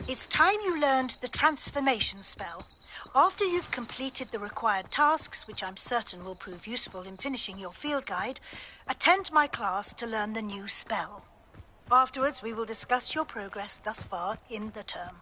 It's time you learned the transformation spell. After you've completed the required tasks, which I'm certain will prove useful in finishing your field guide, attend my class to learn the new spell. Afterwards, we will discuss your progress thus far in the term.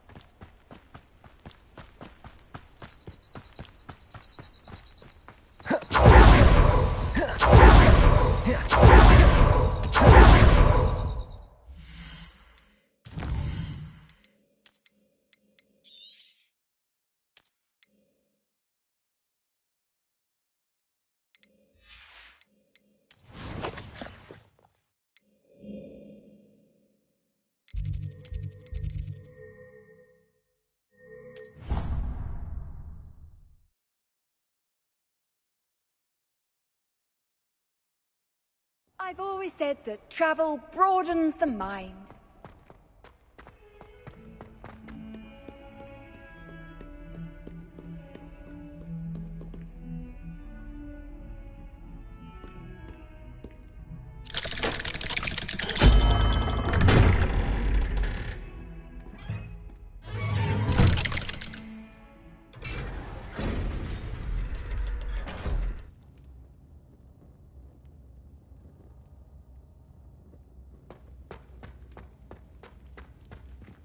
I've always said that travel broadens the mind.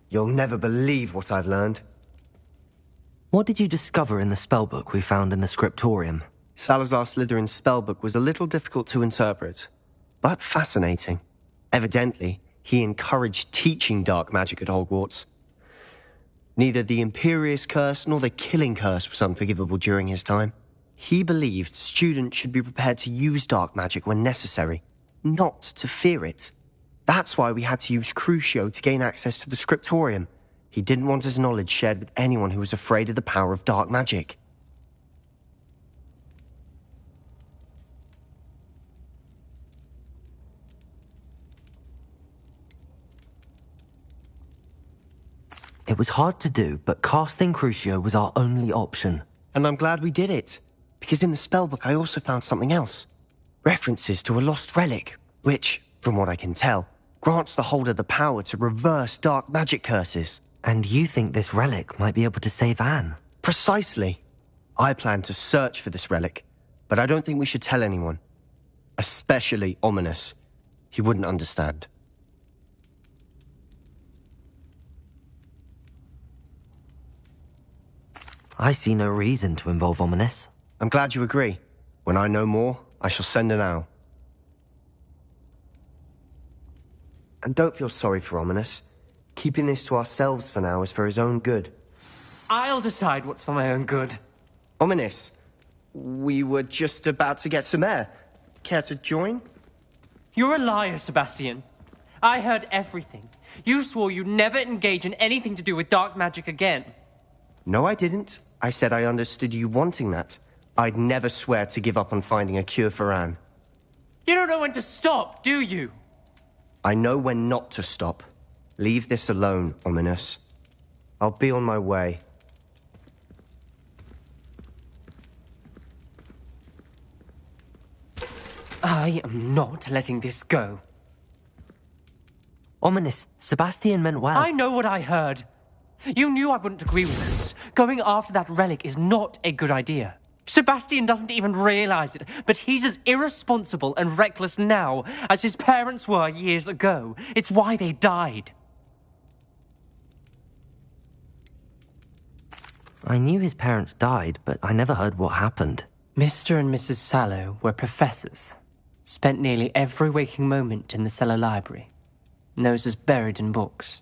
You'll never believe what I've learned. What did you discover in the spellbook we found in the scriptorium? Salazar Slytherin's spellbook was a little difficult to interpret, but fascinating. Evidently, he encouraged teaching dark magic at Hogwarts. Neither the Imperious Curse nor the Killing Curse was unforgivable during his time. He believed students should be prepared to use dark magic when necessary, not to fear it. That's why we had to use Crucio to gain access to the scriptorium. He didn't want his knowledge shared with anyone who was afraid of the power of dark magic. It was hard to do, but casting Crucio was our only option. And I'm glad we did it, because in the spellbook I also found something else. References to a lost relic, which, from what I can tell, grants the holder the power to reverse dark magic curses. And you think this relic might be able to save Anne? Precisely. I plan to search for this relic, but I don't think we should tell anyone. Especially Ominous. He wouldn't understand. I see no reason to involve Ominous. I'm glad you agree. When I know more, I shall send an owl. And don't feel sorry for Ominous. Keeping this to ourselves for now is for his own good. I'll decide what's for my own good. Ominous, we were just about to get some air. Care to join? You're a liar, Sebastian. I heard everything. You swore you'd never engage in anything to do with dark magic again. No, I didn't. I said I understood you wanting that. I'd never swear to give up on finding a cure for Anne. You don't know when to stop, do you? I know when not to stop. Leave this alone, Ominous. I'll be on my way. I am not letting this go. Ominous, Sebastian meant well. I know what I heard. You knew I wouldn't agree with this. Going after that relic is not a good idea. Sebastian doesn't even realize it, but he's as irresponsible and reckless now as his parents were years ago. It's why they died. I knew his parents died, but I never heard what happened. Mr. and Mrs. Sallow were professors. Spent nearly every waking moment in the cellar library. Noses buried in books.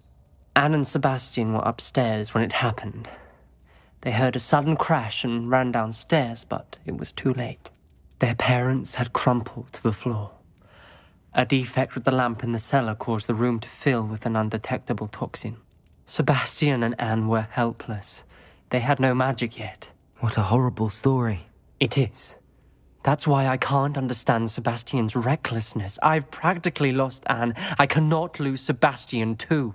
Anne and Sebastian were upstairs when it happened. They heard a sudden crash and ran downstairs, but it was too late. Their parents had crumpled to the floor. A defect with the lamp in the cellar caused the room to fill with an undetectable toxin. Sebastian and Anne were helpless. They had no magic yet. What a horrible story. It is. That's why I can't understand Sebastian's recklessness. I've practically lost Anne. I cannot lose Sebastian too.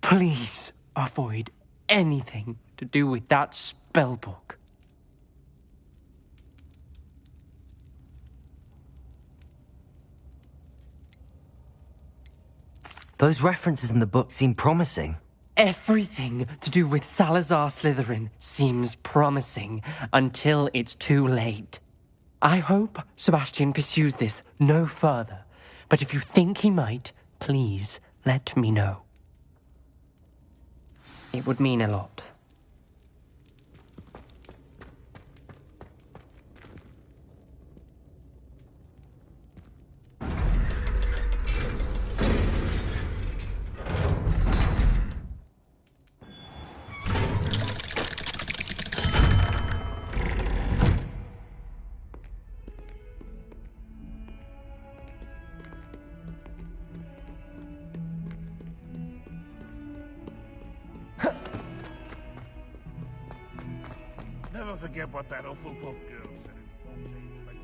Please avoid anything to do with that spellbook. Those references in the book seem promising. Everything to do with Salazar Slytherin seems promising until it's too late. I hope Sebastian pursues this no further, but if you think he might, please let me know. It would mean a lot. Never forget what that Hufflepuff girl said in 14.5fourteen.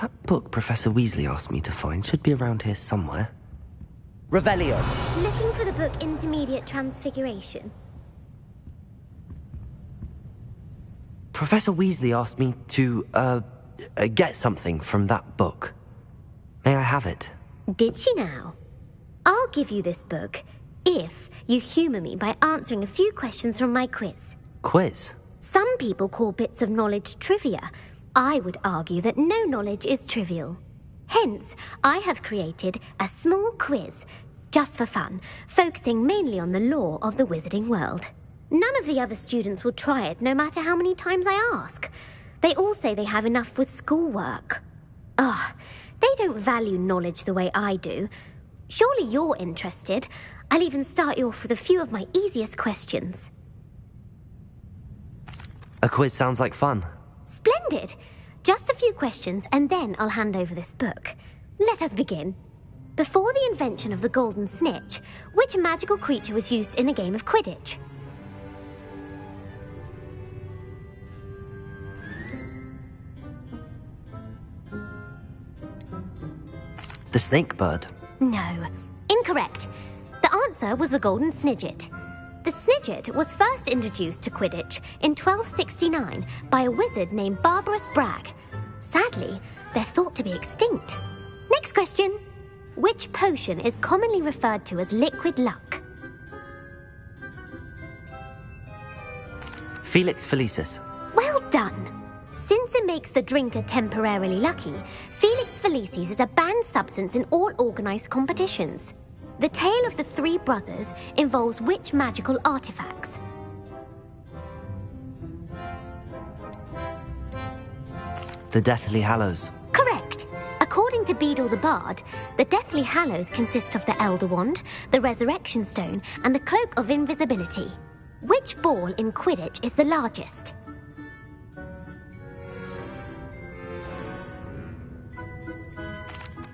That book Professor Weasley asked me to find should be around here somewhere. Revelio! Looking for the book Intermediate Transfiguration. Professor Weasley asked me to, get something from that book. May I have it? Did she now? I'll give you this book if you humour me by answering a few questions from my quiz. Quiz? Some people call bits of knowledge trivia. I would argue that no knowledge is trivial. Hence, I have created a small quiz, just for fun, focusing mainly on the lore of the wizarding world. None of the other students will try it, no matter how many times I ask. They all say they have enough with schoolwork. Ugh, they don't value knowledge the way I do. Surely you're interested. I'll even start you off with a few of my easiest questions. A quiz sounds like fun. Splendid! Just a few questions, and then I'll hand over this book. Let us begin. Before the invention of the golden snitch, which magical creature was used in a game of Quidditch? The snake bird. No. Incorrect. The answer was the golden snidget. The snidget was first introduced to Quidditch in 1269 by a wizard named Barbarous Bragg. Sadly, they're thought to be extinct. Next question. Which potion is commonly referred to as liquid luck? Felix Felicis. Well done. Since it makes the drinker temporarily lucky, Felix Felicis is a banned substance in all organised competitions. The tale of the three brothers involves which magical artifacts? The Deathly Hallows. Correct. According to Beedle the Bard, the Deathly Hallows consists of the Elder Wand, the Resurrection Stone, and the Cloak of Invisibility. Which ball in Quidditch is the largest?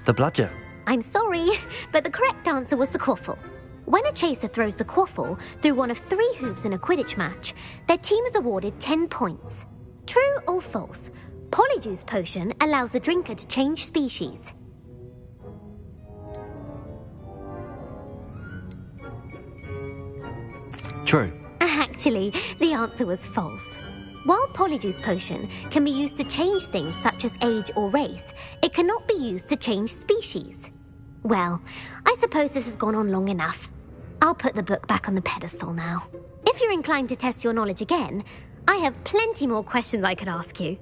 The Bludger. I'm sorry, but the correct answer was the quaffle. When a chaser throws the quaffle through one of 3 hoops in a Quidditch match, their team is awarded 10 points. True or false? Polyjuice Potion allows the drinker to change species. True. Actually, the answer was false. While Polyjuice Potion can be used to change things such as age or race, it cannot be used to change species. Well, I suppose this has gone on long enough. I'll put the book back on the pedestal now. If you're inclined to test your knowledge again, I have plenty more questions I could ask you.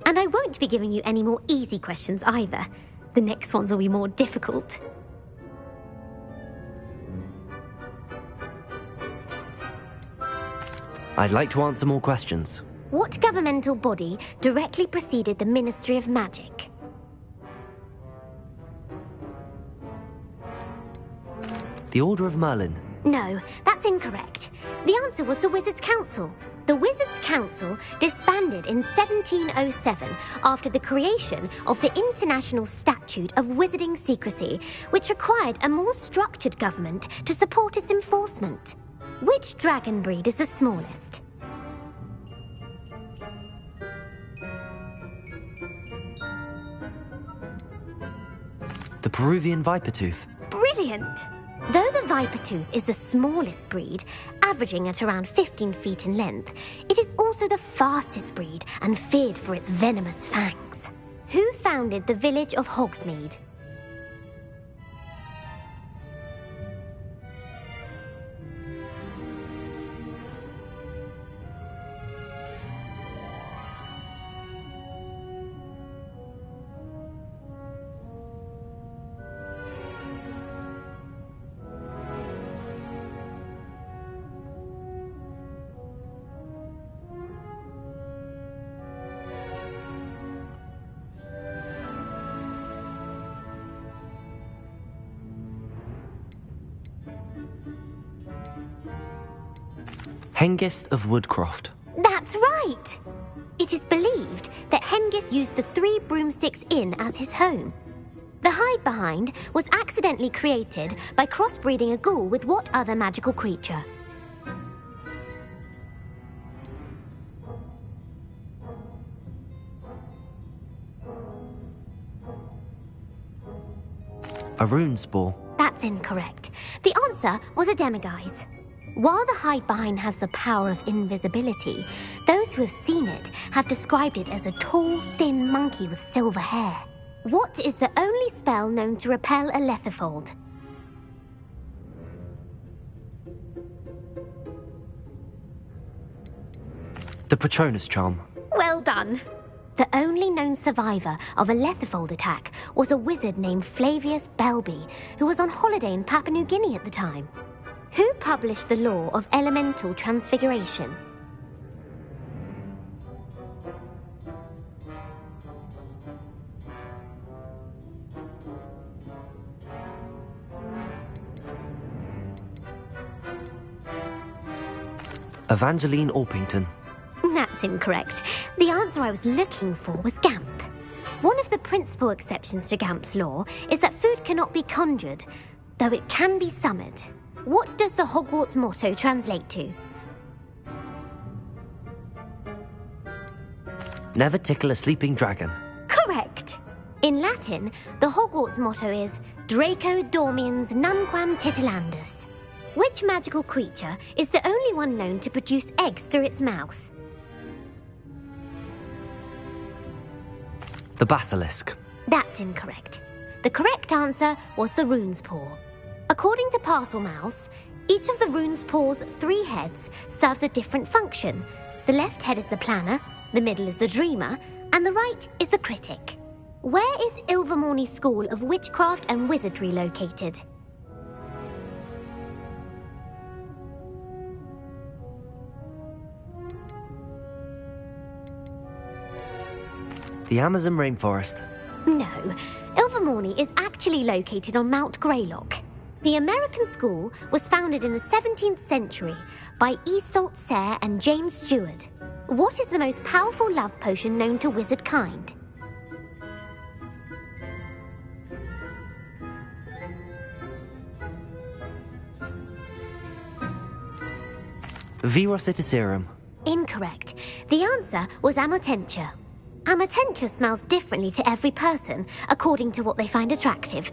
And I won't be giving you any more easy questions either. The next ones will be more difficult. I'd like to answer more questions. What governmental body directly preceded the Ministry of Magic? The Order of Merlin. No, that's incorrect. The answer was the Wizards' Council. The Wizards' Council disbanded in 1707 after the creation of the International Statute of Wizarding Secrecy, which required a more structured government to support its enforcement. Which dragon breed is the smallest? The Peruvian Vipertooth. Brilliant! Though the Vipertooth is the smallest breed, averaging at around 15 feet in length, it is also the fastest breed and feared for its venomous fangs. Who founded the village of Hogsmeade? Hengist of Woodcroft. That's right! It is believed that Hengist used the Three Broomsticks Inn as his home. The hide-behind was accidentally created by crossbreeding a ghoul with what other magical creature? A Runespore. That's incorrect. The answer was a demiguise. While the hide-behind has the power of invisibility, those who have seen it have described it as a tall, thin monkey with silver hair. What is the only spell known to repel a letherfold? The Patronus Charm. Well done. The only known survivor of a letherfold attack was a wizard named Flavius Belby, who was on holiday in Papua New Guinea at the time. Who published the law of elemental transfiguration? Evangeline Orpington. That's incorrect. The answer I was looking for was Gamp. One of the principal exceptions to Gamp's law is that food cannot be conjured, though it can be summoned. What does the Hogwarts motto translate to? Never tickle a sleeping dragon. Correct. In Latin, the Hogwarts motto is Draco Dormiens Nunquam Titilandus. Which magical creature is the only one known to produce eggs through its mouth? The Basilisk. That's incorrect. The correct answer was the Rune's Paw. According to Parselmouths, each of the Rune's Paw's 3 heads serves a different function. The left head is the planner, the middle is the dreamer, and the right is the critic. Where is Ilvermorny School of Witchcraft and Wizardry located? The Amazon rainforest. No, Ilvermorny is actually located on Mount Greylock. The American school was founded in the 17th century by Iseult Sayre and James Stewart. What is the most powerful love potion known to wizard kind? Virositiserum. Incorrect. The answer was Amotentia. Amotentia smells differently to every person, according to what they find attractive,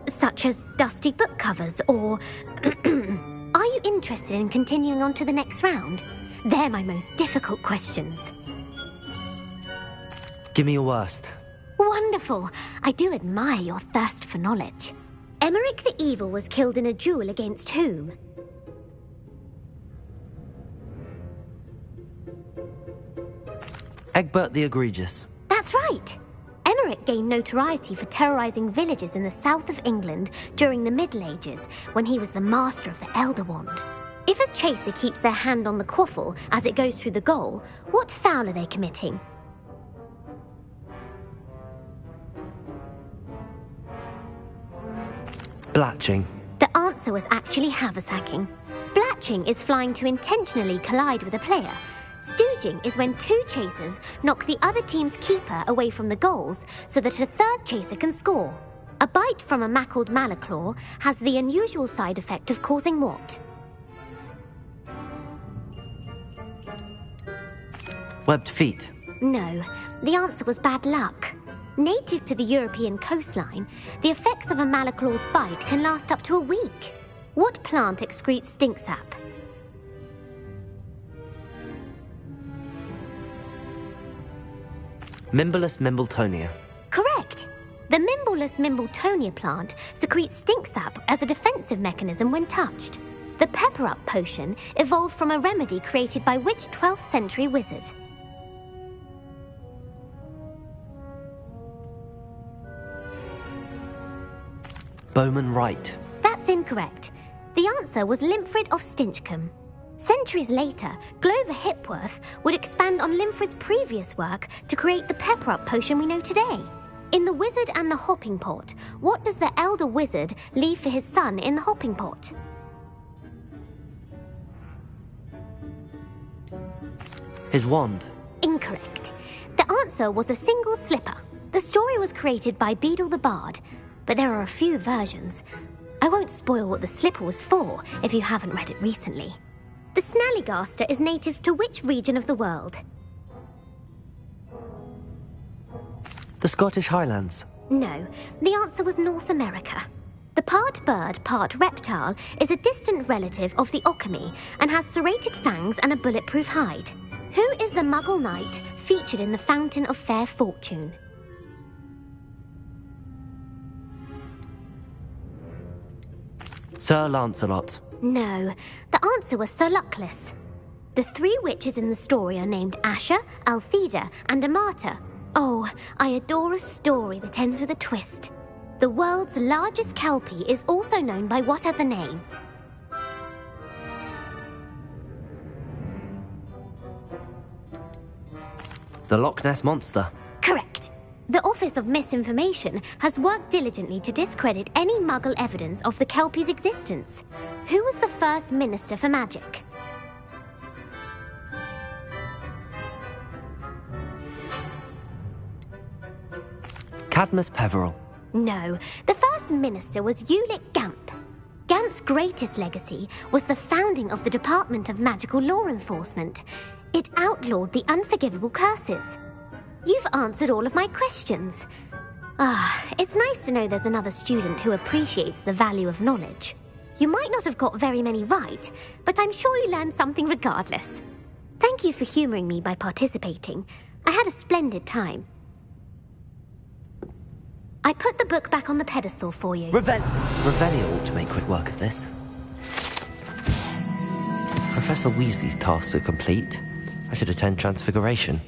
such as dusty book covers or... Are you interested in continuing on to the next round? They're my most difficult questions. Give me your worst. Wonderful. I do admire your thirst for knowledge. Emeric the Evil was killed in a duel against whom? Egbert the Egregious. That's right. Emeric gained notoriety for terrorizing villages in the south of England during the Middle Ages, when he was the master of the Elder Wand. If a chaser keeps their hand on the quaffle as it goes through the goal, what foul are they committing? Blatching. The answer answer was actually haversacking. Blatching is flying to intentionally collide with a player. Stooging is when two chasers knock the other team's keeper away from the goals so that a third chaser can score. A bite from a mackled Malaclaw has the unusual side effect of causing what? Webbed feet. No, the answer was bad luck. Native to the European coastline, the effects of a Malaclaw's bite can last up to a week. What plant excretes stink sap? Mimbolus mimbletonia. Correct. The Mimbolus mimbletonia plant secretes stink sap as a defensive mechanism when touched. The pepper-up potion evolved from a remedy created by which 12th century wizard? Bowman Wright. That's incorrect. The answer was Limfrid of Stinchcombe. Centuries later, Glover Hipworth would expand on Limfrid's previous work to create the pepper-up potion we know today. In The Wizard and the Hopping Pot, what does the elder wizard leave for his son in the hopping pot? His wand. Incorrect. The answer was a single slipper. The story was created by Beadle the Bard, but there are a few versions. I won't spoil what the slipper was for if you haven't read it recently. The Snallygaster is native to which region of the world? The Scottish Highlands. No, the answer was North America. The part bird, part reptile is a distant relative of the Occamy and has serrated fangs and a bulletproof hide. Who is the Muggle knight featured in the Fountain of Fair Fortune? Sir Lancelot. No, the answer was Sir Luckless. The three witches in the story are named Asher, Altheda, and Amata. Oh, I adore a story that ends with a twist. The world's largest kelpie is also known by what other name? The Loch Ness Monster. Correct. The Office of Misinformation has worked diligently to discredit any Muggle evidence of the Kelpie's existence. Who was the first Minister for Magic? Cadmus Peveril. No, the first Minister was Ulick Gamp. Gamp's greatest legacy was the founding of the Department of Magical Law Enforcement. It outlawed the unforgivable curses. You've answered all of my questions. It's nice to know there's another student who appreciates the value of knowledge. You might not have got very many right, but I'm sure you learned something regardless. Thank you for humouring me by participating. I had a splendid time. I put the book back on the pedestal for you. Revelio ought to make quick work of this. Professor Weasley's tasks are complete. I should attend Transfiguration.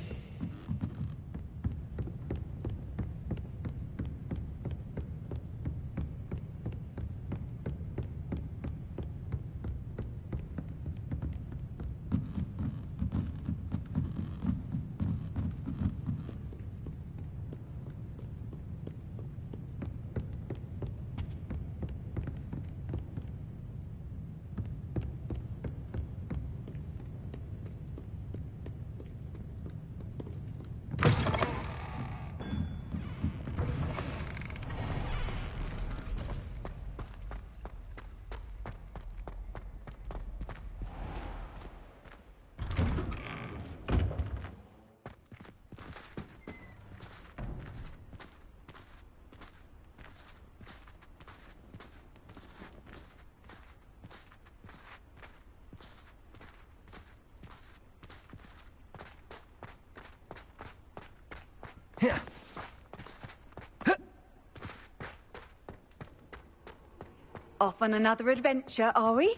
Off on another adventure, are we?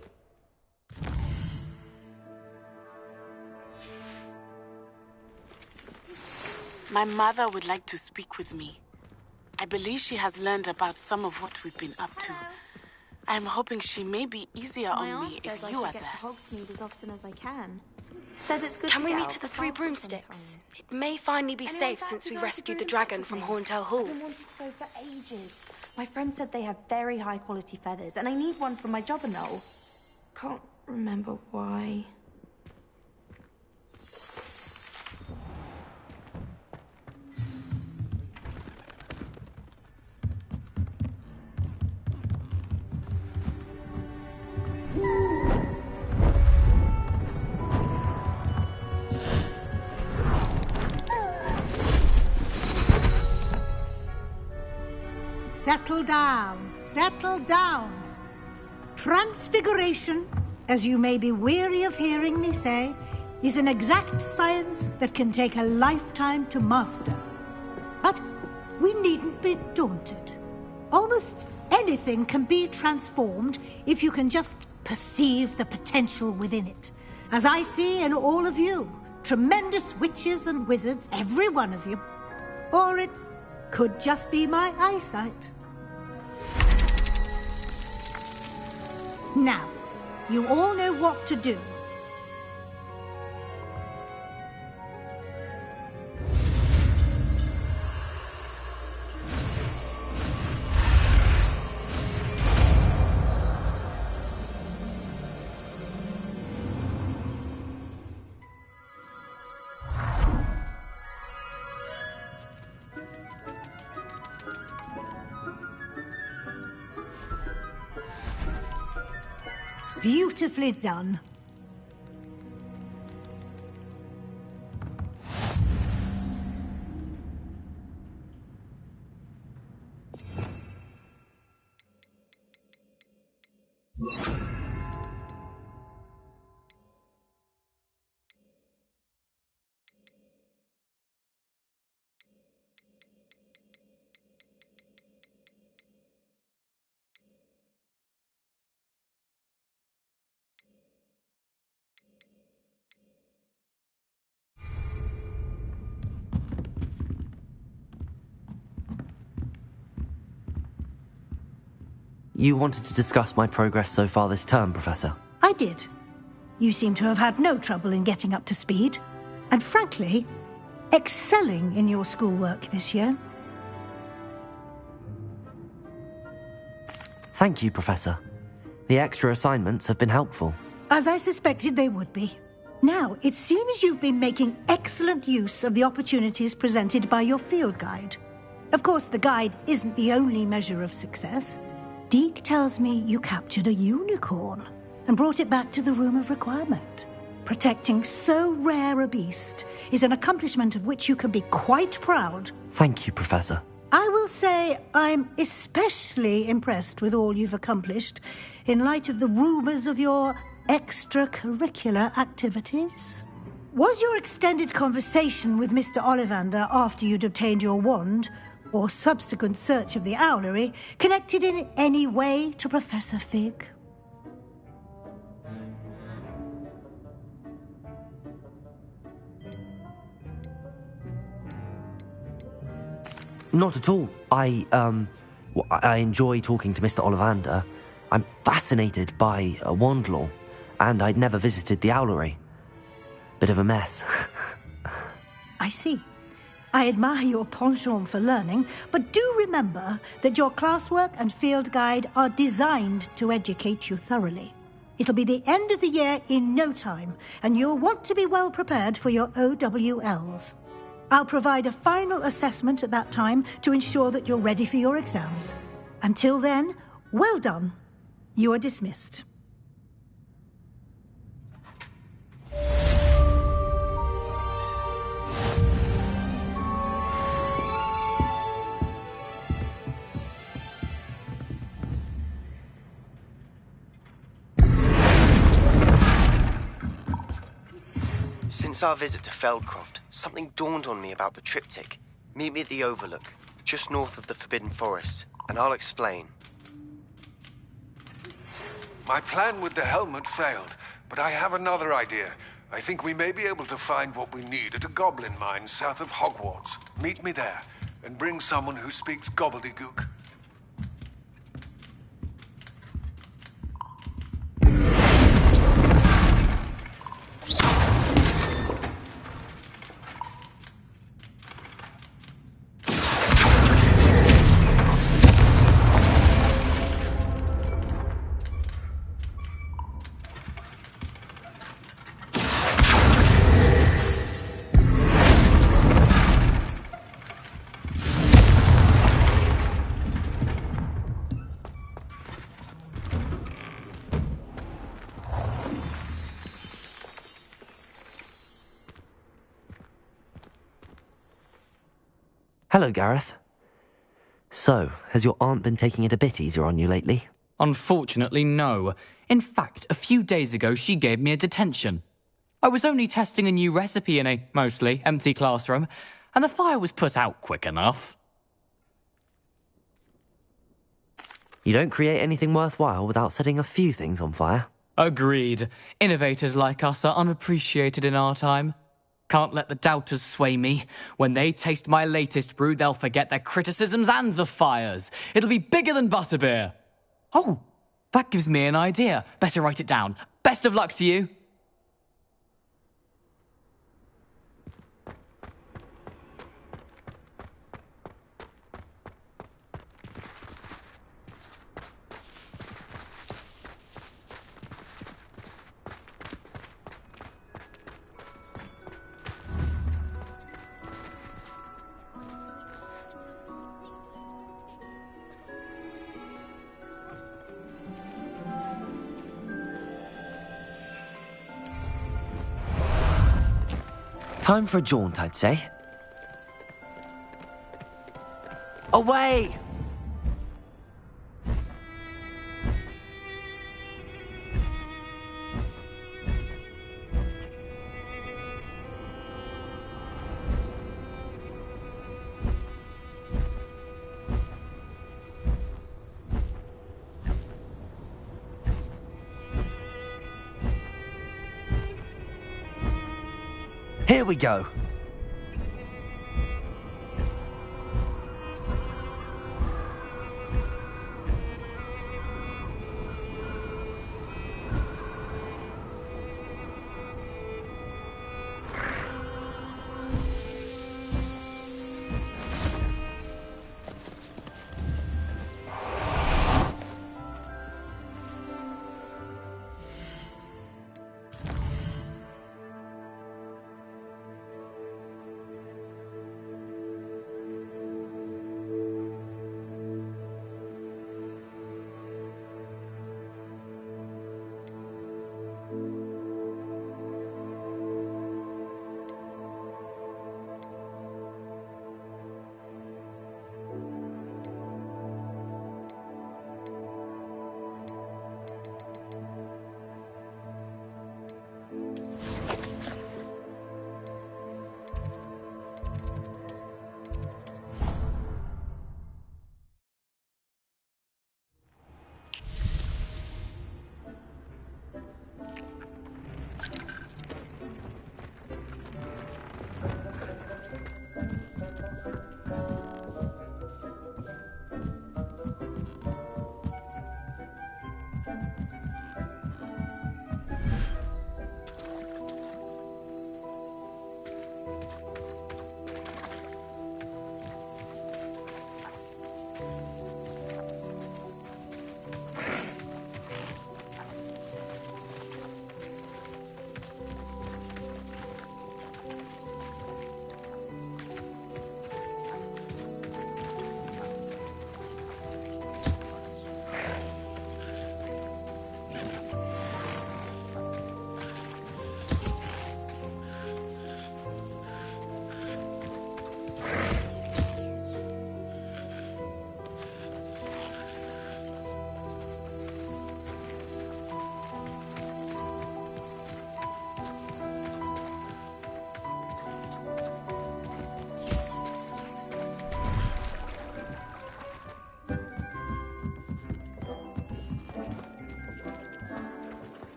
My mother would like to speak with me. I believe she has learned about some of what we've been up to. I'm hoping she may be easier on me if you are there. Hogsmeade as often as I can. Says it's good Can to we get meet out at the for Three coffee Broomsticks? sometimes. It may finally be Anyone safe fancy since we going to rescued the Broomstick dragon with from me? Horntail Hall. I've been wanting to go for ages. My friend said they have very high quality feathers, and I need one for my job and all. Can't remember why. Settle down, settle down. Transfiguration, as you may be weary of hearing me say, is an exact science that can take a lifetime to master. But we needn't be daunted. Almost anything can be transformed if you can just perceive the potential within it. As I see in all of you, tremendous witches and wizards, every one of you. Or it could just be my eyesight. Now, you all know what to do. Beautifully done. You wanted to discuss my progress so far this term, Professor? I did. You seem to have had no trouble in getting up to speed. And frankly, excelling in your schoolwork this year. Thank you, Professor. The extra assignments have been helpful. As I suspected they would be. Now, it seems you've been making excellent use of the opportunities presented by your field guide. Of course, the guide isn't the only measure of success. Deke tells me you captured a unicorn and brought it back to the Room of Requirement. Protecting so rare a beast is an accomplishment of which you can be quite proud. Thank you, Professor. I will say I'm especially impressed with all you've accomplished in light of the rumours of your extracurricular activities. Was your extended conversation with Mr. Ollivander after you'd obtained your wand, or subsequent search of the owlery, connected in any way to Professor Fig? Not at all. I enjoy talking to Mr. Ollivander. I'm fascinated by wand lore, and I'd never visited the owlery. Bit of a mess. I see. I admire your penchant for learning, but do remember that your classwork and field guide are designed to educate you thoroughly. It'll be the end of the year in no time, and you'll want to be well prepared for your OWLs. I'll provide a final assessment at that time to ensure that you're ready for your exams. Until then, well done. You are dismissed. Since our visit to Feldcroft, something dawned on me about the triptych. Meet me at the Overlook, just north of the Forbidden Forest, and I'll explain. My plan with the helmet failed, but I have another idea. I think we may be able to find what we need at a goblin mine south of Hogwarts. Meet me there, and bring someone who speaks gobbledygook. Hello, Gareth. So, has your aunt been taking it a bit easier on you lately? Unfortunately, no. In fact, a few days ago, she gave me a detention. I was only testing a new recipe in a mostly empty classroom, and the fire was put out quick enough. You don't create anything worthwhile without setting a few things on fire. Agreed. Innovators like us are unappreciated in our time. Can't let the doubters sway me. When they taste my latest brew, they'll forget their criticisms and the fires. It'll be bigger than butterbeer. Oh, that gives me an idea. Better write it down. Best of luck to you. Time for a jaunt, I'd say. Away! Here we go.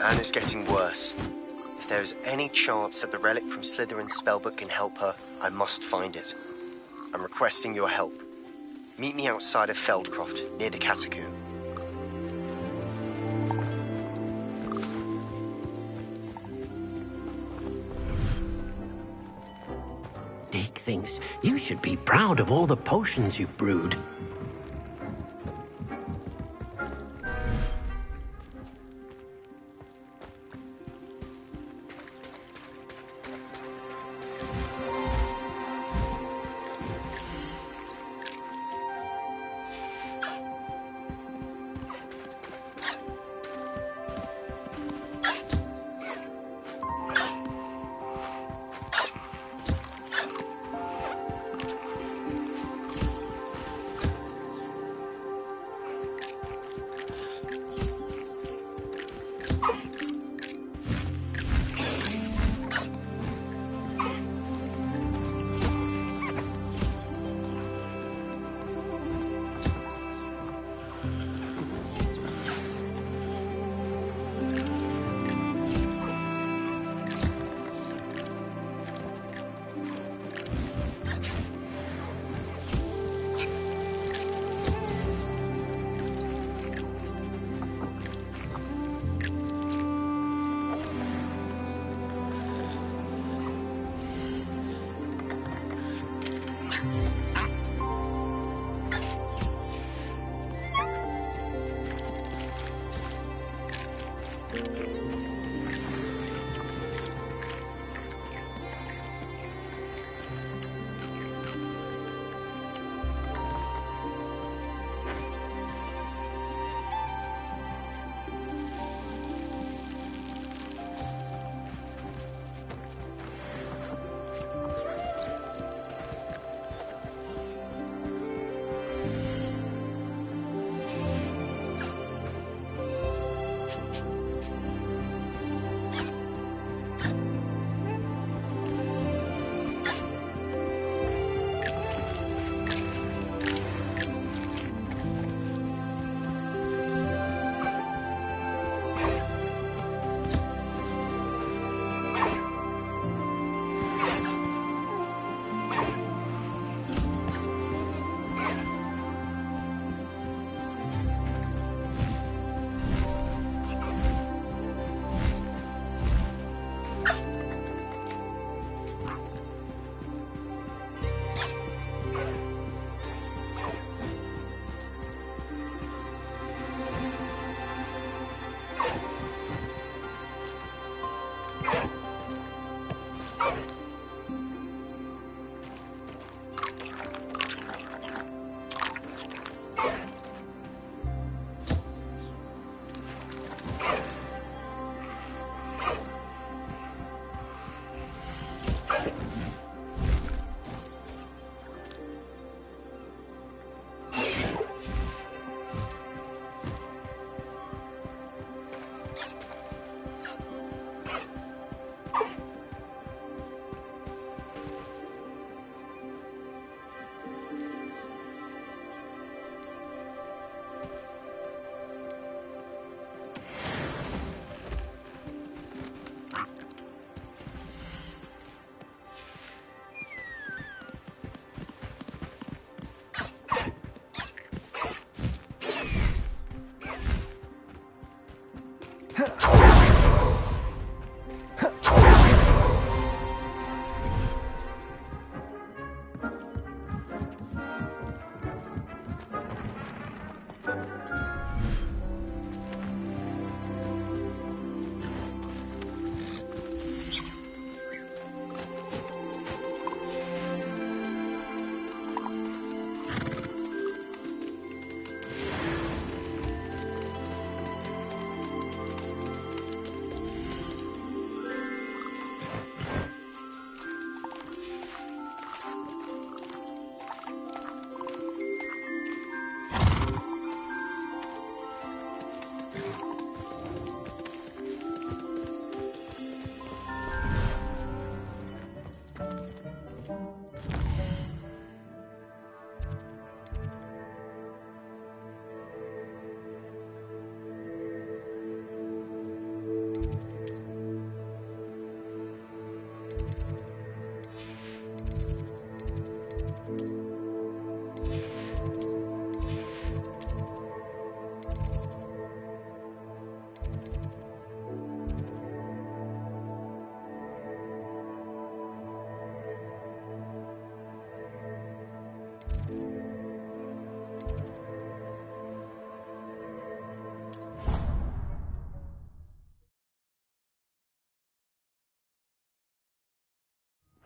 Anna's getting worse. If there's any chance that the relic from Slytherin's spellbook can help her, I must find it. I'm requesting your help. Meet me outside of Feldcroft, near the catacomb. Dick thinks you should be proud of all the potions you've brewed.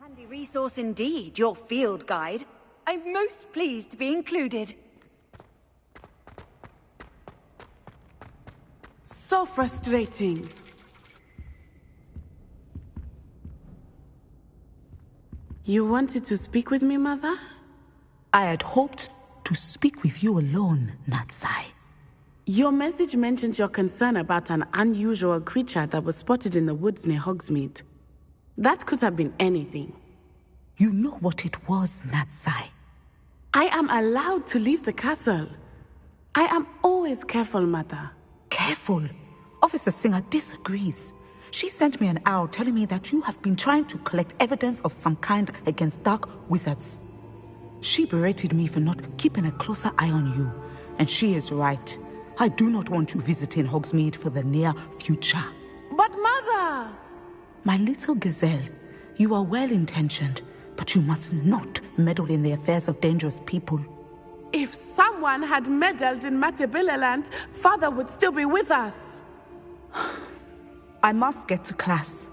Handy resource indeed, your field guide. I'm most pleased to be included. So frustrating. You wanted to speak with me, Mother? I had hoped to speak with you alone, Natsai. Your message mentioned your concern about an unusual creature that was spotted in the woods near Hogsmeade. That could have been anything. You know what it was, Natsai. I am allowed to leave the castle. I am always careful, Mother. Careful? Officer Singer disagrees. She sent me an owl telling me that you have been trying to collect evidence of some kind against dark wizards. She berated me for not keeping a closer eye on you, and she is right. I do not want you visiting Hogsmeade for the near future. But Mother! My little gazelle, you are well-intentioned, but you must not meddle in the affairs of dangerous people. If someone had meddled in Matabeleland, Father would still be with us. I must get to class.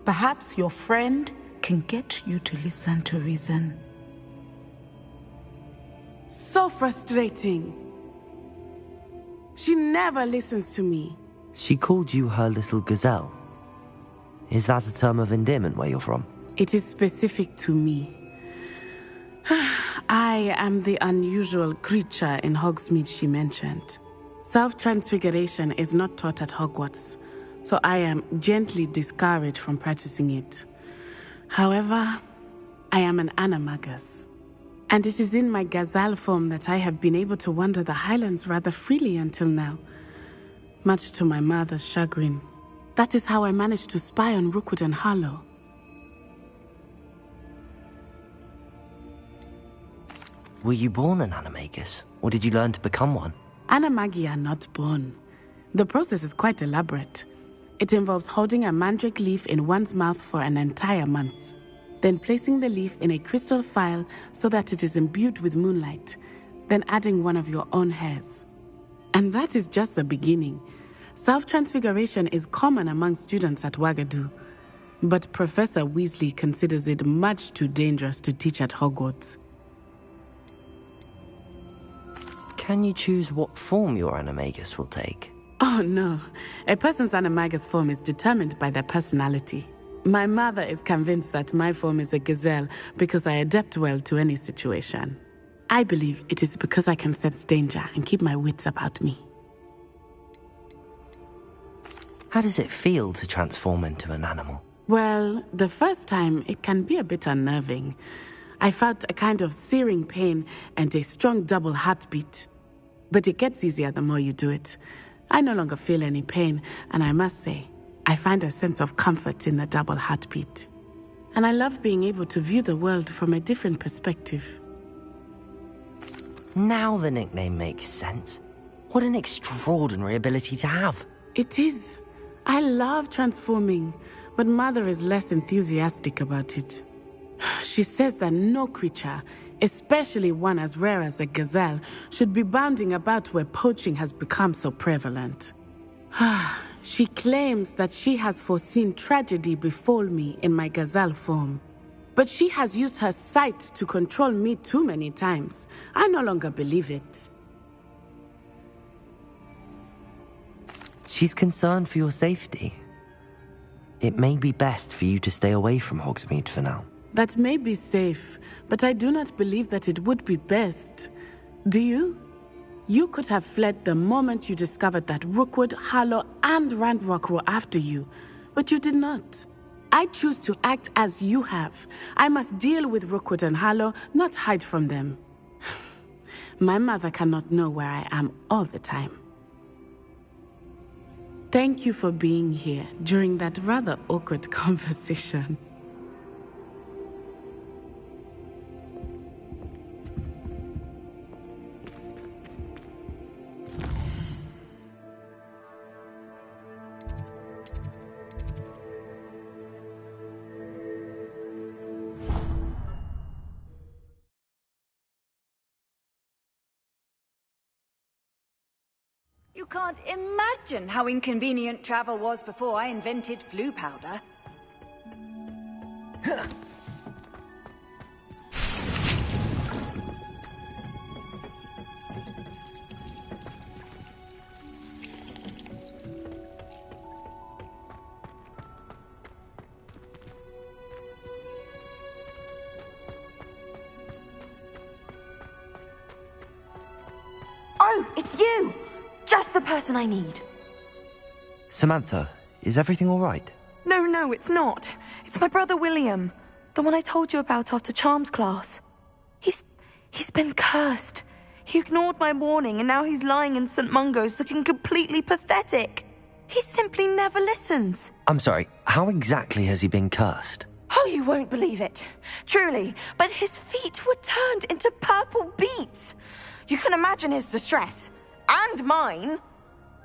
Perhaps your friend can get you to listen to reason. So frustrating. She never listens to me. She called you her little gazelle. Is that a term of endearment where you're from? It is specific to me. I am the unusual creature in Hogsmeade she mentioned. Self-transfiguration is not taught at Hogwarts, so I am gently discouraged from practicing it. However, I am an animagus, and it is in my gazelle form that I have been able to wander the Highlands rather freely until now, much to my mother's chagrin. That is how I managed to spy on Rookwood and Harlow. Were you born an animagus, or did you learn to become one? Animagi are not born. The process is quite elaborate. It involves holding a mandrake leaf in one's mouth for an entire month, then placing the leaf in a crystal phial so that it is imbued with moonlight, then adding one of your own hairs. And that is just the beginning. Self-transfiguration is common among students at Wagadu, but Professor Weasley considers it much too dangerous to teach at Hogwarts. Can you choose what form your animagus will take? Oh no, a person's animagus form is determined by their personality. My mother is convinced that my form is a gazelle because I adapt well to any situation. I believe it is because I can sense danger and keep my wits about me. How does it feel to transform into an animal? Well, the first time it can be a bit unnerving. I felt a kind of searing pain and a strong double heartbeat. But it gets easier the more you do it. I no longer feel any pain, and I must say, I find a sense of comfort in the double heartbeat. And I love being able to view the world from a different perspective. Now the nickname makes sense. What an extraordinary ability to have. It is. I love transforming, but Mother is less enthusiastic about it. She says that no creature, especially one as rare as a gazelle, should be bounding about where poaching has become so prevalent. She claims that she has foreseen tragedy befall me in my gazelle form. But she has used her sight to control me too many times. I no longer believe it. She's concerned for your safety. It may be best for you to stay away from Hogsmeade for now. That may be safe, but I do not believe that it would be best. Do you? You could have fled the moment you discovered that Rookwood, Harlow, and Ranrock were after you, but you did not. I choose to act as you have. I must deal with Rookwood and Harlow, not hide from them. My mother cannot know where I am all the time. Thank you for being here during that rather awkward conversation. You can't imagine how inconvenient travel was before I invented flu powder. It's you! Just the person I need. Samantha, is everything all right? No, it's not. It's my brother William. The one I told you about after Charms class. He's been cursed. He ignored my warning and now he's lying in St. Mungo's looking completely pathetic. He simply never listens. I'm sorry, how exactly has he been cursed? Oh, you won't believe it. Truly, but his feet were turned into purple beets. You can imagine his distress. And mine.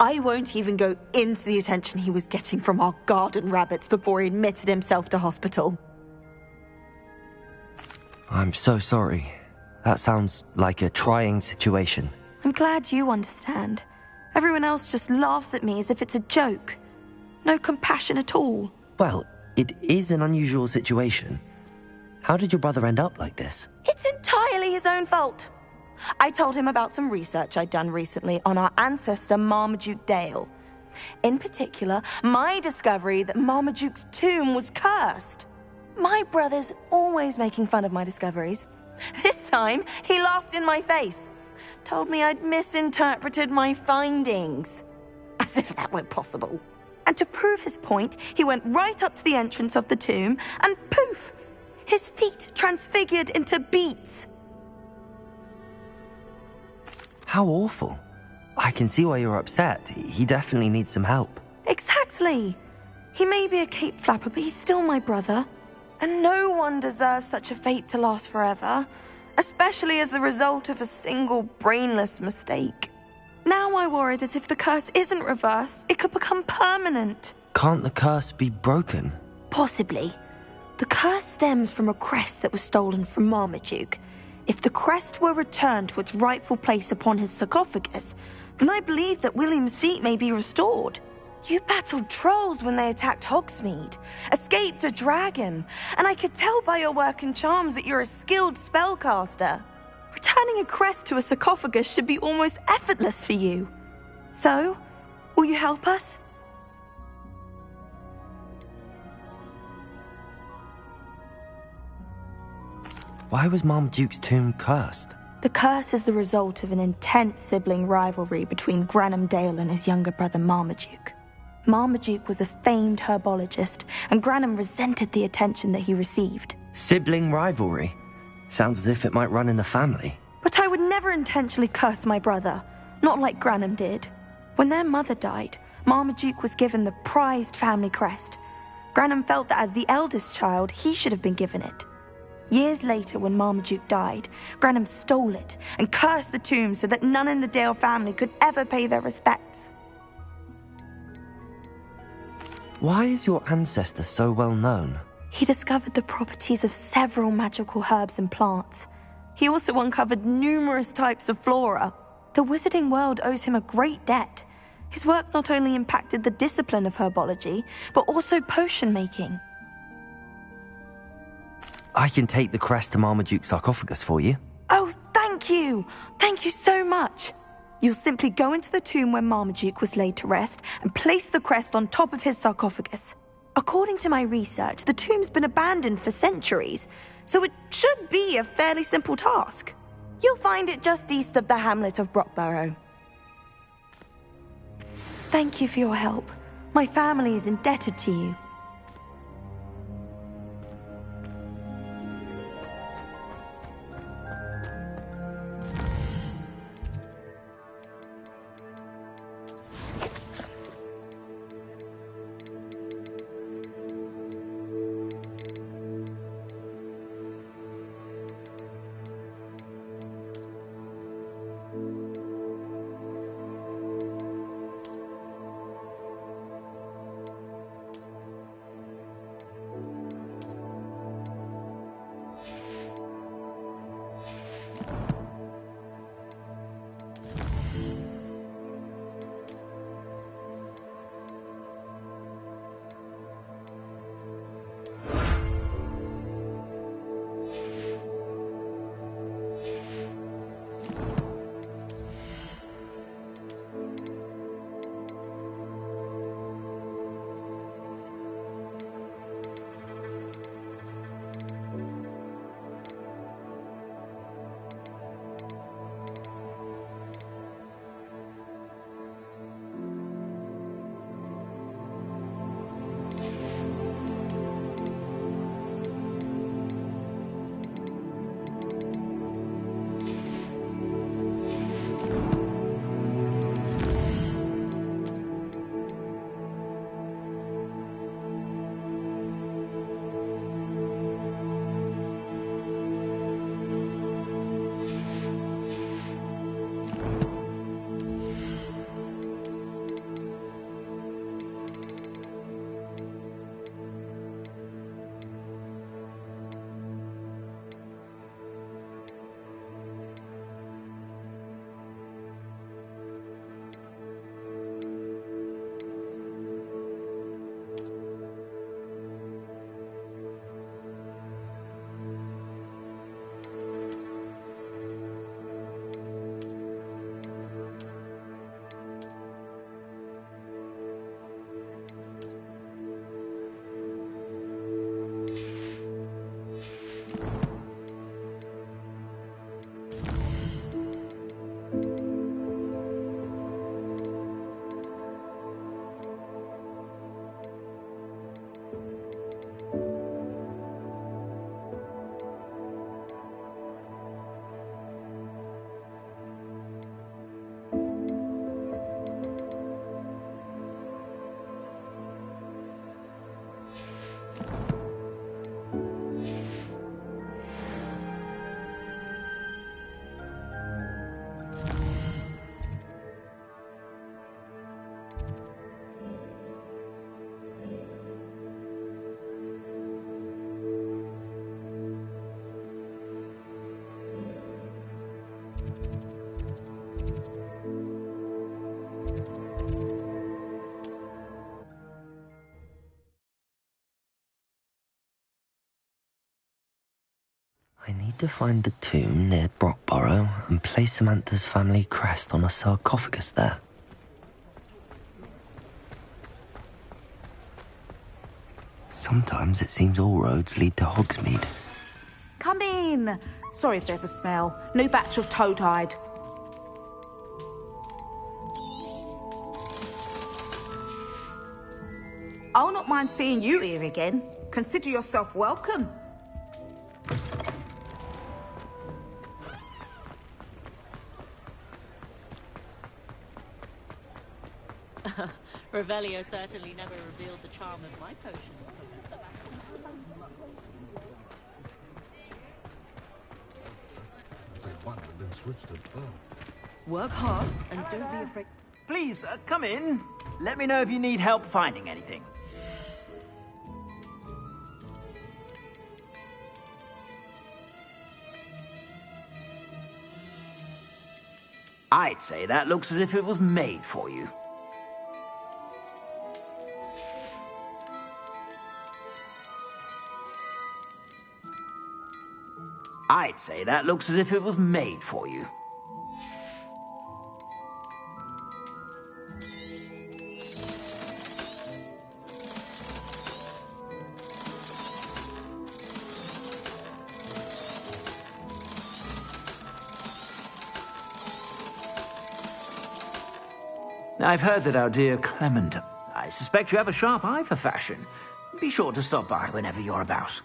I won't even go into the attention he was getting from our garden rabbits before he admitted himself to hospital. I'm so sorry. That sounds like a trying situation. I'm glad you understand. Everyone else just laughs at me as if it's a joke. No compassion at all. Well, it is an unusual situation. How did your brother end up like this? It's entirely his own fault. I told him about some research I'd done recently on our ancestor Marmaduke Dale. In particular, my discovery that Marmaduke's tomb was cursed. My brother's always making fun of my discoveries. This time, he laughed in my face. Told me I'd misinterpreted my findings. As if that were possible. And to prove his point, he went right up to the entrance of the tomb and poof! His feet transfigured into beets. How awful. I can see why you're upset. He definitely needs some help. Exactly. He may be a cape flapper, but he's still my brother. And no one deserves such a fate to last forever, especially as the result of a single brainless mistake. Now I worry that if the curse isn't reversed, it could become permanent. Can't the curse be broken? Possibly. The curse stems from a crest that was stolen from Marmaduke. If the crest were returned to its rightful place upon his sarcophagus, then I believe that William's feet may be restored. You battled trolls when they attacked Hogsmeade, escaped a dragon, and I could tell by your work in charms that you're a skilled spellcaster. Returning a crest to a sarcophagus should be almost effortless for you. So, will you help us? Why was Marmaduke's tomb cursed? The curse is the result of an intense sibling rivalry between Granham Dale and his younger brother Marmaduke. Marmaduke was a famed herbologist, and Granham resented the attention that he received. Sibling rivalry? Sounds as if it might run in the family. But I would never intentionally curse my brother, not like Granham did. When their mother died, Marmaduke was given the prized family crest. Granham felt that as the eldest child, he should have been given it. Years later, when Marmaduke died, Granham stole it and cursed the tomb so that none in the Dale family could ever pay their respects. Why is your ancestor so well known? He discovered the properties of several magical herbs and plants. He also uncovered numerous types of flora. The wizarding world owes him a great debt. His work not only impacted the discipline of herbology, but also potion making. I can take the crest to Marmaduke's sarcophagus for you. Oh, thank you! Thank you so much! You'll simply go into the tomb where Marmaduke was laid to rest and place the crest on top of his sarcophagus. According to my research, the tomb's been abandoned for centuries, so it should be a fairly simple task. You'll find it just east of the hamlet of Brockborough. Thank you for your help. My family is indebted to you. I need to find the tomb near Brockborough and place Samantha's family crest on a sarcophagus there. Sometimes it seems all roads lead to Hogsmeade. Come in. Sorry if there's a smell. New batch of toad-hide. I'll not mind seeing you here again. Consider yourself welcome. Revelio certainly never revealed the charm of my potion. Work hard and don't be afraid. Please, come in. Let me know if you need help finding anything. I'd say that looks as if it was made for you. I'd say that looks as if it was made for you. I've heard that our dear Clement... I suspect you have a sharp eye for fashion. Be sure to stop by whenever you're about.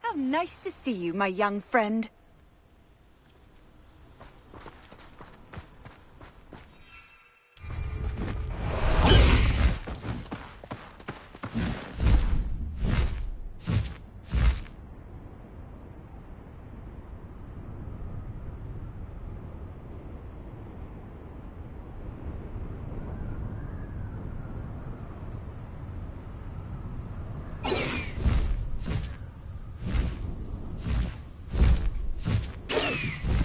How nice to see you, my young friend.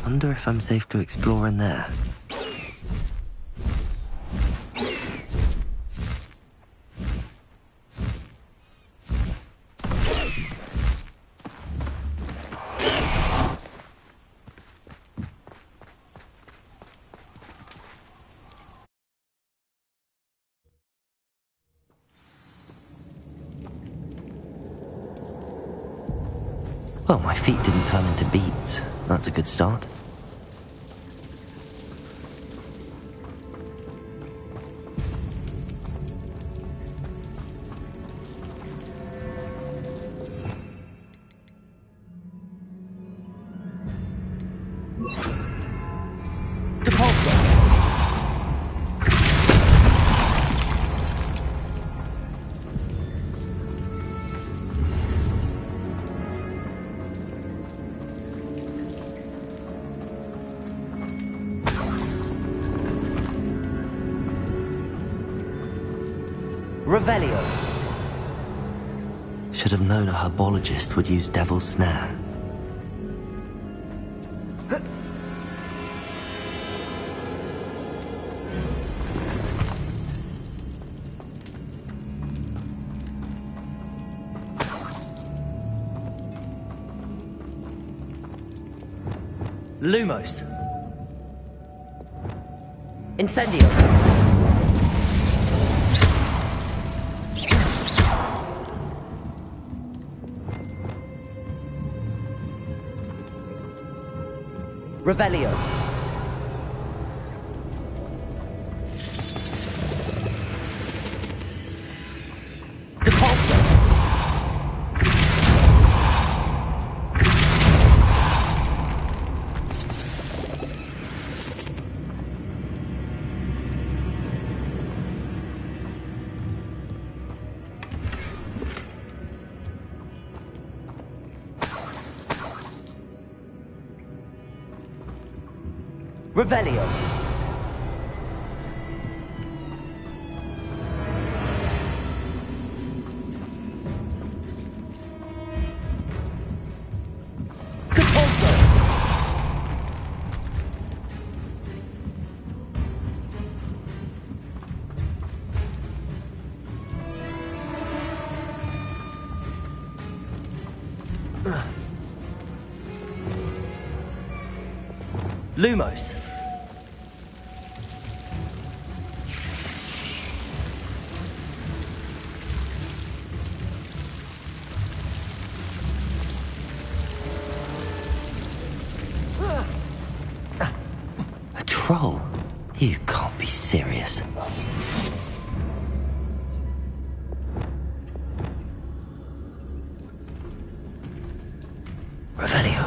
Wonder if I'm safe to explore in there. Well, my feet didn't turn into beads. That's a good start. Revelio. Should have known a herbologist would use Devil's Snare. Lumos. Incendio. Revelio. Depulso. Revelio. Lumos. A troll? You can't be serious. Revelio.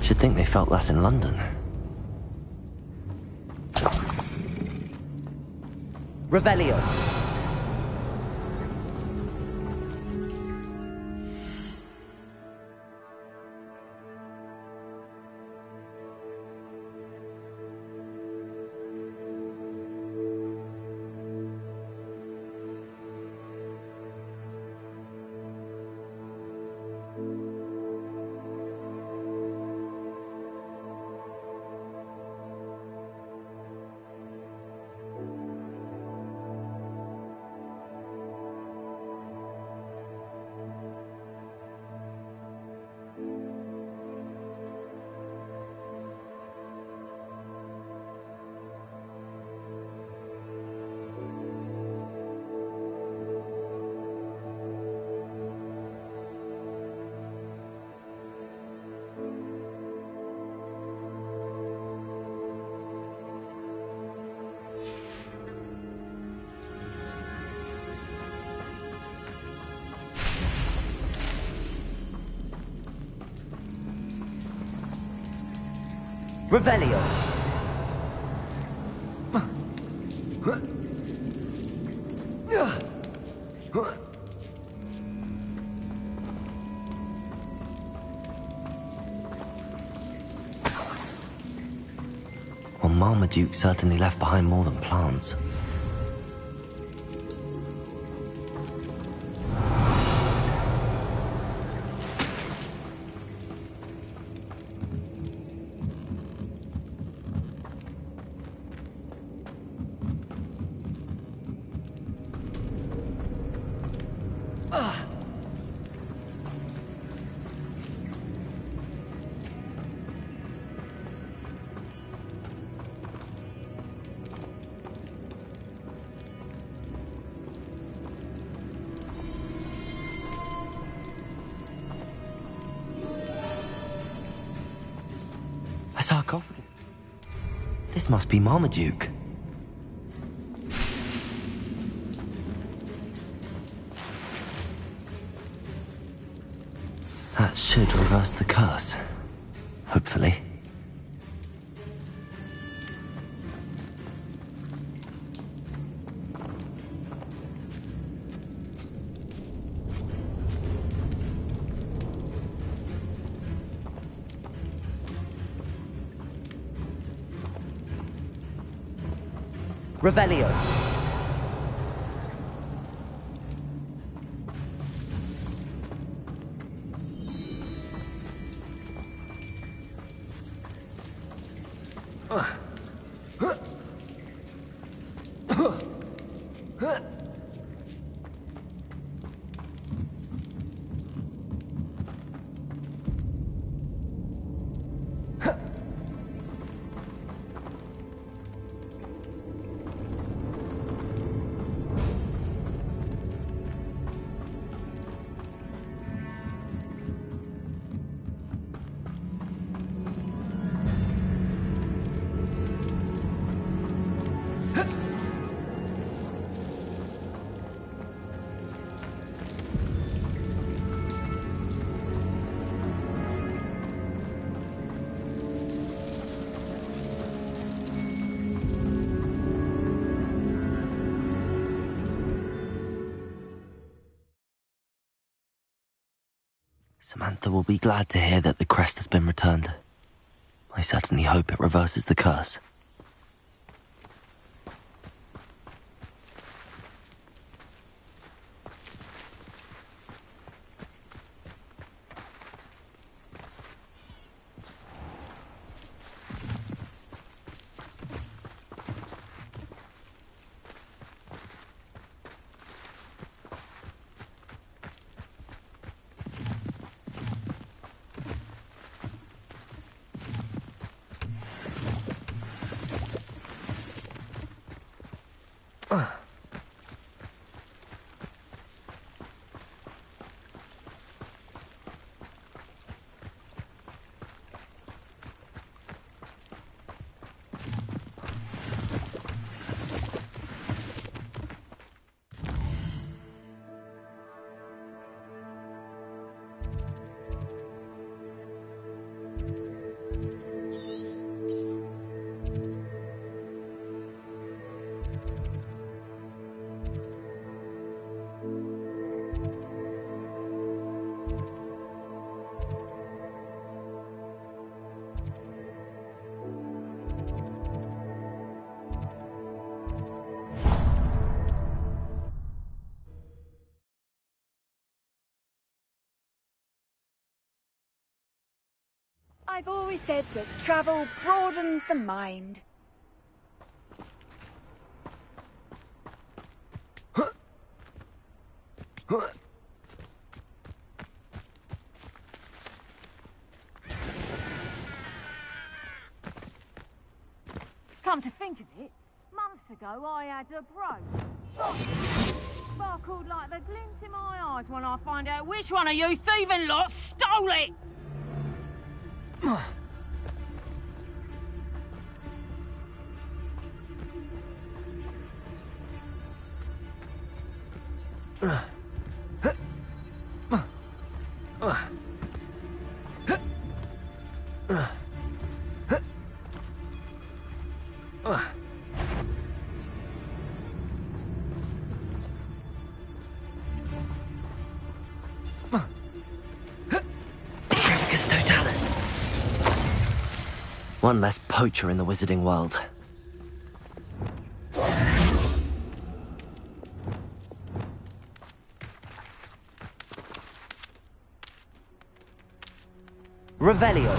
Should think they felt that in London. Revelio. Revelio. Well, Marmaduke certainly left behind more than plants. A sarcophagus. This must be Marmaduke. That should reverse the curse. Hopefully. Revelio. Samantha will be glad to hear that the crest has been returned. I certainly hope it reverses the curse. I've always said that travel broadens the mind. Come to think of it, months ago I had a brooch. Sparkled like the glint in my eyes when I find out which one of you thieving lot stole it! Trivicus Totalis. One less poacher in the wizarding world. Revelio.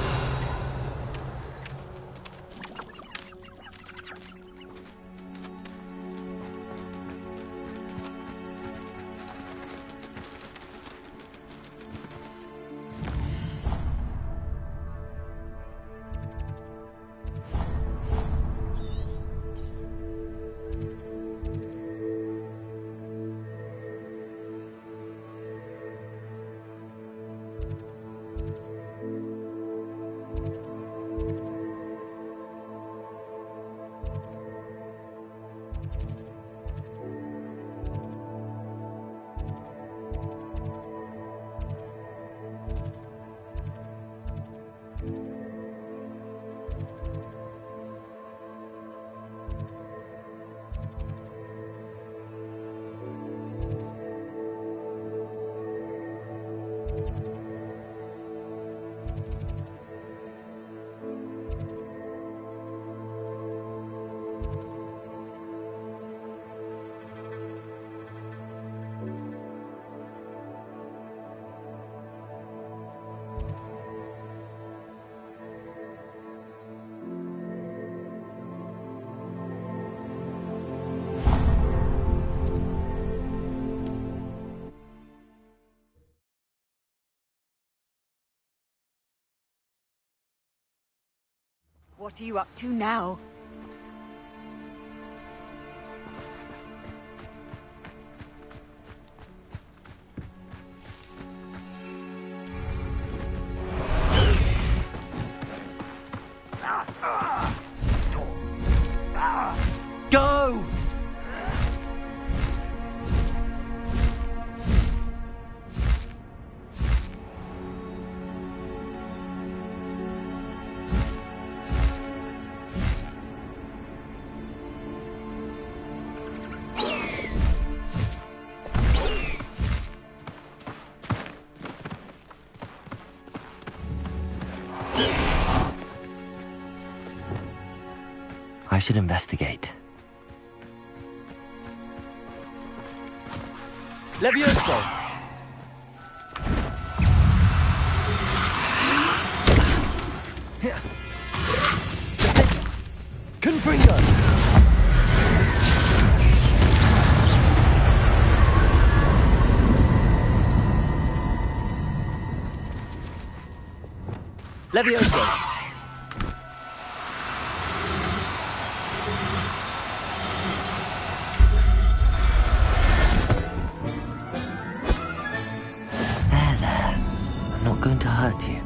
What are you up to now? Go! I should investigate. Levioso! Confringo! Levioso! Going to hurt you.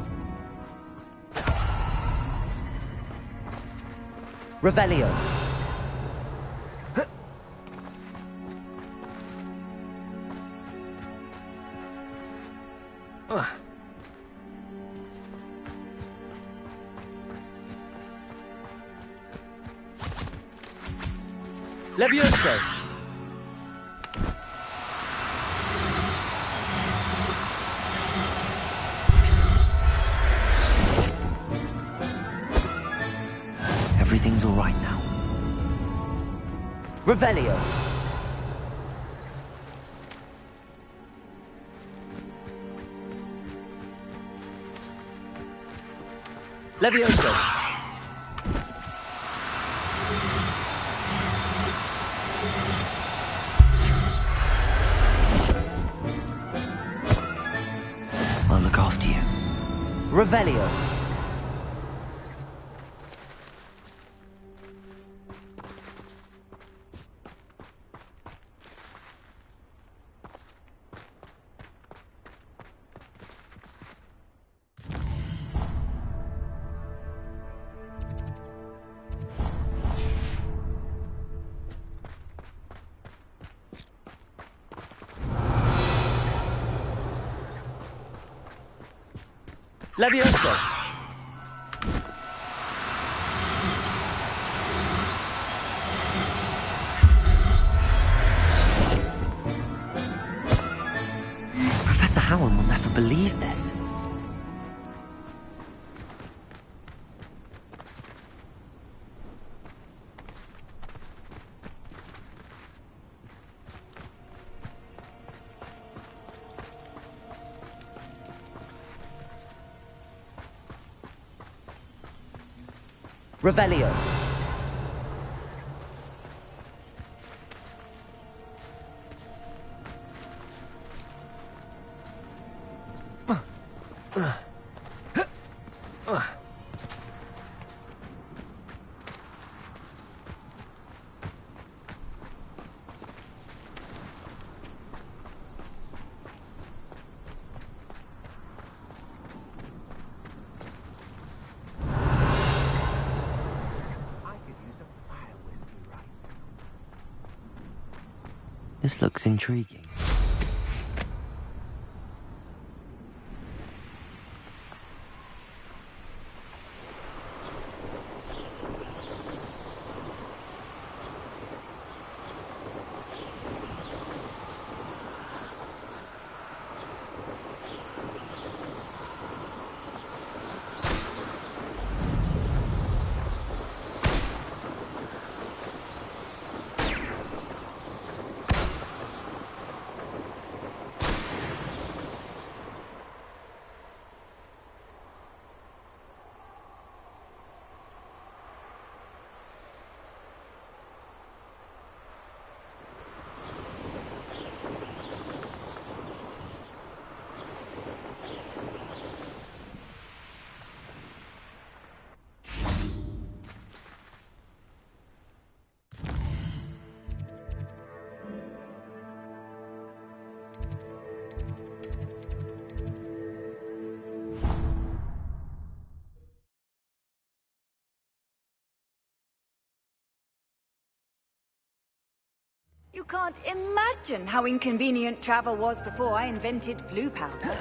Revelio. Levioso. Everything's all right now. Revelio. Levioso. I'll look after you. Revelio. Levioso. believe this. Revelio. This looks intriguing. You can't imagine how inconvenient travel was before I invented flu powder.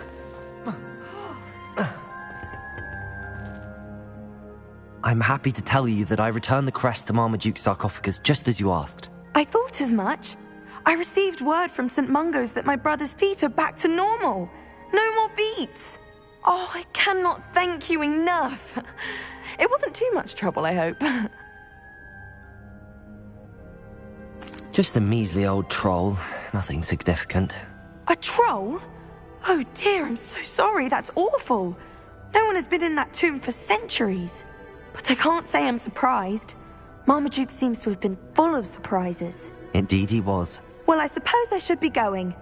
I'm happy to tell you that I returned the crest to Marmaduke's sarcophagus just as you asked. I thought as much. I received word from St. Mungo's that my brother's feet are back to normal. No more beats. Oh, I cannot thank you enough. It wasn't too much trouble, I hope. Just a measly old troll. Nothing significant. A troll? Oh dear, I'm so sorry. That's awful. No one has been in that tomb for centuries. But I can't say I'm surprised. Marmaduke seems to have been full of surprises. Indeed he was. Well, I suppose I should be going.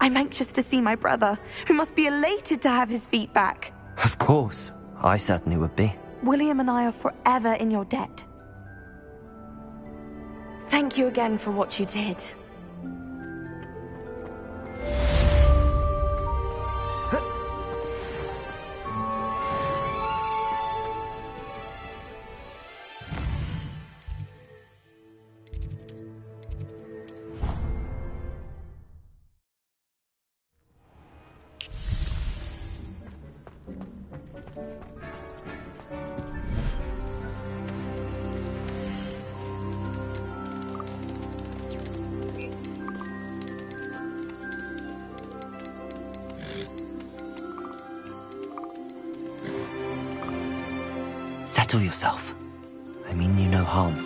I'm anxious to see my brother, who must be elated to have his feet back. Of course. I certainly would be. William and I are forever in your debt. Thank you again for what you did. Settle yourself. I mean you no harm.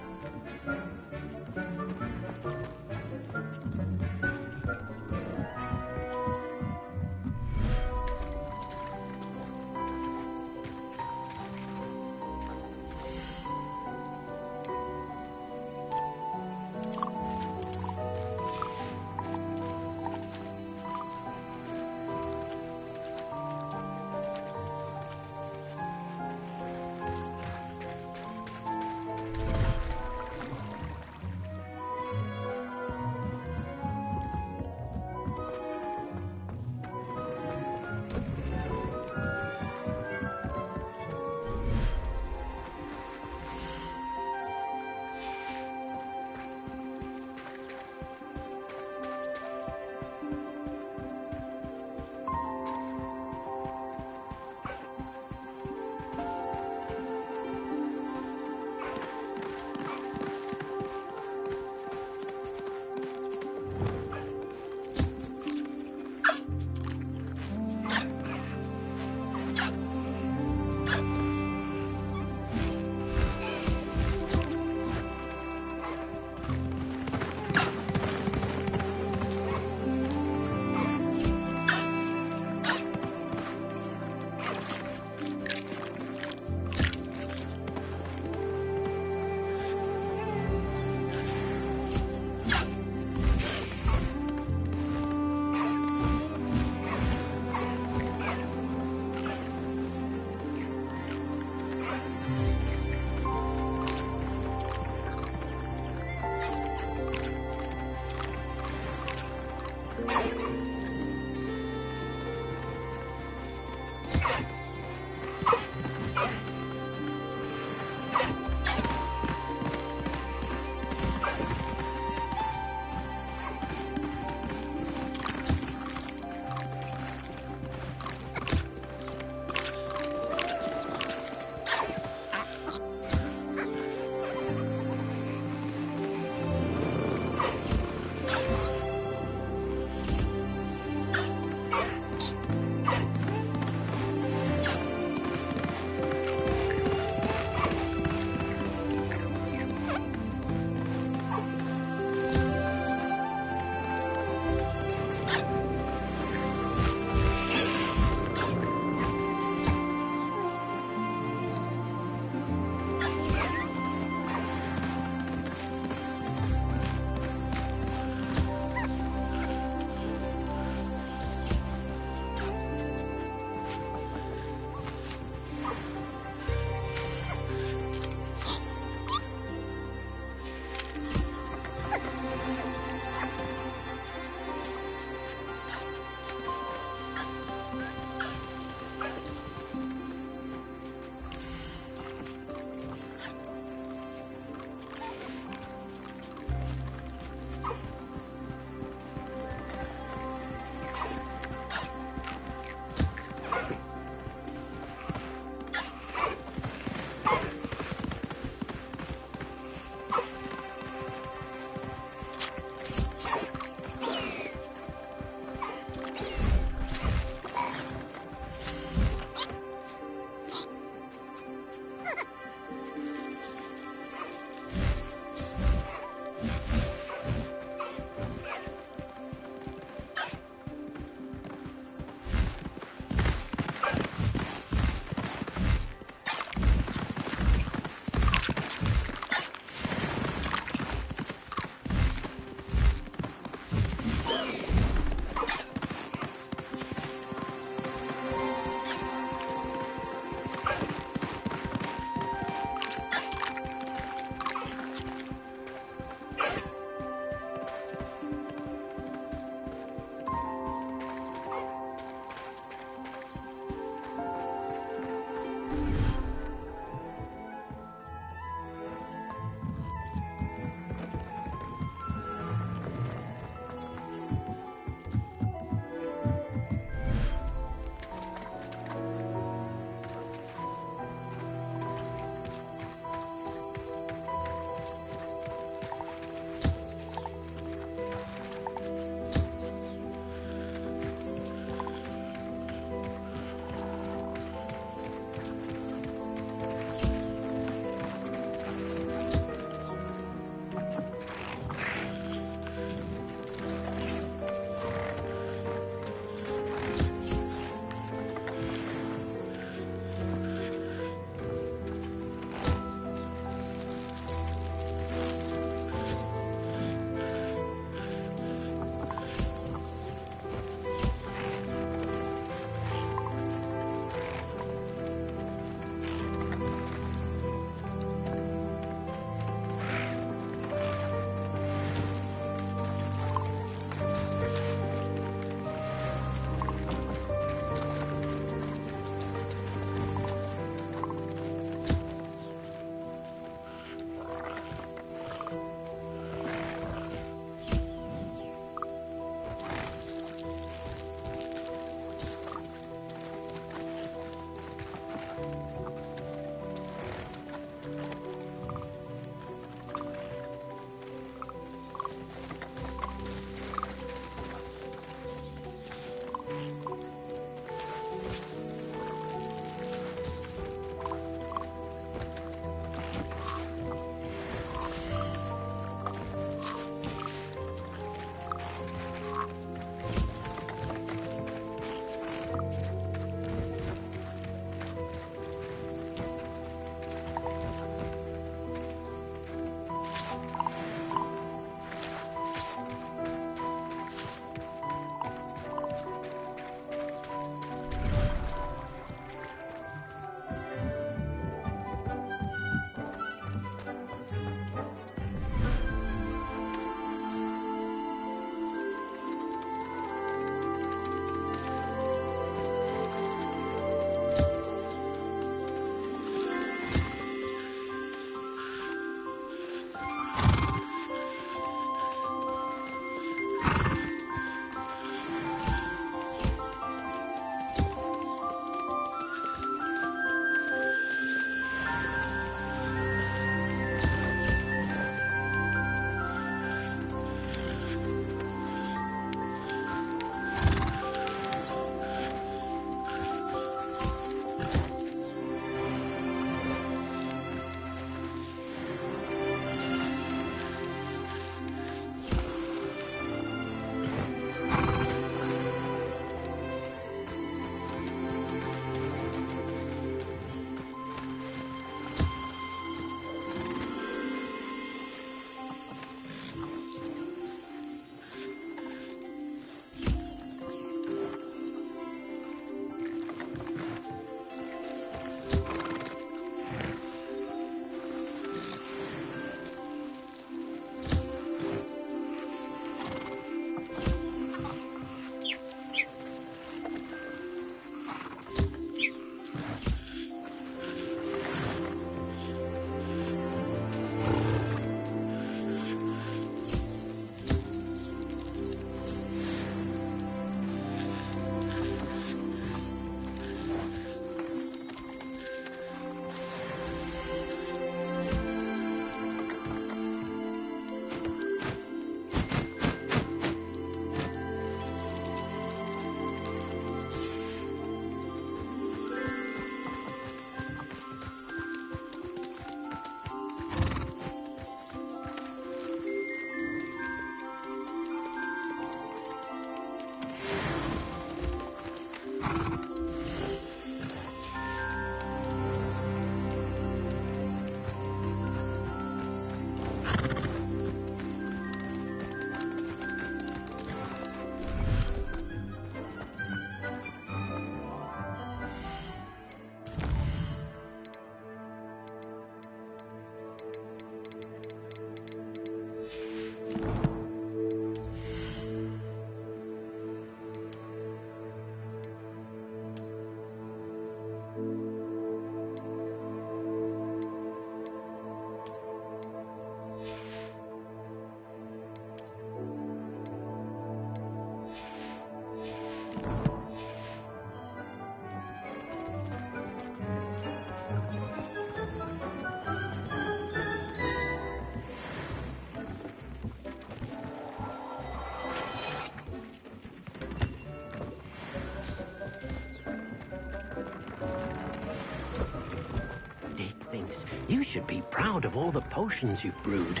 should be proud of all the potions you've brewed.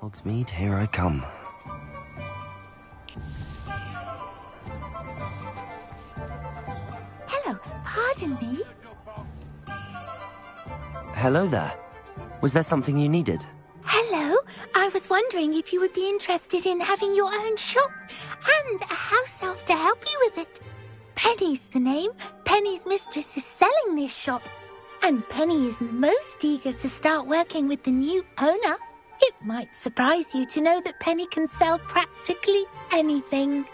Hogsmeade, here I come. Hello, pardon me? Hello there. Was there something you needed? Hello, I was wondering if you would be interested in having your own shop and a house elf to help you with it. Penny's the name. Penny's mistress is selling this shop, and Penny is most eager to start working with the new owner. It might surprise you to know that Penny can sell practically anything.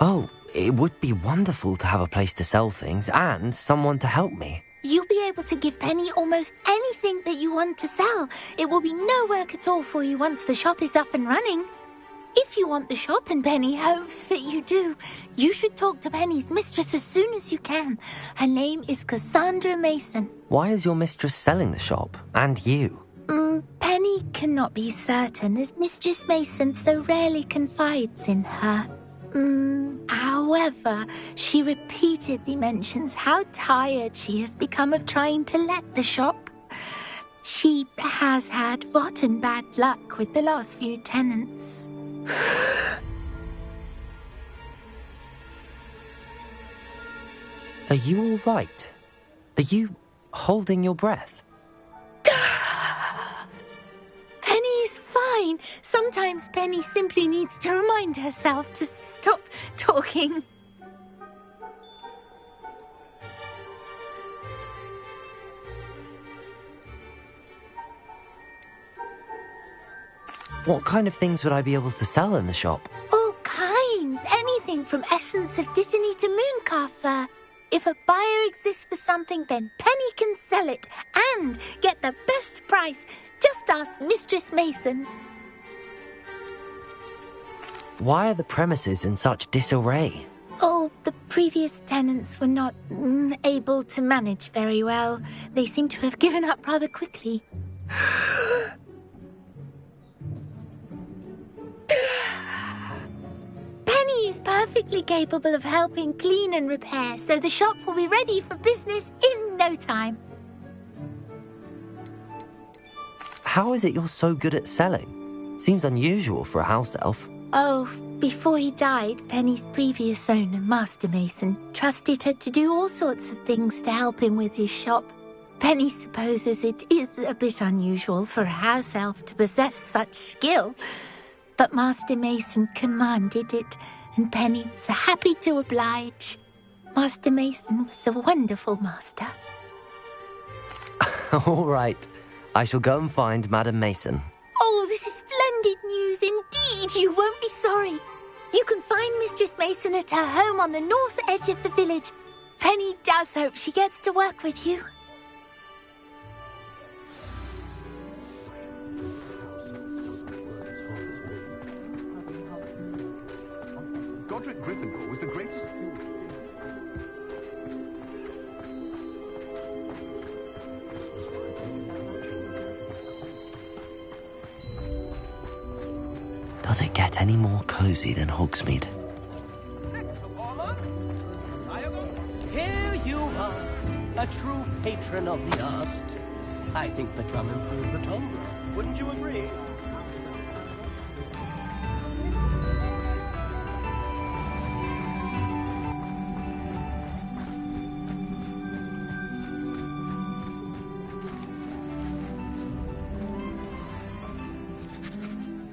Oh, it would be wonderful to have a place to sell things and someone to help me. You'll be able to give Penny almost anything that you want to sell. It will be no work at all for you once the shop is up and running. If you want the shop, and Penny hopes that you do, you should talk to Penny's mistress as soon as you can. Her name is Cassandra Mason. Why is your mistress selling the shop? And you? Penny cannot be certain, as Mistress Mason so rarely confides in her. However, she repeatedly mentions how tired she has become of trying to let the shop. She has had rotten bad luck with the last few tenants. Are you all right? Are you holding your breath? Penny's fine. Sometimes Penny simply needs to remind herself to stop talking. What kind of things would I be able to sell in the shop? All kinds. Anything from essence of Dittany to mooncar fur. If a buyer exists for something, then Penny can sell it and get the best price. Just ask Mistress Mason. Why are the premises in such disarray? Oh, the previous tenants were not able to manage very well. They seem to have given up rather quickly. Penny is perfectly capable of helping clean and repair, so the shop will be ready for business in no time. How is it you're so good at selling? Seems unusual for a house elf. Oh, before he died, Penny's previous owner, Master Mason, trusted her to do all sorts of things to help him with his shop. Penny supposes it is a bit unusual for a house elf to possess such skill, but Master Mason commanded it, and Penny was happy to oblige. Master Mason was a wonderful master. All right. I shall go and find Madam Mason. Oh, this is splendid news indeed. You won't be sorry. You can find Mistress Mason at her home on the north edge of the village. Penny does hope she gets to work with you. Godric Gryffindor was the greatest... Does it get any more cosy than Hogsmeade? Here you are, a true patron of the arts. I think the drum improves the tongue. Wouldn't you agree?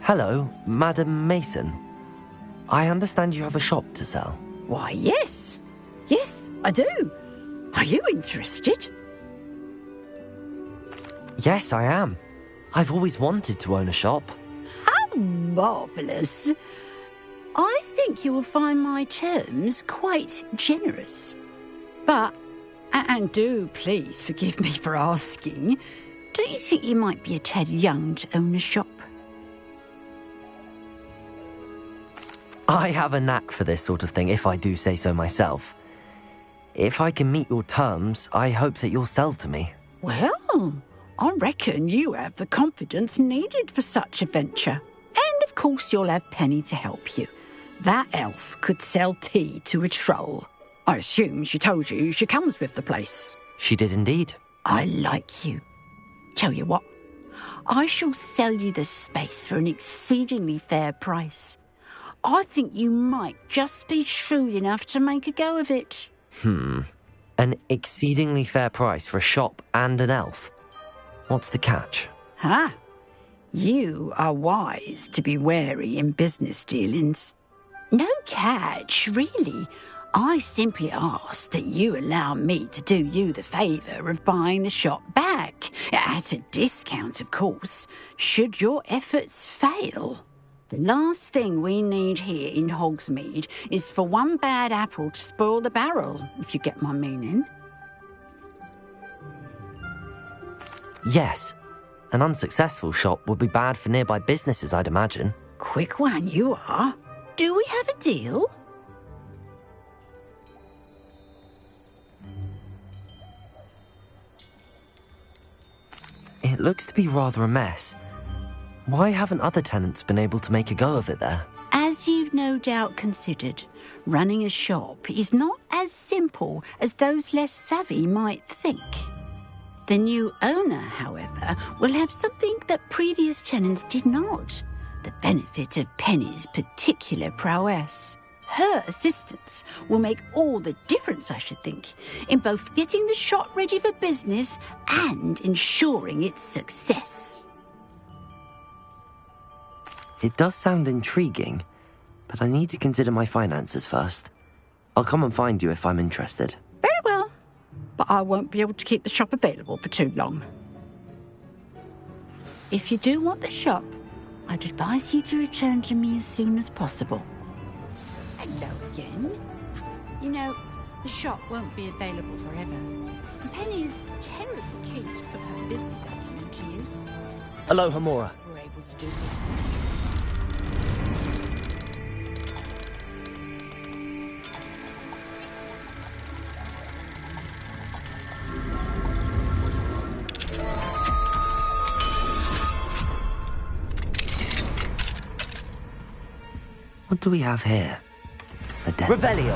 Hello, Madam Mason. I understand you have a shop to sell. Why, yes. Yes, I do. Are you interested? Yes, I am. I've always wanted to own a shop. How marvellous. I think you will find my terms quite generous. But, and do please forgive me for asking, don't you think you might be a tad young to own a shop? I have a knack for this sort of thing, if I do say so myself. If I can meet your terms, I hope that you'll sell to me. Well, I reckon you have the confidence needed for such a venture. And of course you'll have Penny to help you. That elf could sell tea to a troll. I assume she told you she comes with the place. She did indeed. I like you. Tell you what, I shall sell you the space for an exceedingly fair price. I think you might just be shrewd enough to make a go of it. An exceedingly fair price for a shop and an elf. What's the catch? You are wise to be wary in business dealings. No catch, really. I simply ask that you allow me to do you the favour of buying the shop back. At a discount, of course, should your efforts fail. The last thing we need here in Hogsmeade is for one bad apple to spoil the barrel, if you get my meaning. Yes. An unsuccessful shop would be bad for nearby businesses, I'd imagine. Quick one you are. Do we have a deal? It looks to be rather a mess. Why haven't other tenants been able to make a go of it there? As you've no doubt considered, running a shop is not as simple as those less savvy might think. The new owner, however, will have something that previous tenants did not. The benefit of Penny's particular prowess. Her assistance will make all the difference, I should think, in both getting the shop ready for business and ensuring its success. It does sound intriguing, but I need to consider my finances first. I'll come and find you if I'm interested. Very well, but I won't be able to keep the shop available for too long. If you do want the shop, I'd advise you to return to me as soon as possible. Hello again. You know, the shop won't be available forever. Penny is terribly keen to put her business acumen to use. Hello, Hamora. We're able to do this. What do we have here? A dead... Revelio!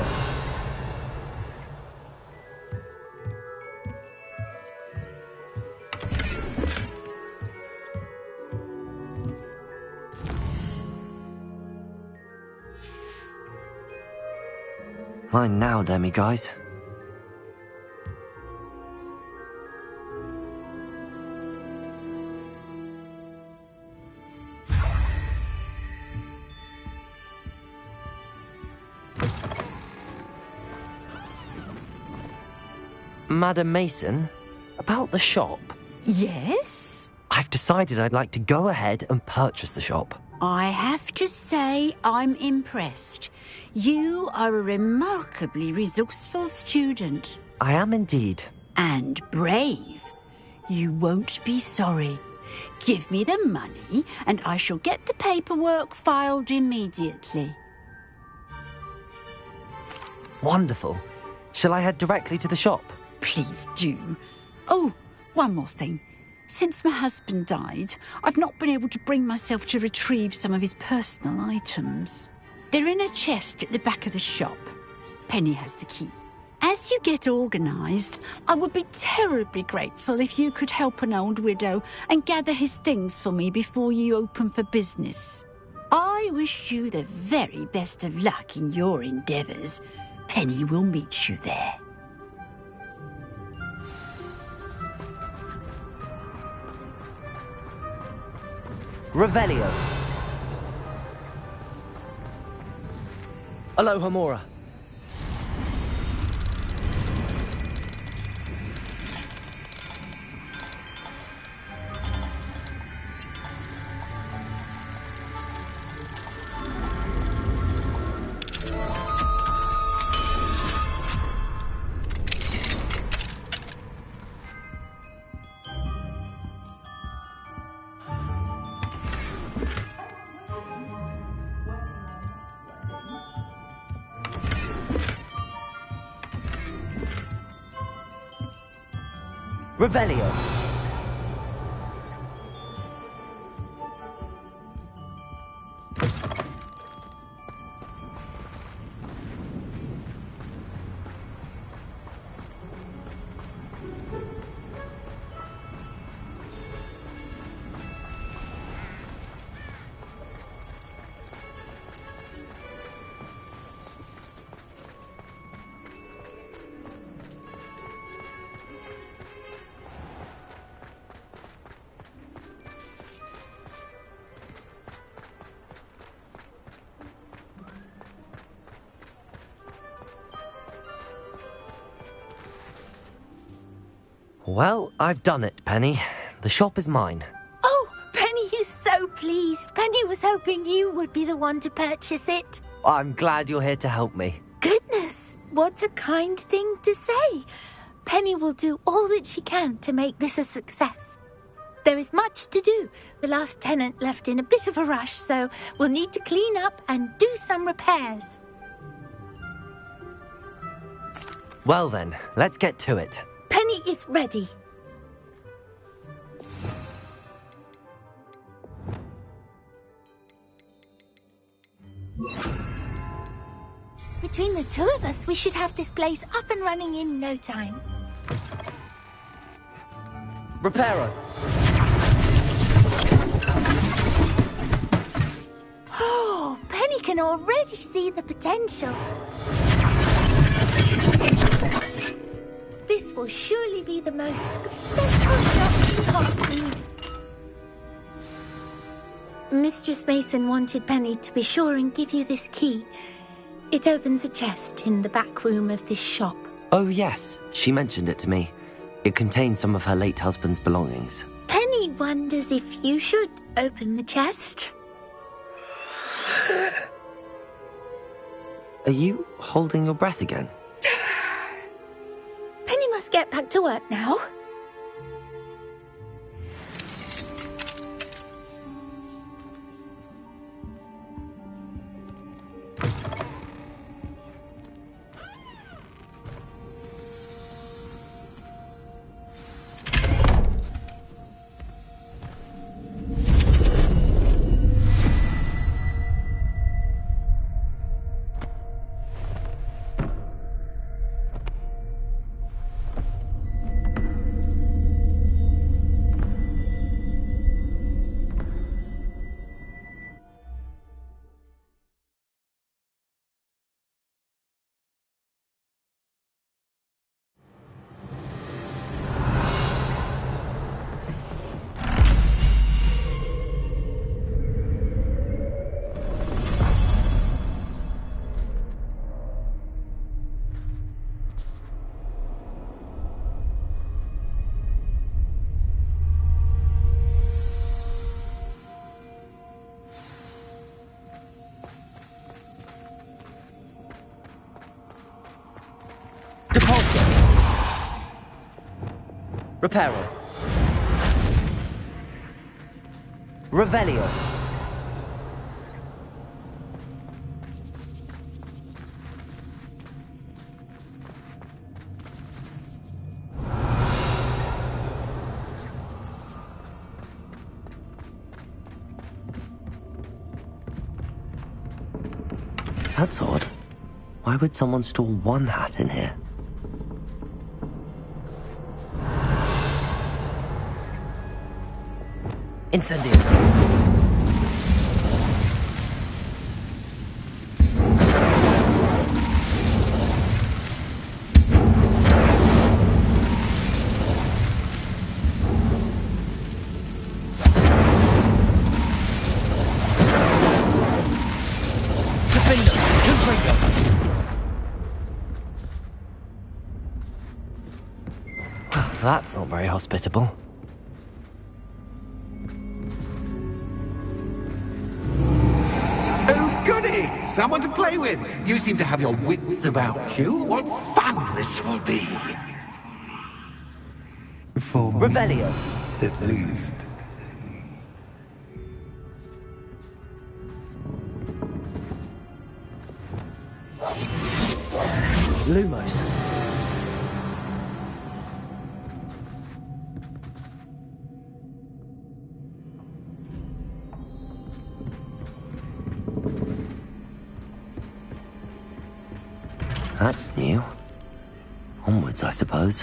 Mine now, demiguise. Madam Mason, about the shop. Yes? I've decided I'd like to go ahead and purchase the shop. I have to say I'm impressed. You are a remarkably resourceful student. I am indeed. And brave. You won't be sorry. Give me the money and I shall get the paperwork filed immediately. Wonderful. Shall I head directly to the shop? Please do. Oh, one more thing. Since my husband died, I've not been able to bring myself to retrieve some of his personal items. They're in a chest at the back of the shop. Penny has the key. As you get organised, I would be terribly grateful if you could help an old widow and gather his things for me before you open for business. I wish you the very best of luck in your endeavours. Penny will meet you there. Revelio. Aloha Mora. Revelio. Well, I've done it, Penny. The shop is mine. Oh, Penny is so pleased. Penny was hoping you would be the one to purchase it. I'm glad you're here to help me. Goodness, what a kind thing to say. Penny will do all that she can to make this a success. There is much to do. The last tenant left in a bit of a rush, so we'll need to clean up and do some repairs. Well then, let's get to it. Penny is ready. Between the two of us, we should have this place up and running in no time. Reparo. Oh, Penny can already see the potential. This will surely be the most successful shop in Hogsmeade. Mistress Mason wanted Penny to be sure and give you this key. It opens a chest in the back room of this shop. Oh yes, she mentioned it to me. It contains some of her late husband's belongings. Penny wonders if you should open the chest. Are you holding your breath again? Penny must get back to work now. Reparo. Revelio. That's odd. Why would someone store one hat in here? Incendio! That's not very hospitable. Oh, goody! Someone to play with. You seem to have your wits about you. What fun this will be. For Revelio. At least. Lumos. That's new. Onwards, I suppose.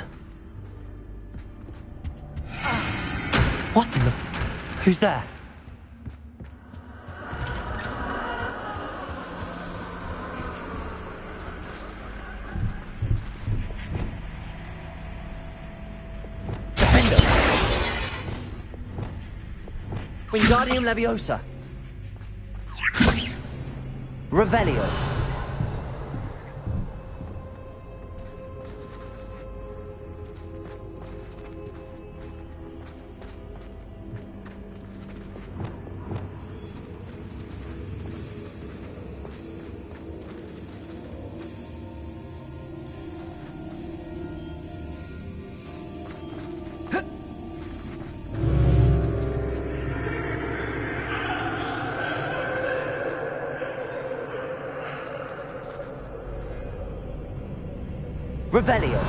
What in the... Who's there? Defender! Wingardium Leviosa. Revelio. Revelio.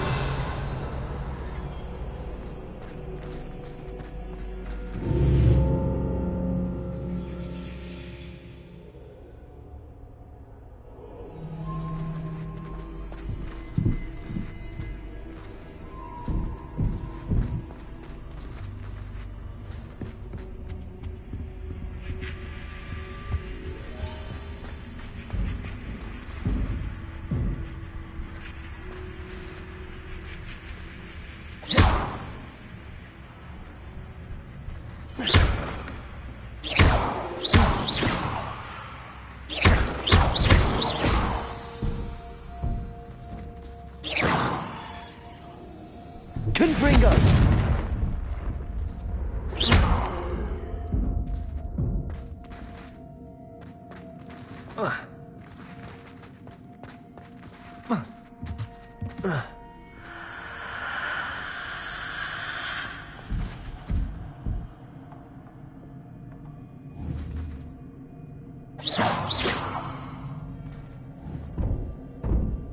Confringo!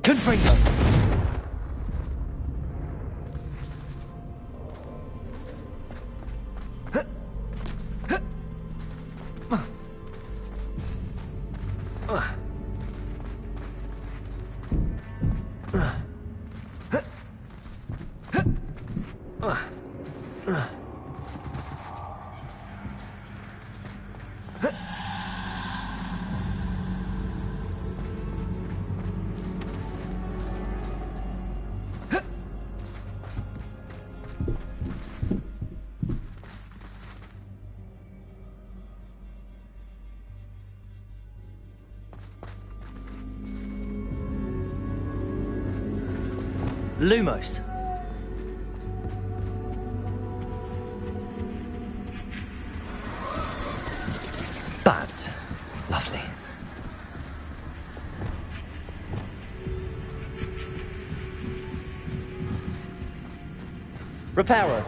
Confringo! Lumos. Bats. Lovely. Reparo.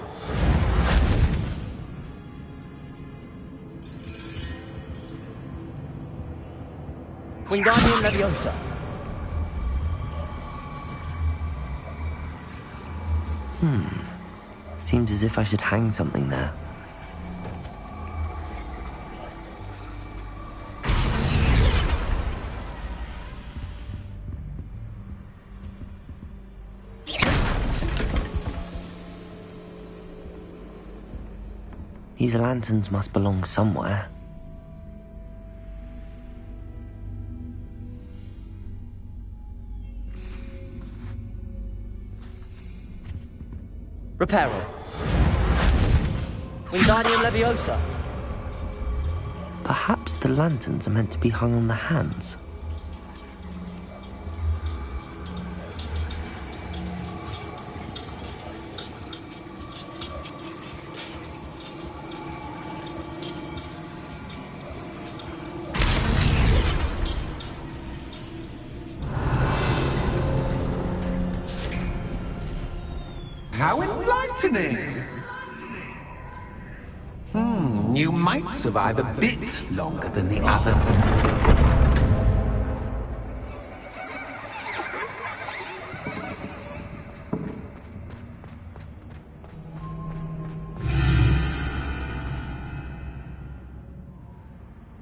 Wingardium Leviosa. Seems as if I should hang something there. These lanterns must belong somewhere. Reparo. Wingardium Leviosa. Perhaps the lanterns are meant to be hung on the hands. How enlightening! You might survive a bit longer than the others.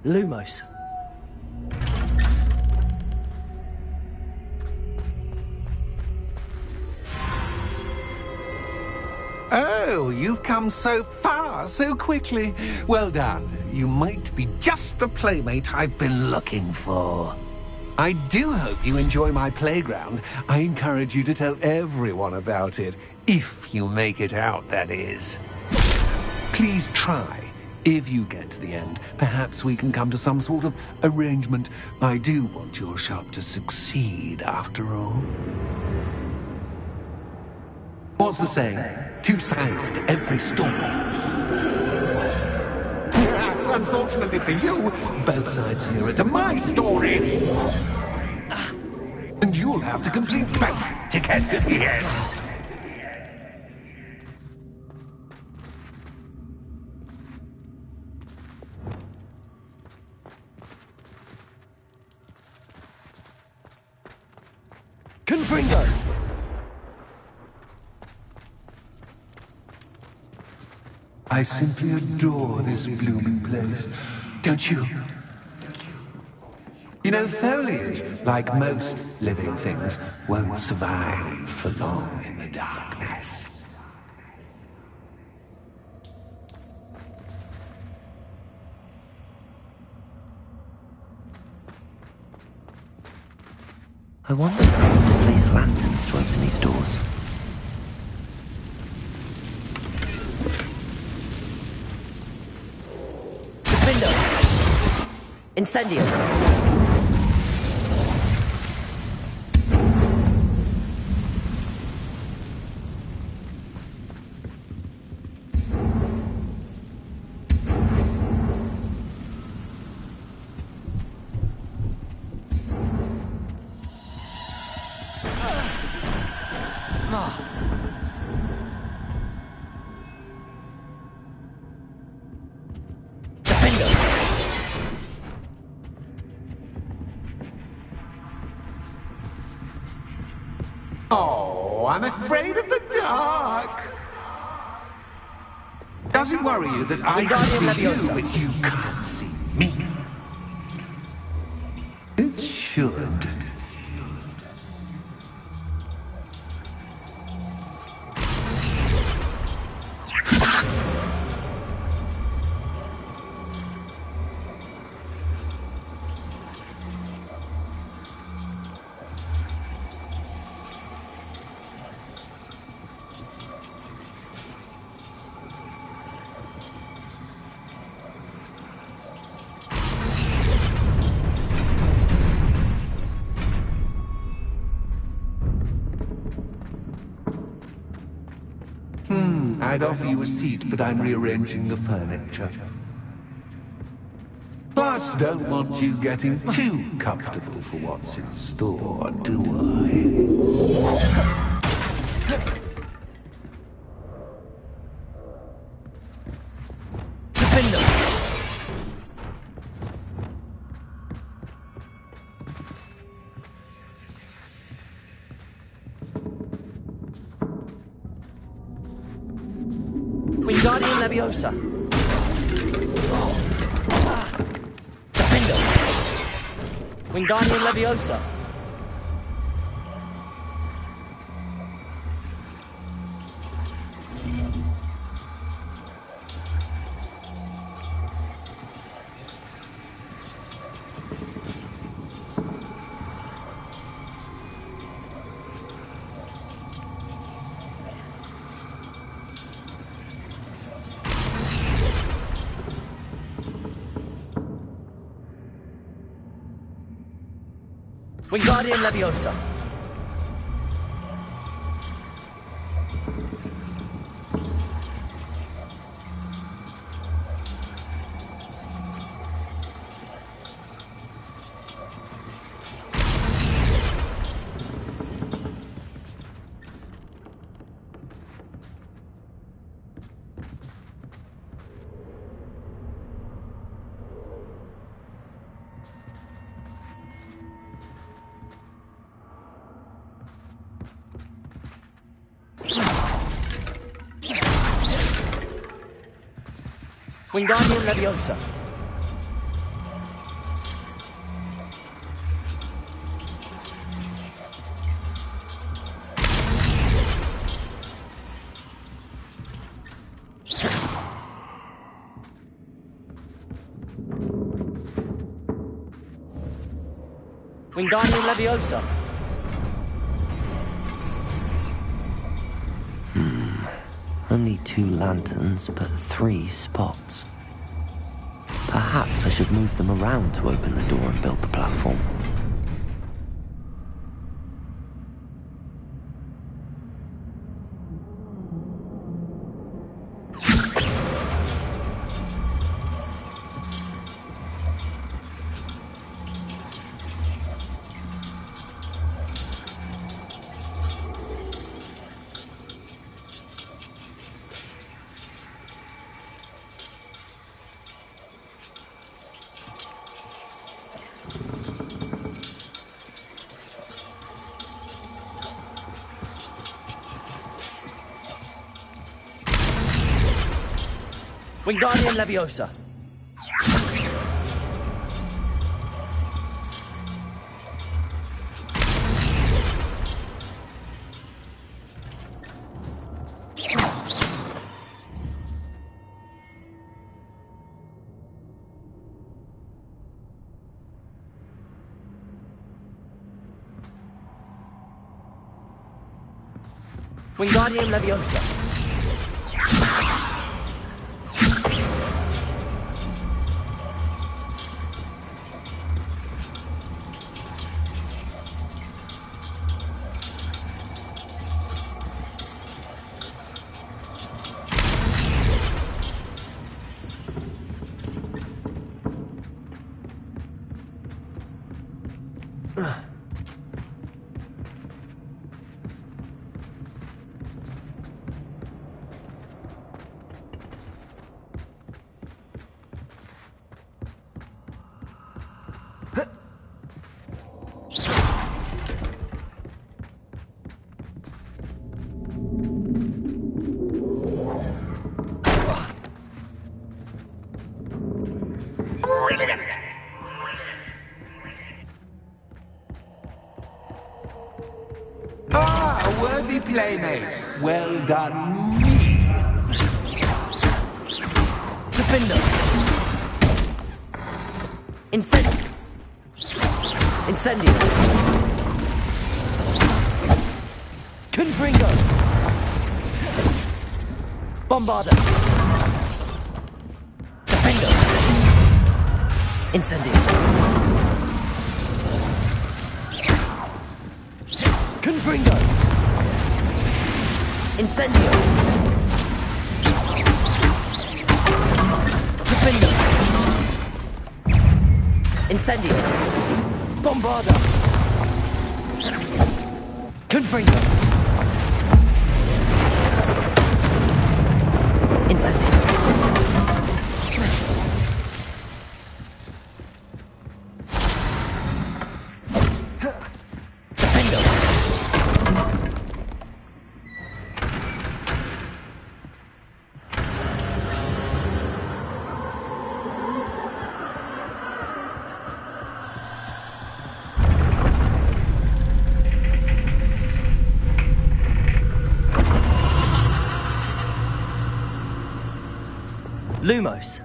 Lumos. Oh, you've come so far, so quickly. Well done. You might be just the playmate I've been looking for. I do hope you enjoy my playground. I encourage you to tell everyone about it. If you make it out, that is. Please try. If you get to the end, perhaps we can come to some sort of arrangement. I do want your shop to succeed, after all. What's the saying? Two sides to every story. Unfortunately for you, both sides here are to my story. And you'll have to complete both to get to the end. Confringo! I simply adore this blooming place, don't you? You know, foliage, like most living things, won't survive for long in the darkness. I wonder if I want to place lanterns to open these doors. Incendio. Oh, I'm afraid of the dark. Does it worry you that I can see you, but you can't see me? It should. I'd offer you a seat, but I'm rearranging the furniture. Plus, don't want you getting too comfortable for what's in store, do I? Wingardium Leviosa. Defendo. Wingardium Leviosa. Wingardium Leviosa. Wingardium Leviosa. Wingardium Leviosa. Only 2 lanterns, but 3 spots. Perhaps I should move them around to open the door and build the platform. Wingardium Leviosa. Wingardium Leviosa. Ah, a worthy playmate. Well done, me. Defender. Incendio. Confringo. Bombarda. Defender. Incendio. Confringo. Incendio. Defender. Incendio. Bombarda. Confringo. Incendio. Lumos.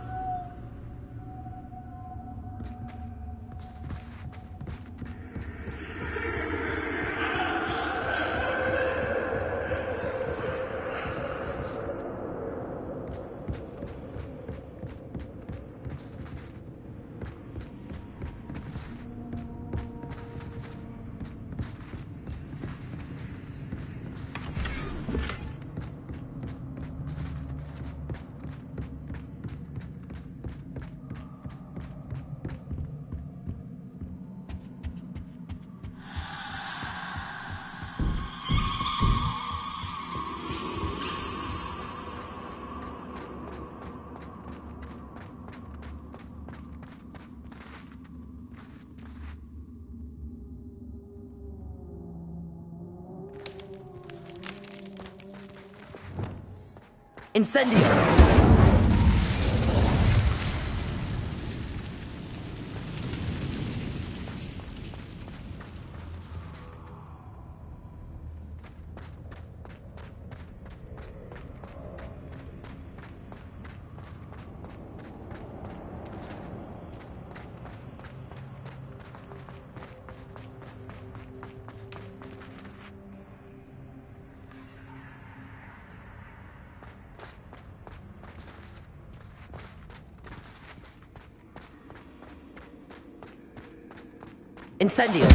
Incendio! Incendio!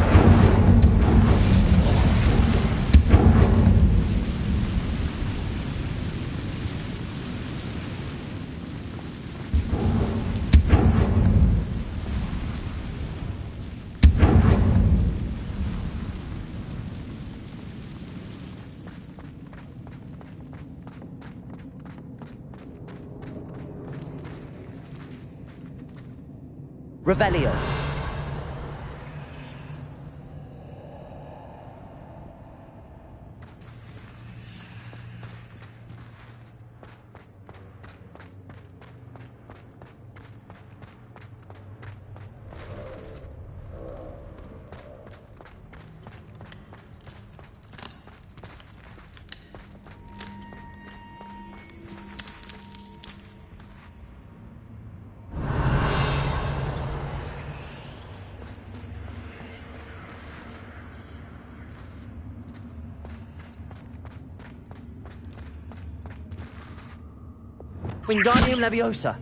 Revelio! Wingardium Leviosa!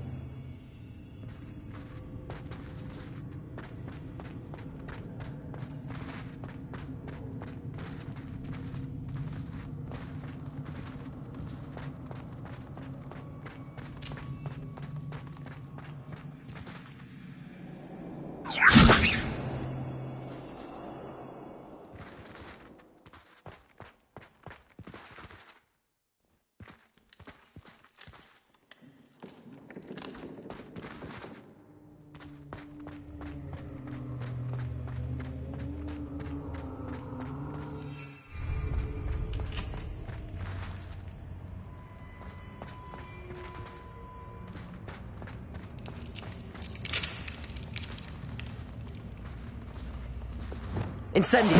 Incendio!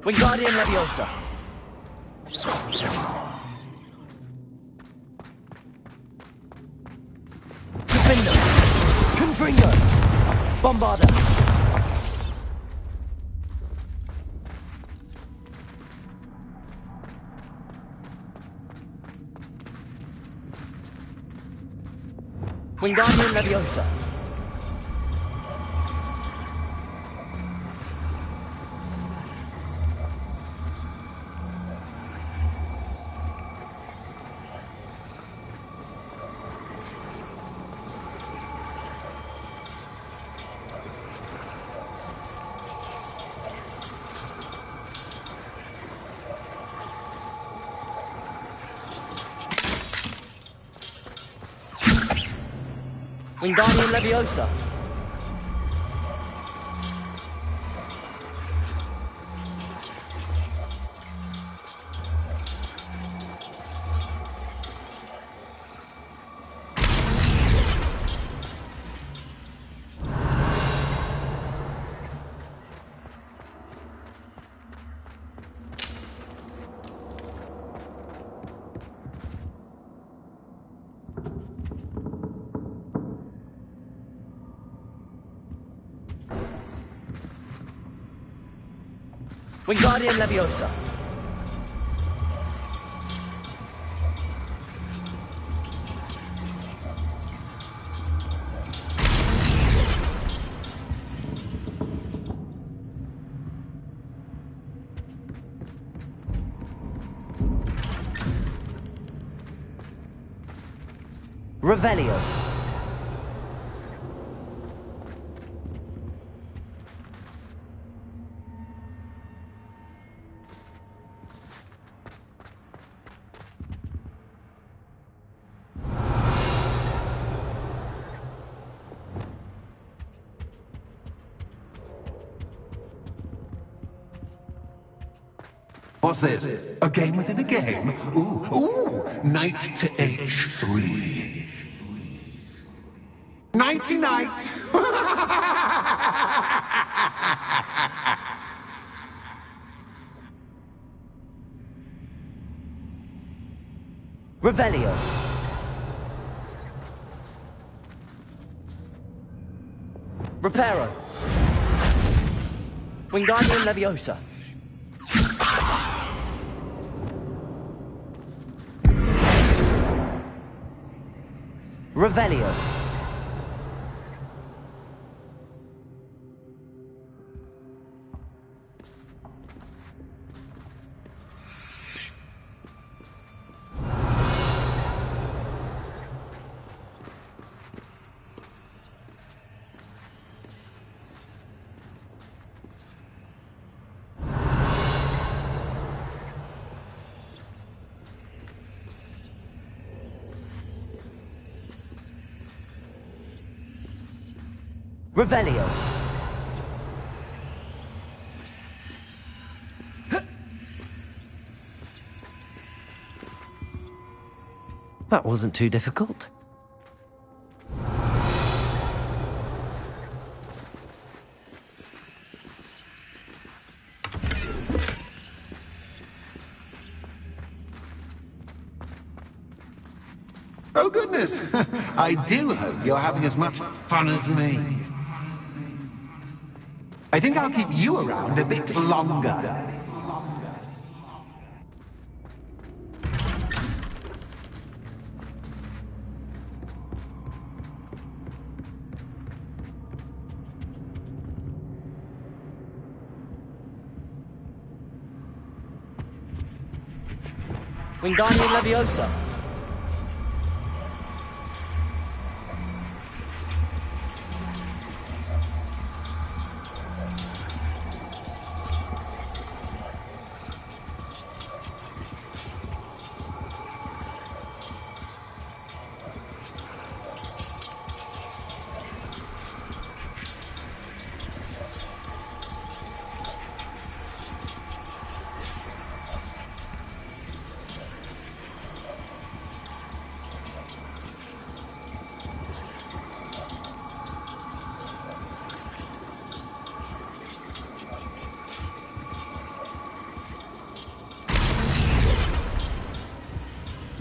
Wingardium Leviosa! Defender! Confringo! Bombarda! Wingardium Leviosa! Wingardium Leviosa! Wingardium Leviosa! Revelio! What's this? A game within a game? Ooh, knight to h3. Nighty-night! Revelio. Reparo. Wingardium Leviosa. Revelio. Revelio. That wasn't too difficult. Oh, goodness! I do hope you're having as much fun as me. I think I'll keep you around a bit longer. Wingardium Leviosa.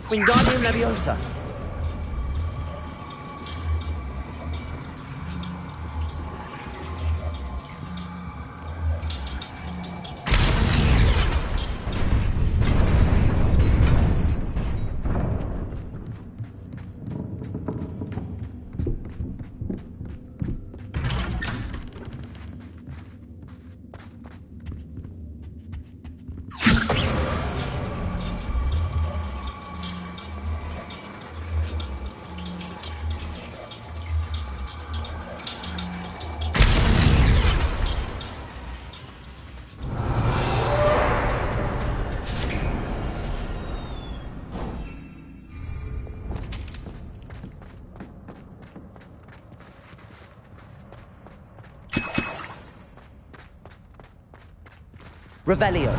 Wingardium Leviosa. Revelio.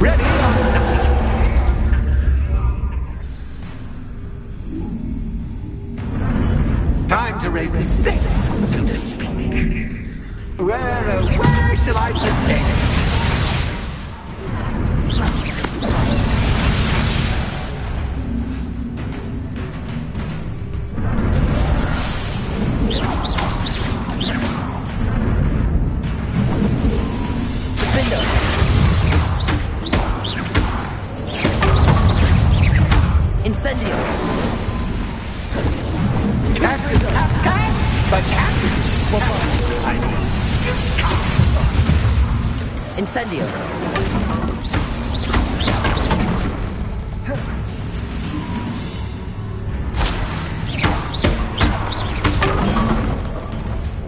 Ready or not. Time to raise the stakes, so to speak. Where shall I begin? Incendio! Cactus, but cactus! Incendio!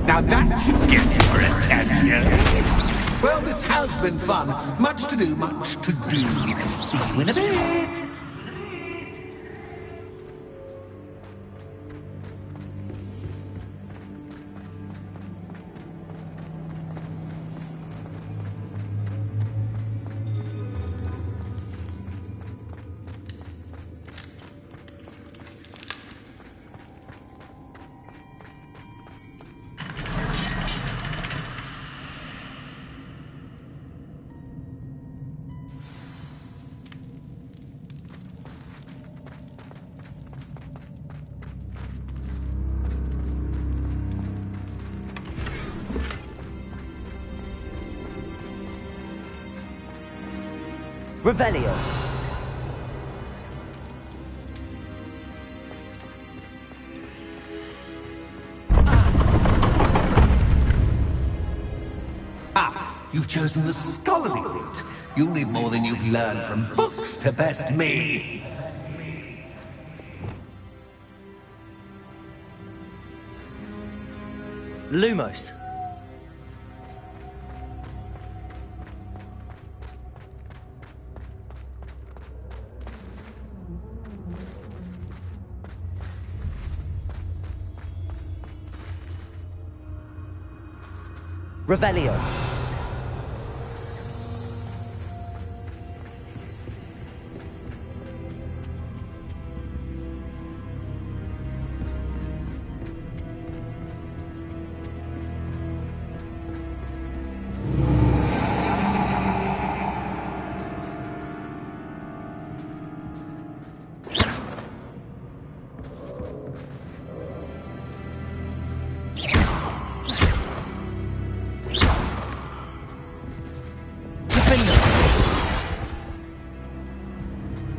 Now that should get your attention. Well, this has been fun. Much to do, much to do. See you in a bit. Revelio. You've chosen the scholarly route. You'll need more than you've learned from books to best me. Lumos. Revelio.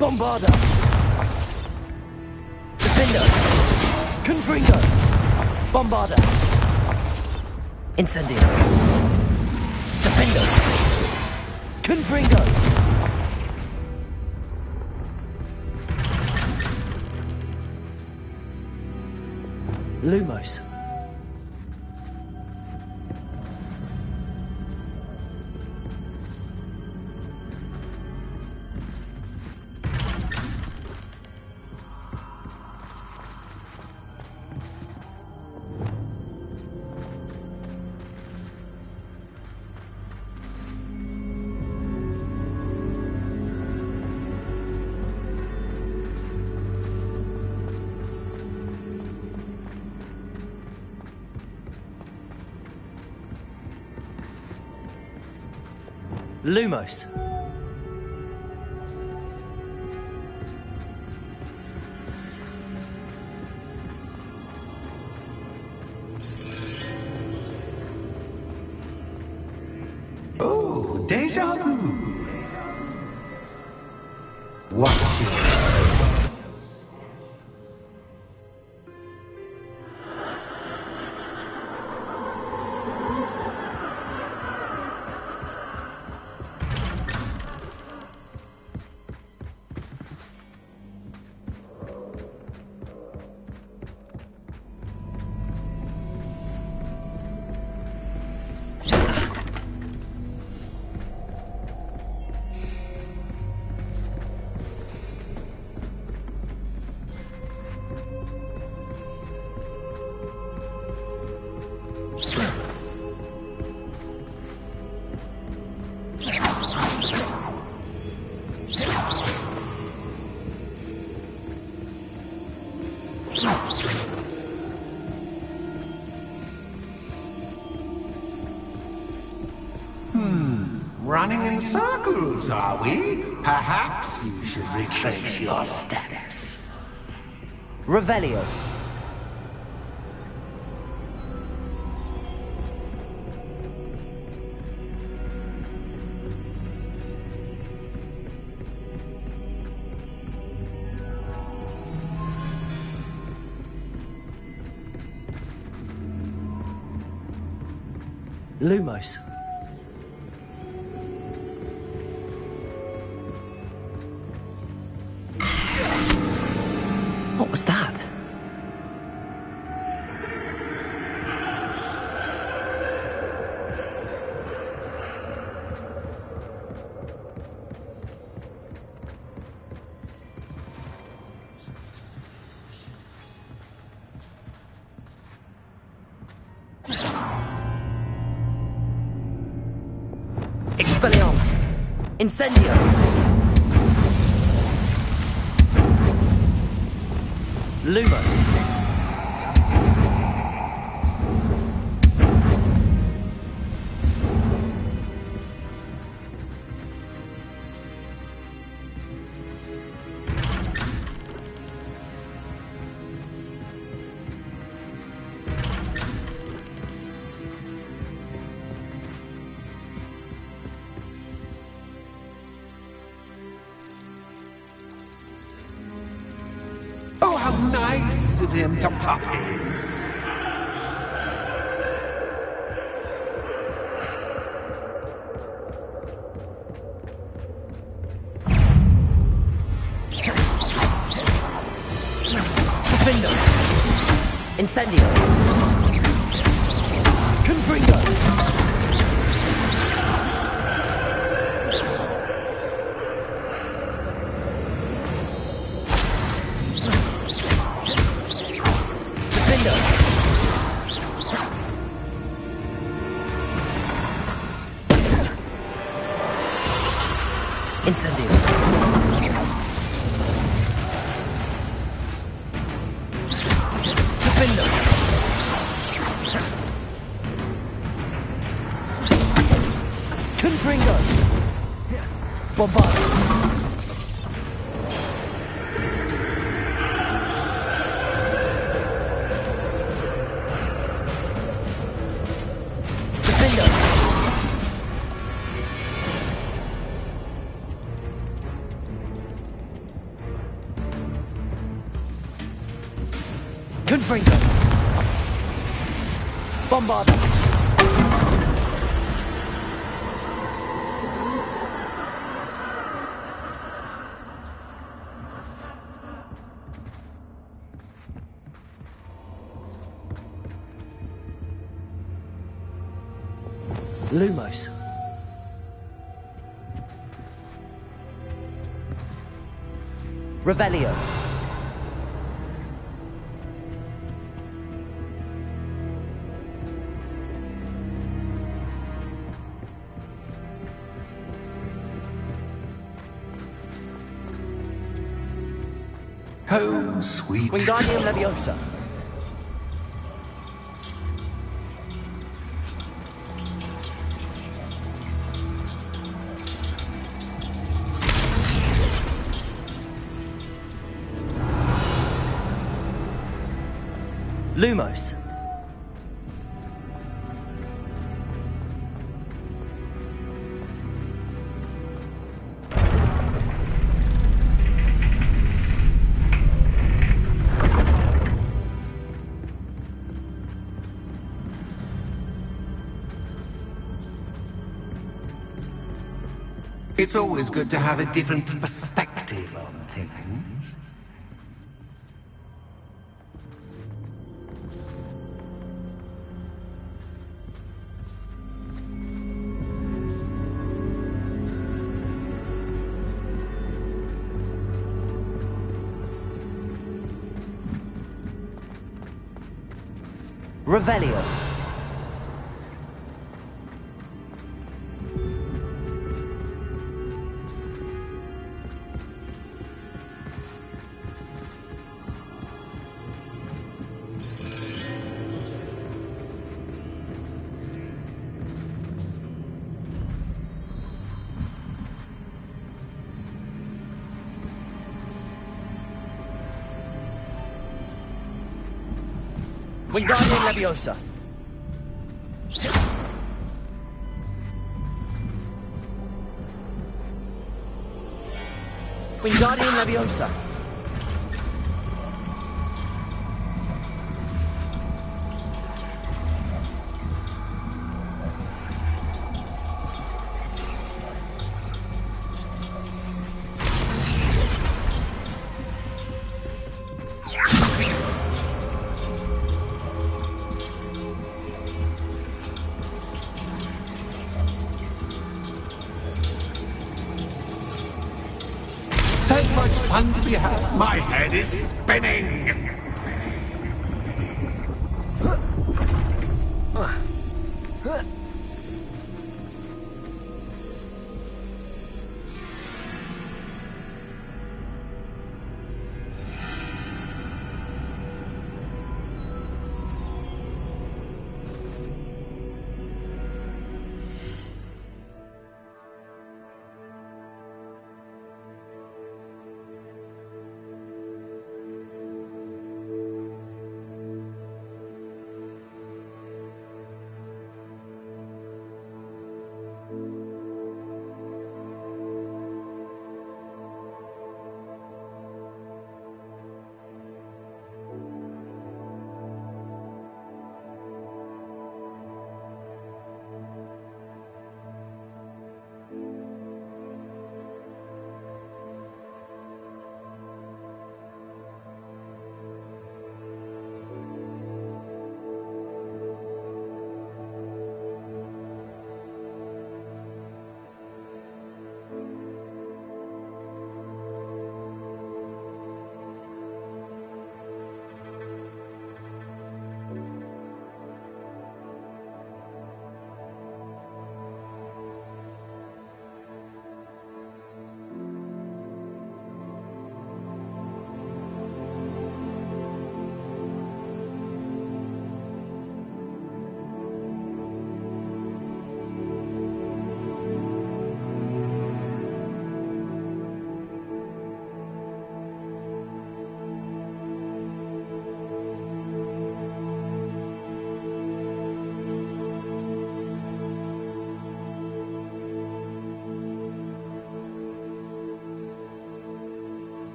Bombarda! Defender! Confringo! Bombarda! Incendio! Defender! Confringo! Lumos. Lumos. Oh, déjà vu. Watch it. in circles, are we? Perhaps you should retrace your steps. Revelio. Lumos. What was that? Expelliarmus! Incendio! Lumos! Oh, how nice of him to pop in. Defendo! Incendio! Confringo! Incendio. Defendo. Confringo. Bombardo. Confringo. Bombardo. Lumos. Revelio. Home, sweet. Wingardium Leviosa. Lumos. It's always good to have a different perspective on things. Revelio. Wingardium Leviosa. Wingardium Leviosa. Fun to be had. My head is spinning.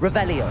Revelio.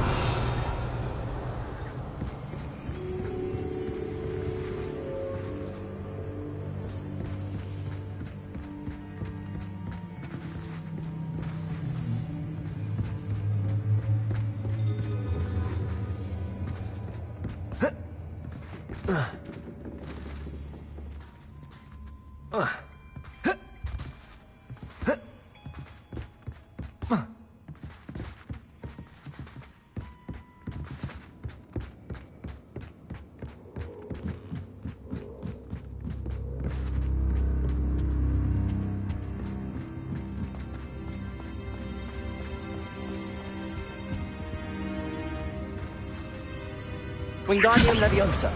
Wingardium Leviosa.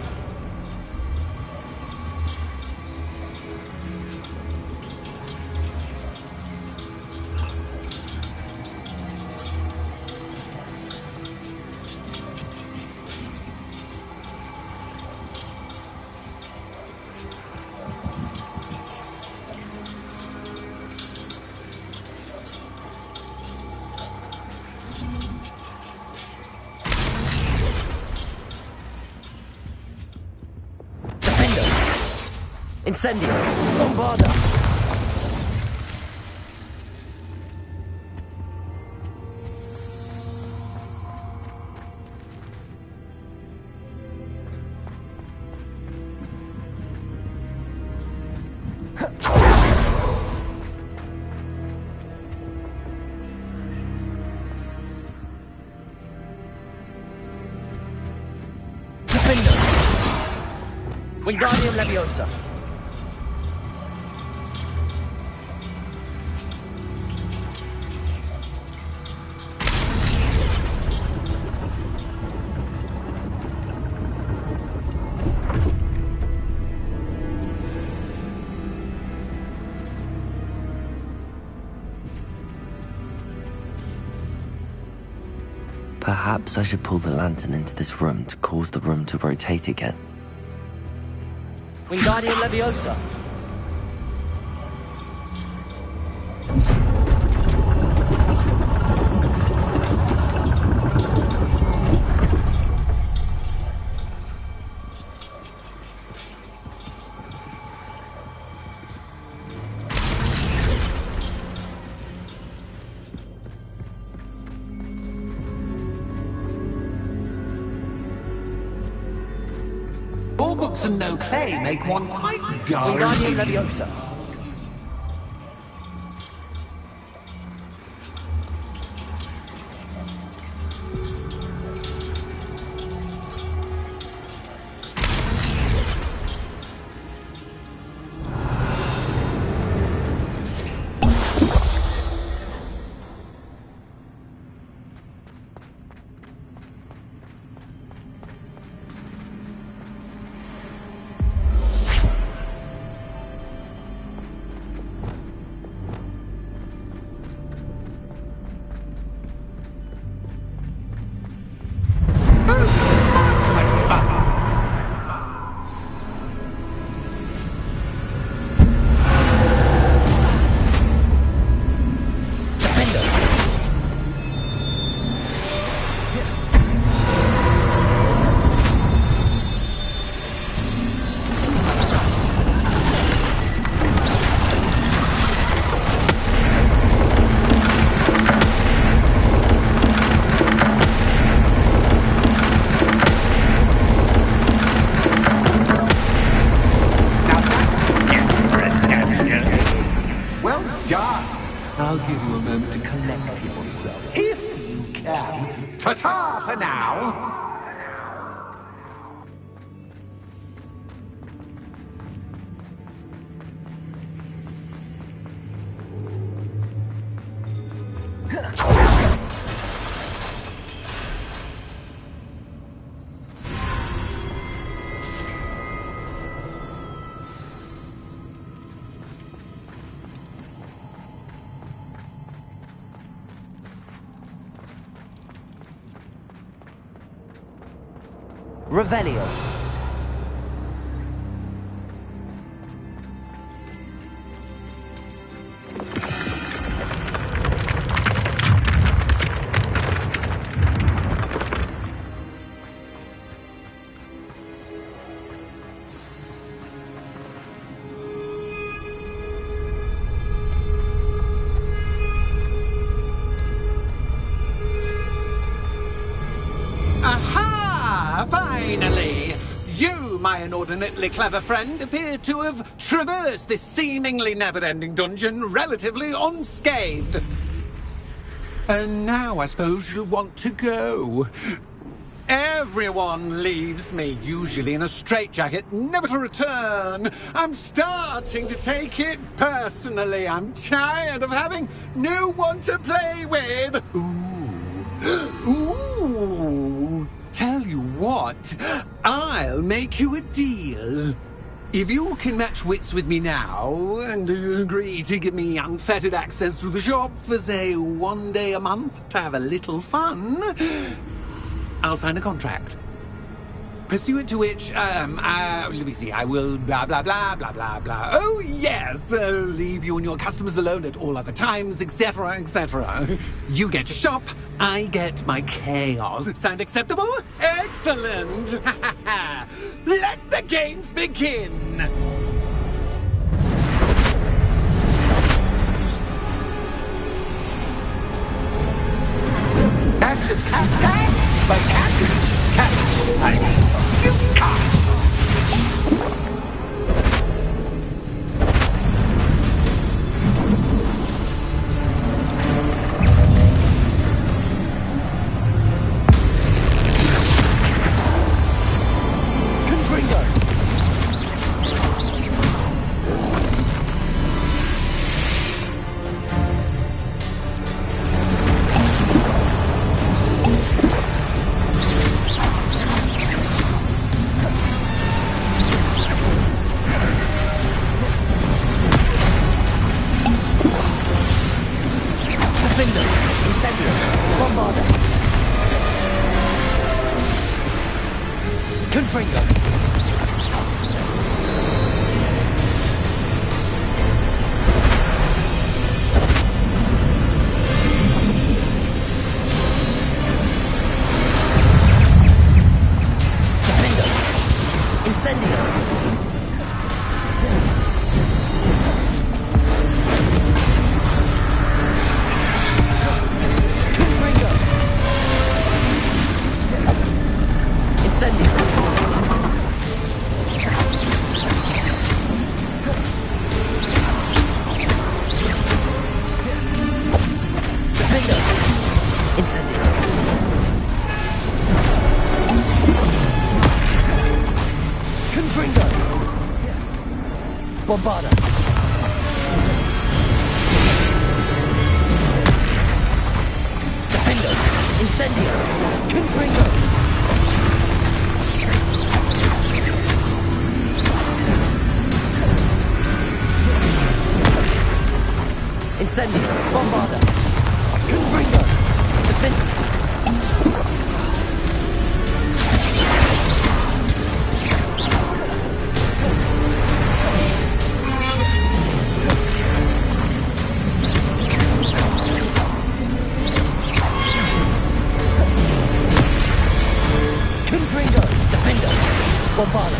Incendio! Bombarda! Wingardium Leviosa. Perhaps I should pull the lantern into this room to cause the room to rotate again. Wingardium Leviosa. All books and no clay make one quite dull. Wingardium Leviosa. I'll give you a moment to collect yourself, if you can. Ta-ta for now! Revelio. Aha! Finally! You, my inordinately clever friend, appear to have traversed this seemingly never-ending dungeon relatively unscathed. And now I suppose you'll want to go. Everyone leaves me, usually in a straitjacket, never to return. I'm starting to take it personally. I'm tired of having no one to play with. Ooh. Tell you what, I'll make you a deal. If you can match wits with me now, and agree to give me unfettered access to the shop for, say, 1 day a month to have a little fun, I'll sign a contract. Pursuant to which, let me see, I will blah, blah, blah, blah, blah, blah. Oh, yes, leave you and your customers alone at all other times, etc., etc. You get your shop, I get my chaos. Sound acceptable? Excellent! Let the games begin! precious cat guy? My cat? I mean, you can't. Bombarda. Defendo. Incendio. Confringo. Incendio. Bombarda. Confringo. Defendo. Bombarda.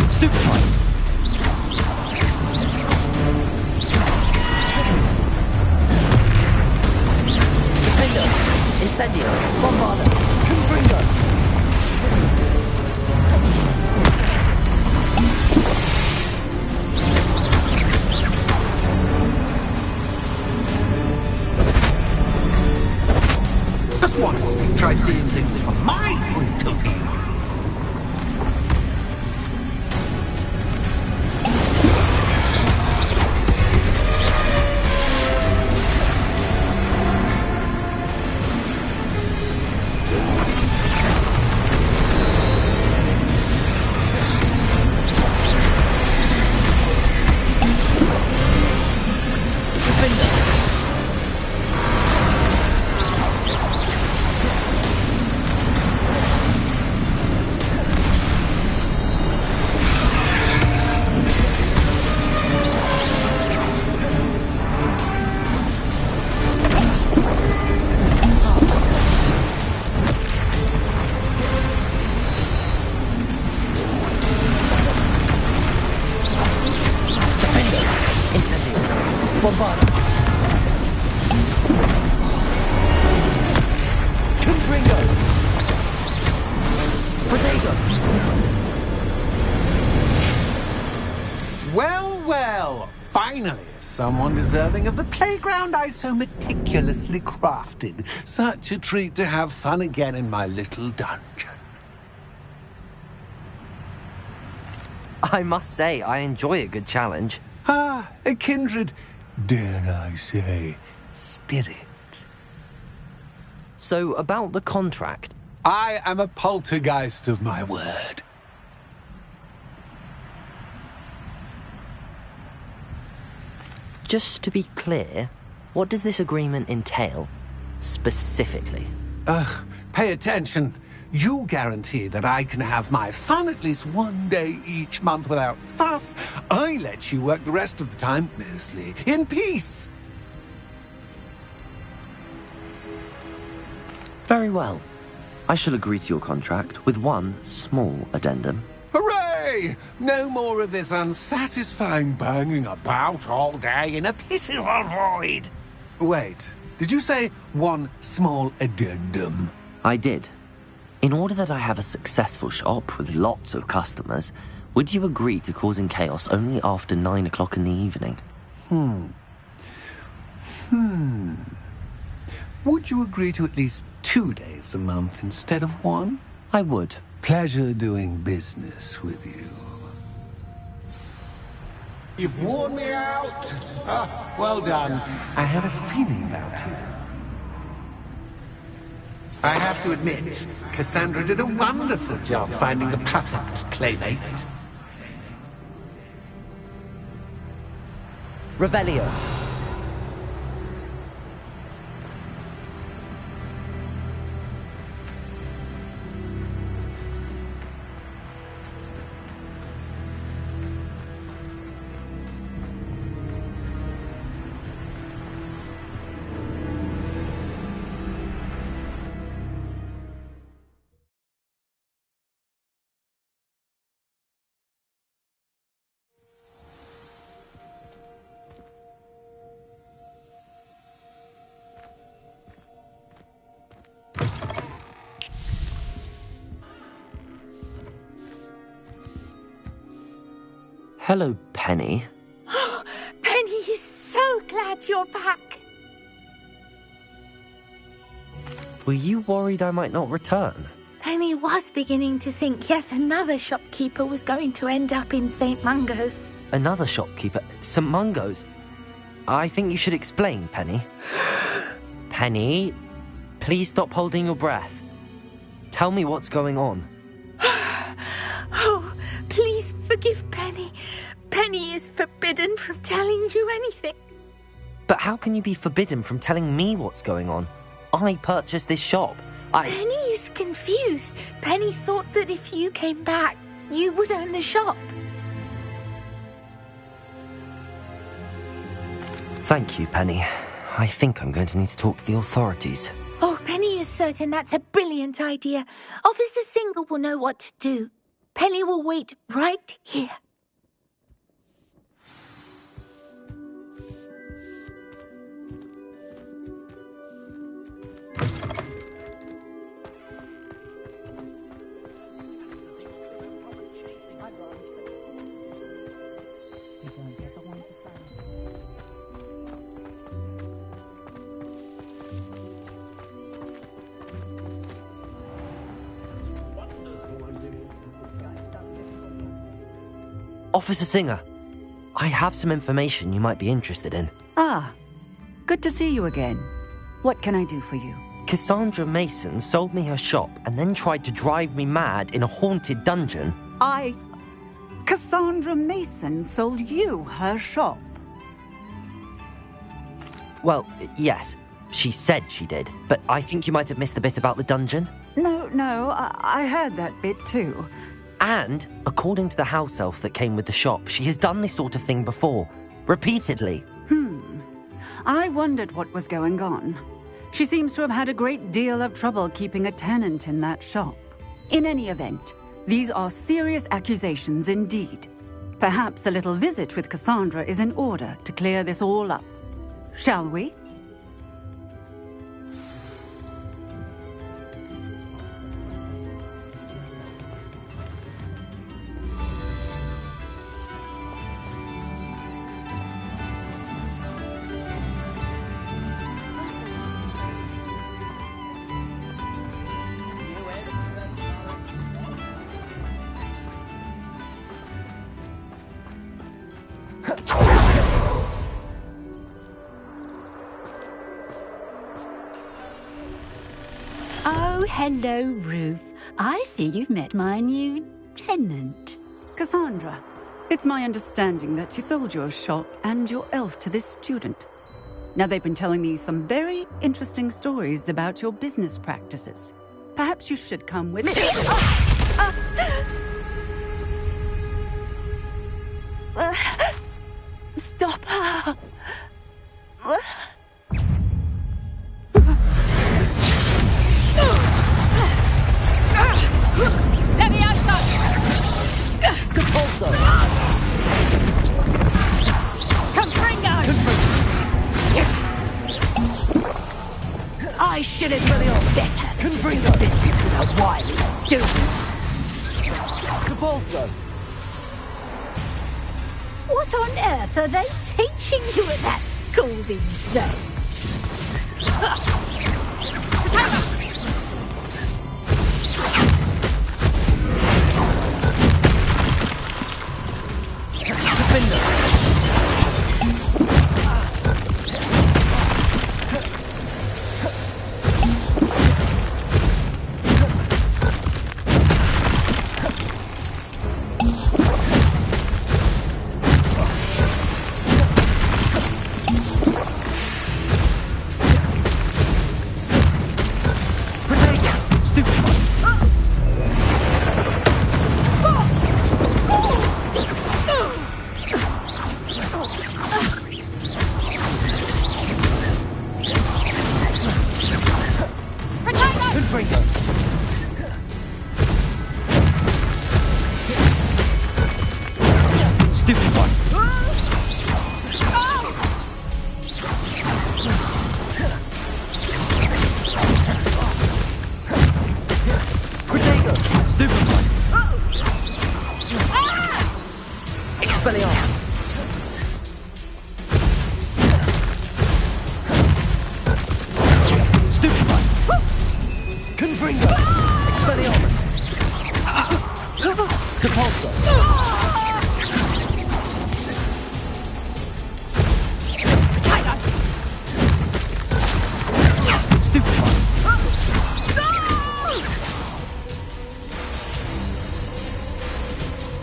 Stupefy. Defendo. Incendio. Bombarda. Confringo. Just once, try seeing things from my point of view. Bombarda. Confringo. Protego. Well, well. Finally, someone deserving of the playground I so meticulously crafted. Such a treat to have fun again in my little dungeon. I must say, I enjoy a good challenge. Ah, a kindred, dare I say, spirit. So, about the contract. I am a poltergeist of my word. Just to be clear, what does this agreement entail, specifically? Pay attention. You guarantee that I can have my fun at least one day each month without fuss. I let you work the rest of the time, mostly in peace. Very well. I shall agree to your contract with one small addendum. Hooray! No more of this unsatisfying banging about all day in a pitiful void. Wait, did you say one small addendum? I did. In order that I have a successful shop with lots of customers, would you agree to causing chaos only after 9 o'clock in the evening? Would you agree to at least 2 days a month instead of 1? I would. Pleasure doing business with you. You've worn me out. Well done. I had a feeling about you. I have to admit, Cassandra did a wonderful job finding the perfect playmate. Revelio. Hello, Penny. Oh, Penny is so glad you're back. Were you worried I might not return? Penny was beginning to think yet another shopkeeper was going to end up in St. Mungo's. Another shopkeeper? St. Mungo's? I think you should explain, Penny. Penny, please stop holding your breath. Tell me what's going on. Oh, please forgive Penny. Penny is forbidden from telling you anything. But how can you be forbidden from telling me what's going on? I purchased this shop. Penny is confused. Penny thought that if you came back, you would own the shop. Thank you, Penny. I think I'm going to need to talk to the authorities. Oh, Penny is certain that's a brilliant idea. Officer Singer will know what to do. Penny will wait right here. Officer Singer, I have some information you might be interested in. Ah, good to see you again. What can I do for you? Cassandra Mason sold me her shop and then tried to drive me mad in a haunted dungeon. Cassandra Mason sold you her shop? Well, yes, she said she did, but I think you might have missed the bit about the dungeon. No, I heard that bit too. And, according to the house elf that came with the shop, she has done this sort of thing before. Repeatedly. I wondered what was going on. She seems to have had a great deal of trouble keeping a tenant in that shop. In any event, these are serious accusations indeed. Perhaps a little visit with Cassandra is in order to clear this all up. Shall we? Oh, hello, Ruth. I see you've met my new tenant. Cassandra, it's my understanding that you sold your shop and your elf to this student. Now, they've been telling me some very interesting stories about your business practices. Perhaps you should come with me. Stop her! should have known better than to do business with a wily student. Depulso! What on earth are they teaching you at that school these days?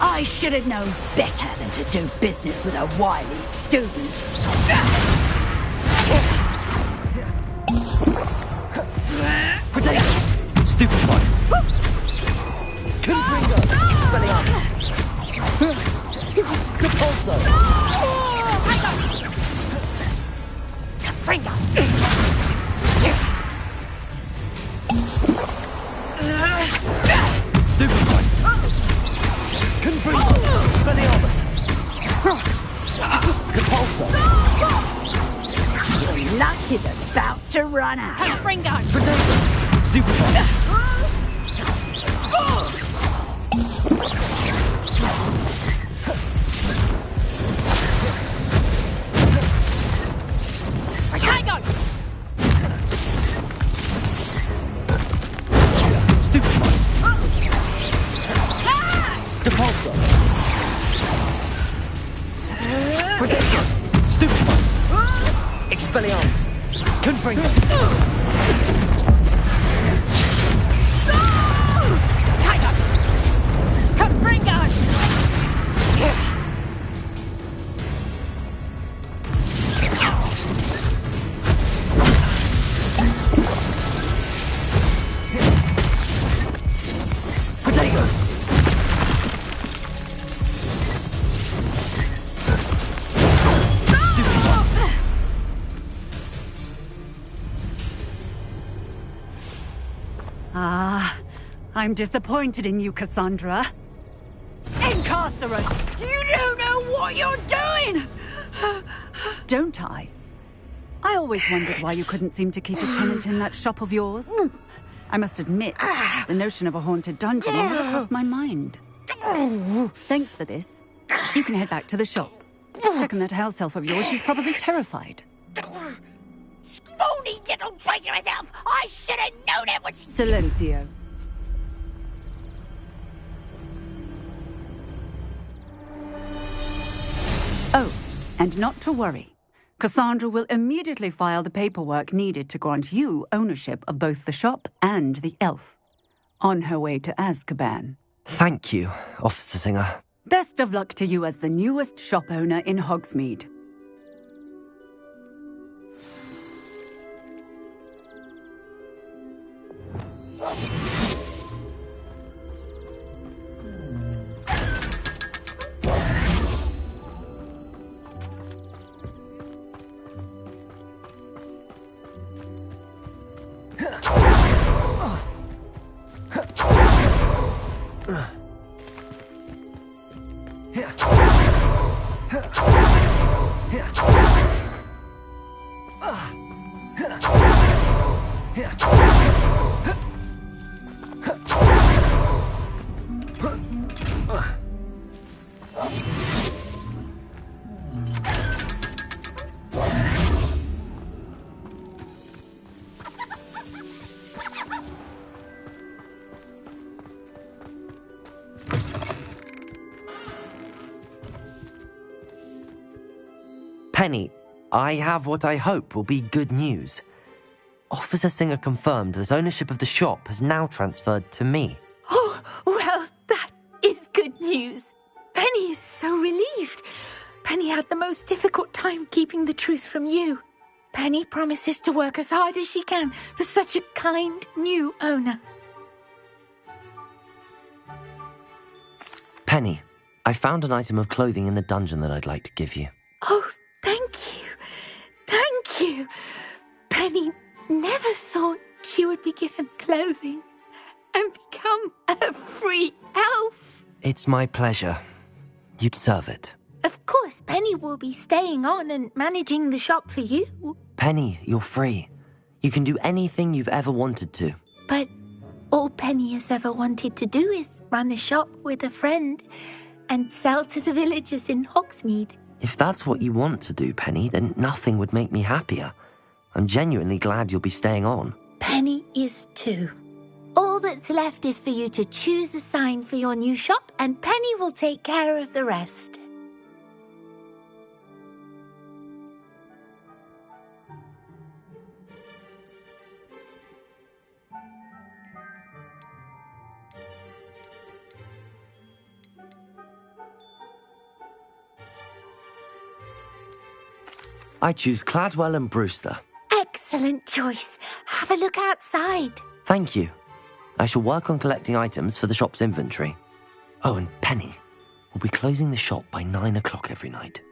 I should have known better than to do business with a wily student. Stupid one! Confringo! Expelliarmus! Depulso! Confringo! Stupid one! Confringo! Expelliarmus! Depulso! Your luck is about to run out. Confringo! Stupid one! Protego! Stupid one! Depulso! Stupid one! Expelliarmus! Confringo! Confringo! Protego! Ah, I'm disappointed in you, Cassandra. Incarcerate! You don't know what you're doing! Don't I? I always wondered why you couldn't seem to keep a tenant in that shop of yours. I must admit, the notion of a haunted dungeon never crossed my mind. Thanks for this. You can head back to the shop. Check on that house elf of yours, she's probably terrified. Scrawny little traitor herself! I should have known it when she... Silencio. Oh, and not to worry. Cassandra will immediately file the paperwork needed to grant you ownership of both the shop and the elf. On her way to Azkaban. Thank you, Officer Singer. Best of luck to you as the newest shop owner in Hogsmeade. Yeah. Penny, I have what I hope will be good news. Officer Singer confirmed that ownership of the shop has now transferred to me. Oh, well, that is good news. Penny is so relieved. Penny had the most difficult time keeping the truth from you. Penny promises to work as hard as she can for such a kind new owner. Penny, I found an item of clothing in the dungeon that I'd like to give you. Oh, thank you. Thank you. Penny never thought she would be given clothing and become a free elf. It's my pleasure. You deserve it. Of course, Penny will be staying on and managing the shop for you. Penny, you're free. You can do anything you've ever wanted to. But all Penny has ever wanted to do is run a shop with a friend and sell to the villagers in Hogsmeade. If that's what you want to do, Penny, then nothing would make me happier. I'm genuinely glad you'll be staying on. Penny is too. All that's left is for you to choose a sign for your new shop, and Penny will take care of the rest. I choose Cladwell and Brewster. Excellent choice. Have a look outside. Thank you. I shall work on collecting items for the shop's inventory. Oh, and Penny, we'll be closing the shop by 9 o'clock every night.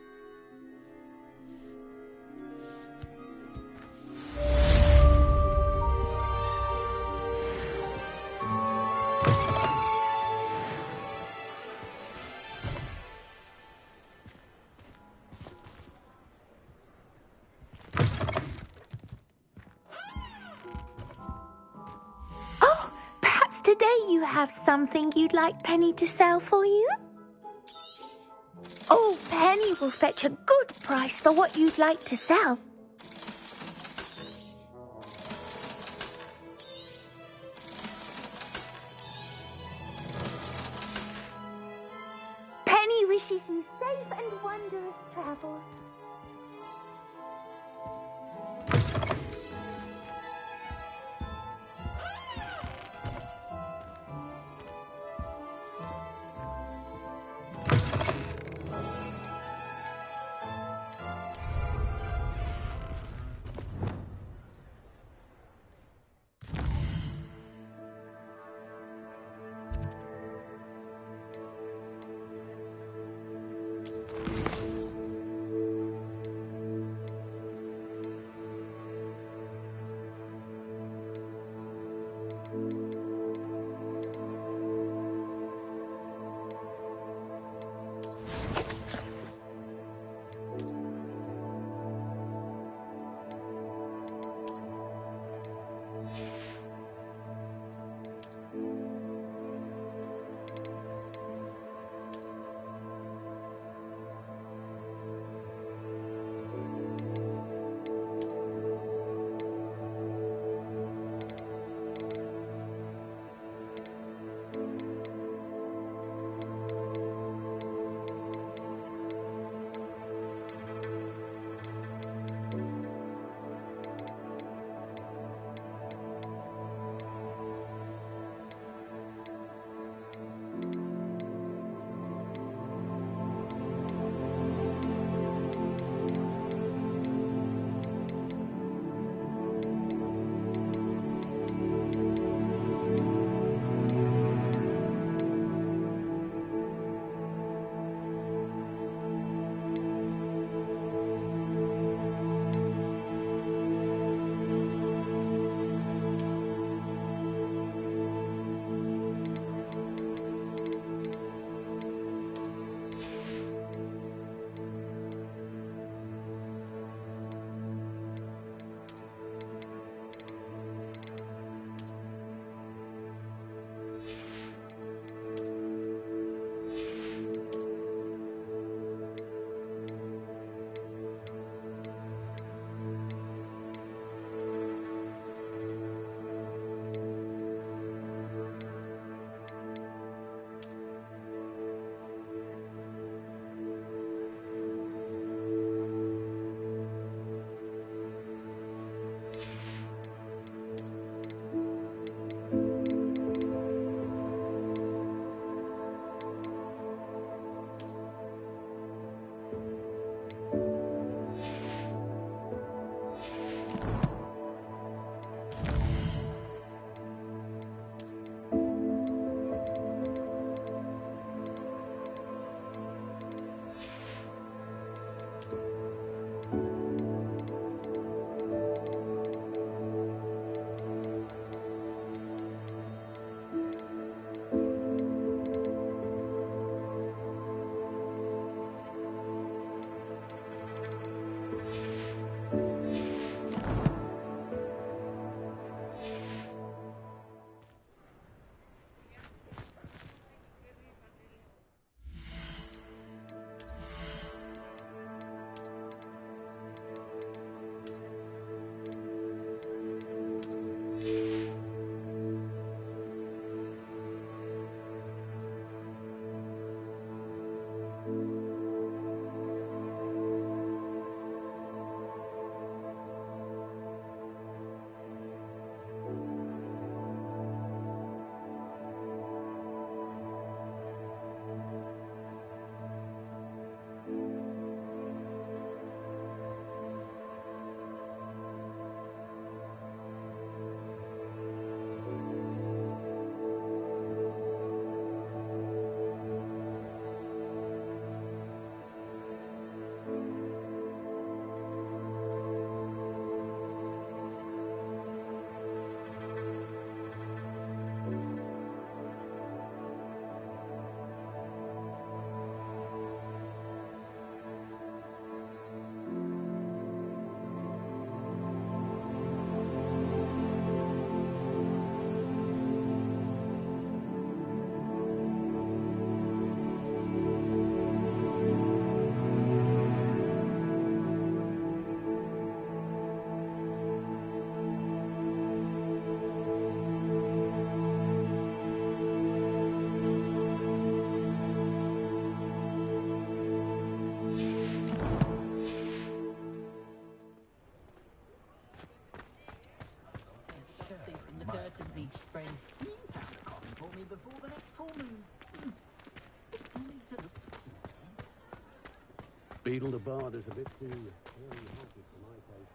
Today you have something you'd like Penny to sell for you? Oh, Penny will fetch a good price for what you'd like to sell. Penny wishes you safe and wondrous travels. Beetle the Bard is a bit too early-hearted for my taste.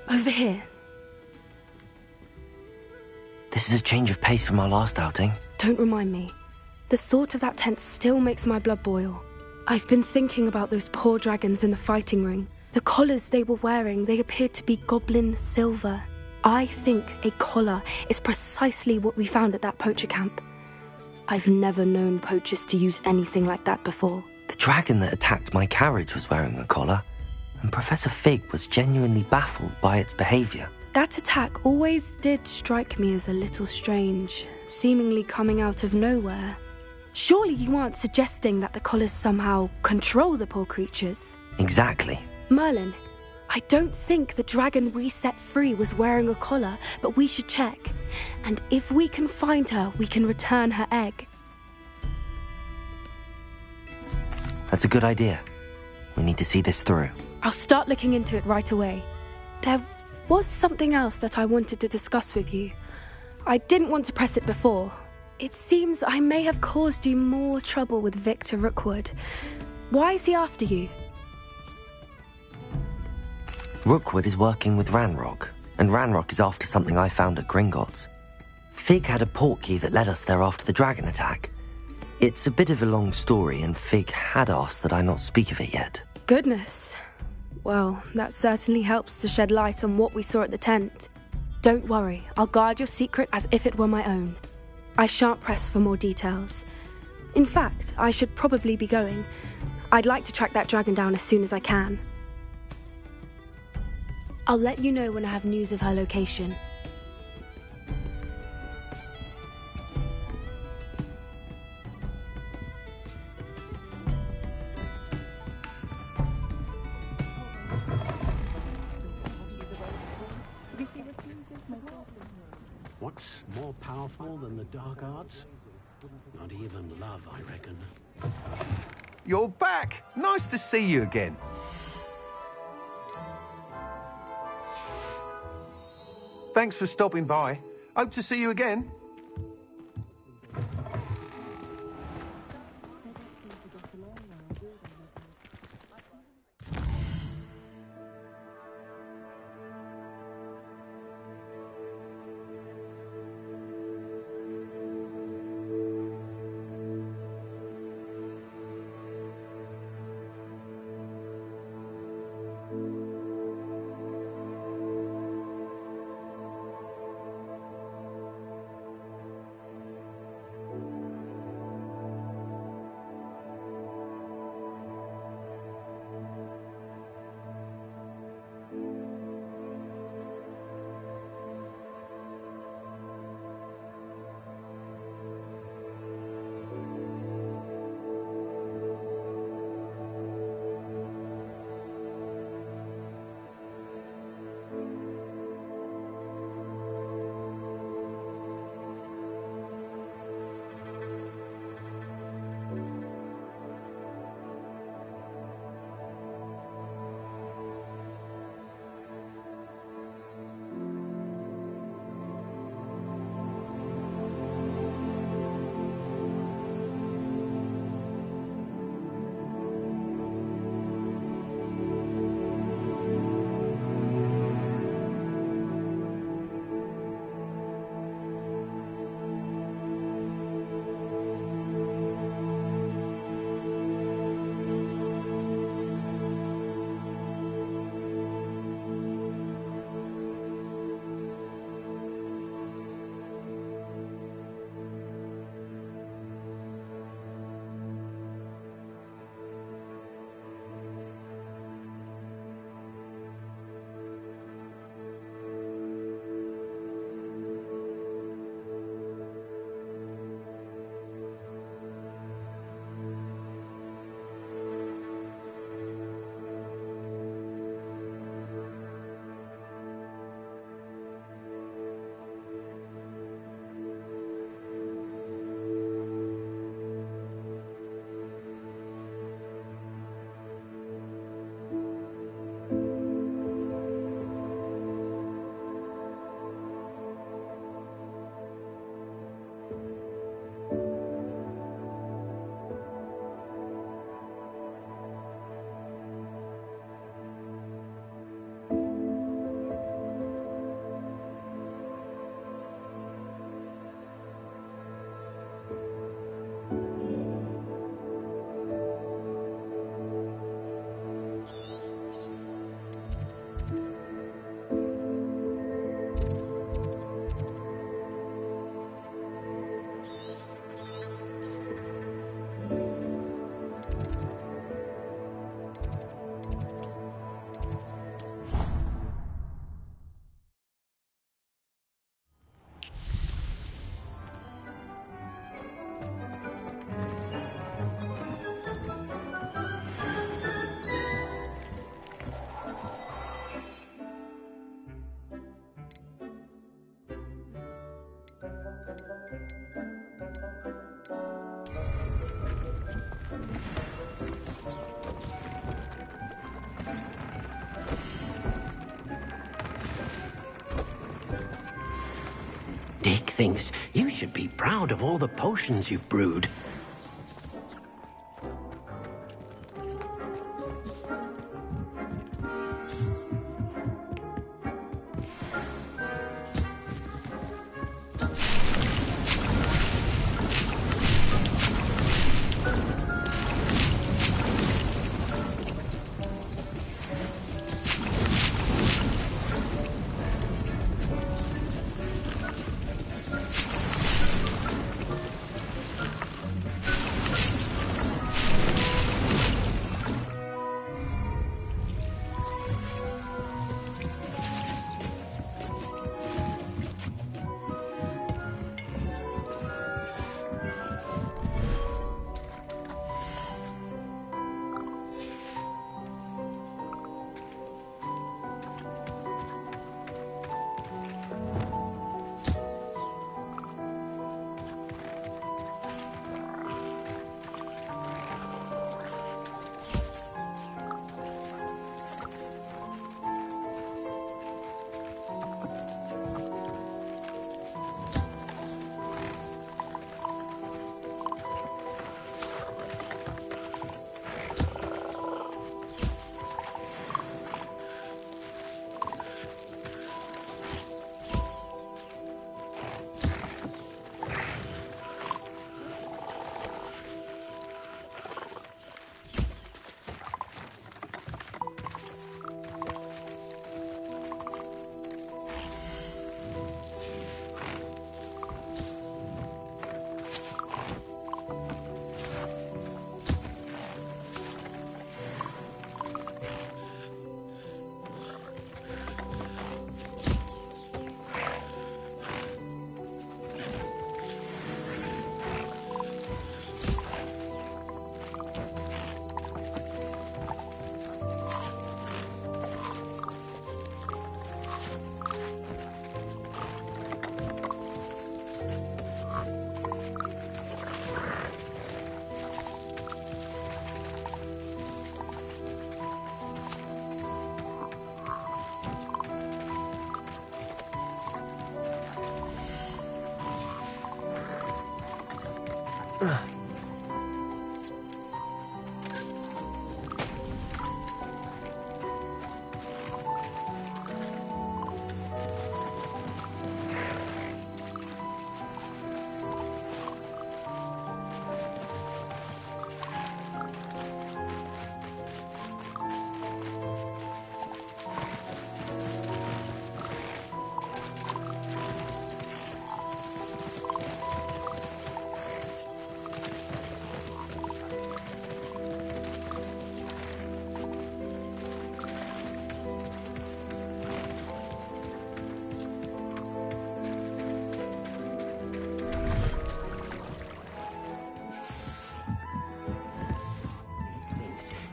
Over here. This is a change of pace from our last outing. Don't remind me. The thought of that tent still makes my blood boil. I've been thinking about those poor dragons in the fighting ring. The collars they were wearing, they appeared to be goblin silver. I think a collar is precisely what we found at that poacher camp. I've never known poachers to use anything like that before. The dragon that attacked my carriage was wearing a collar, and Professor Fig was genuinely baffled by its behavior. That attack always did strike me as a little strange, seemingly coming out of nowhere. Surely you aren't suggesting that the collars somehow control the poor creatures? Exactly. Merlin, I don't think the dragon we set free was wearing a collar, but we should check. And if we can find her, we can return her egg. That's a good idea. We need to see this through. I'll start looking into it right away. There was something else that I wanted to discuss with you. I didn't want to press it before. It seems I may have caused you more trouble with Victor Rookwood. Why is he after you? Rookwood is working with Ranrock, and Ranrock is after something I found at Gringotts. Fig had a portkey that led us there after the dragon attack. It's a bit of a long story, and Fig had asked that I not speak of it yet. Goodness. Well, that certainly helps to shed light on what we saw at the tent. Don't worry, I'll guard your secret as if it were my own. I shan't press for more details. In fact, I should probably be going. I'd like to track that dragon down as soon as I can. I'll let you know when I have news of her location. What's more powerful than the dark arts? Not even love, I reckon. You're back! Nice to see you again. Thanks for stopping by. Hope to see you again. thinks you should be proud of all the potions you've brewed.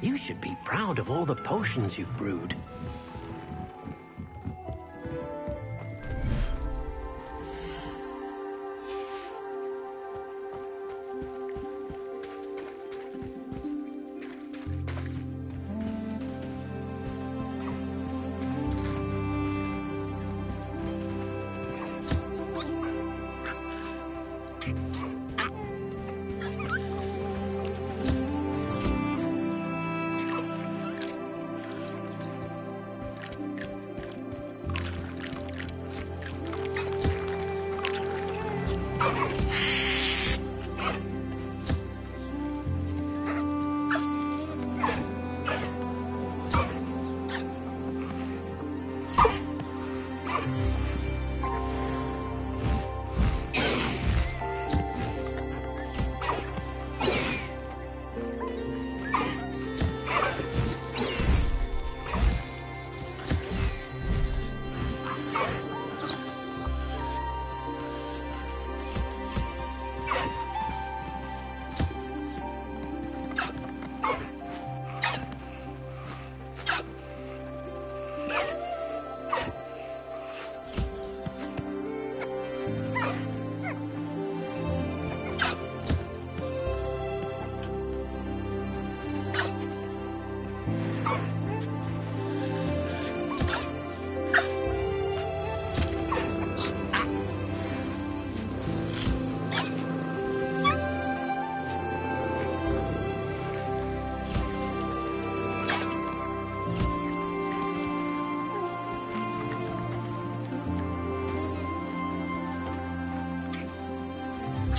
You should be proud of all the potions you've brewed. I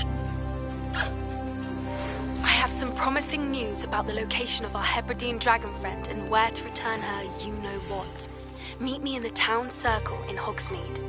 have some promising news about the location of our Hebridean dragon friend and where to return her you-know-what. Meet me in the town circle in Hogsmeade.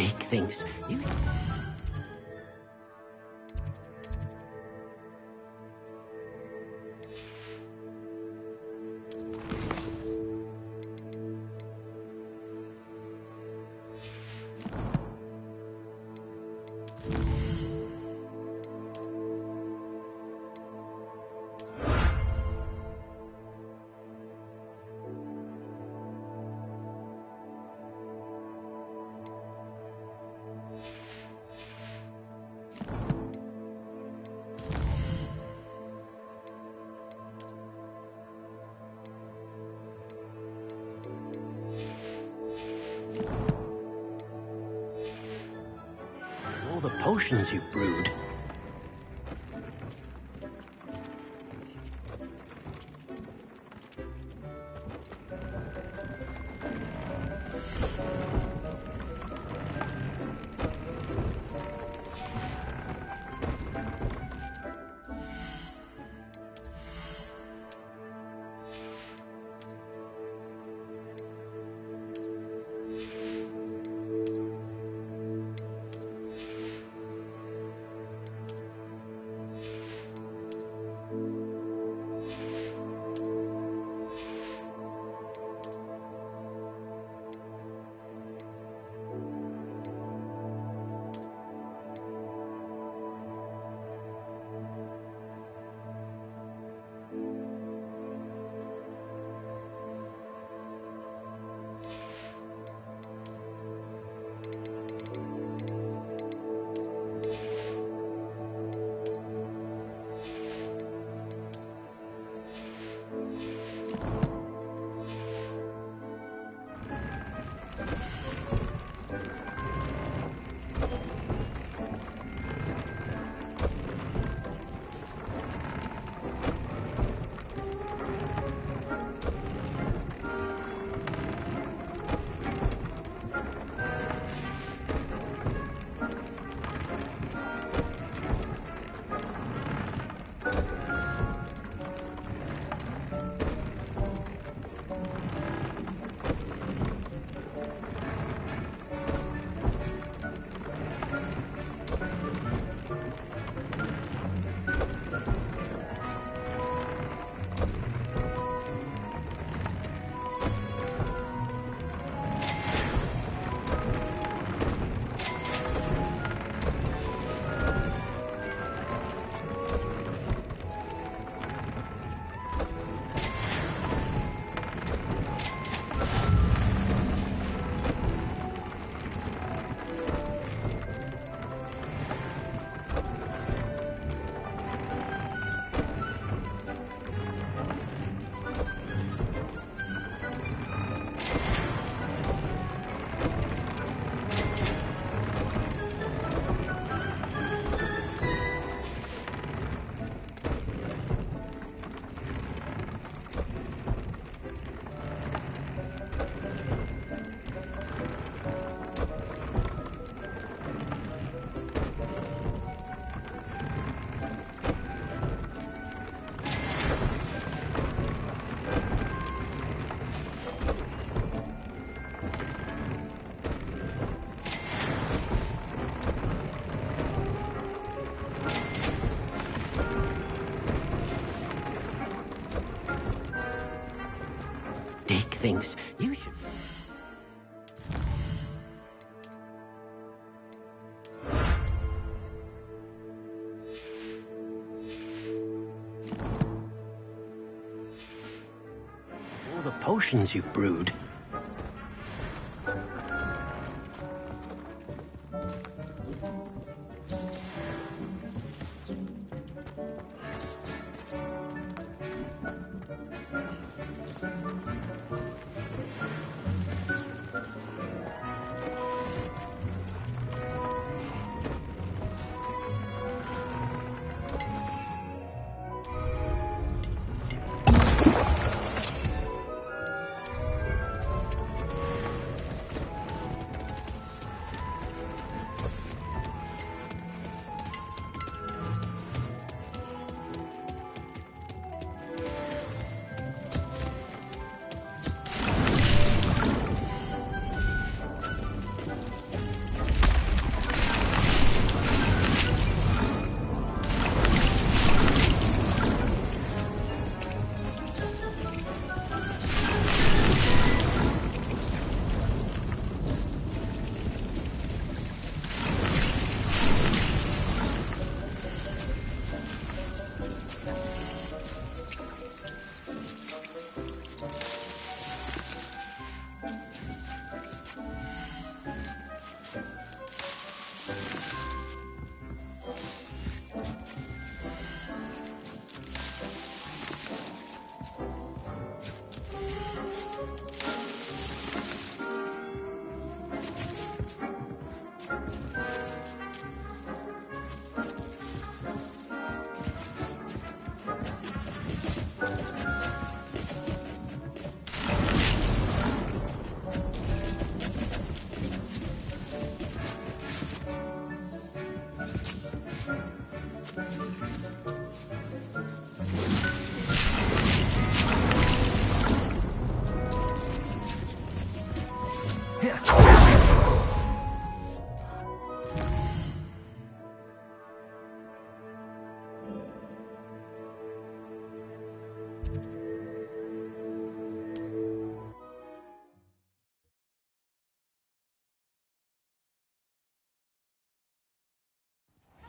Dick thinks you... All the potions you've brewed. Thinks you should... All the potions you've brewed.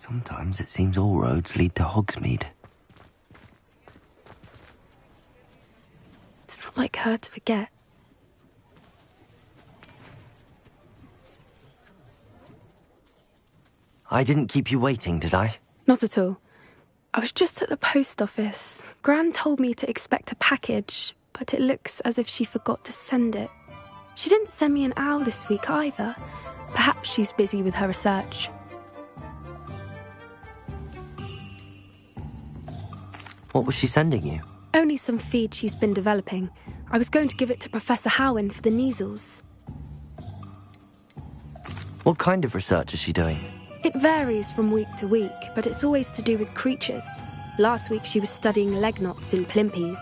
Sometimes it seems all roads lead to Hogsmeade. It's not like her to forget. I didn't keep you waiting, did I? Not at all. I was just at the post office. Gran told me to expect a package, but it looks as if she forgot to send it. She didn't send me an owl this week either. Perhaps she's busy with her research. What was she sending you? Only some feed she's been developing. I was going to give it to Professor Howen for the measles. What kind of research is she doing? It varies from week to week, but it's always to do with creatures. Last week she was studying leg knots in plimpies.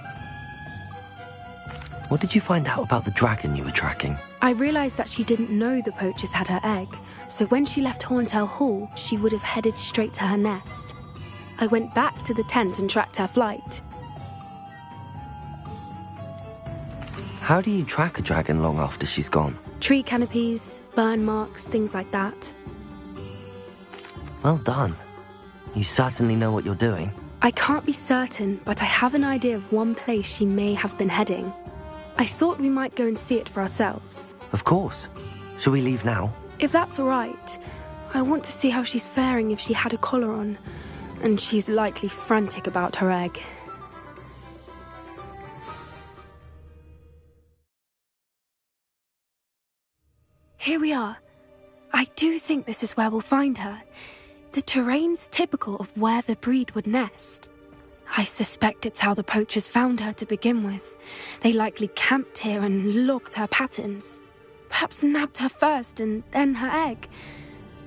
What did you find out about the dragon you were tracking? I realised that she didn't know the poachers had her egg, so when she left Horntail Hall, she would have headed straight to her nest. I went back to the tent and tracked her flight. How do you track a dragon long after she's gone? Tree canopies, burn marks, things like that. Well done. You certainly know what you're doing. I can't be certain, but I have an idea of one place she may have been heading. I thought we might go and see it for ourselves. Of course. Shall we leave now? If that's all right. I want to see how she's faring if she had a collar on. And she's likely frantic about her egg. Here we are. I do think this is where we'll find her. The terrain's typical of where the breed would nest. I suspect it's how the poachers found her to begin with. They likely camped here and logged her patterns. Perhaps nabbed her first and then her egg.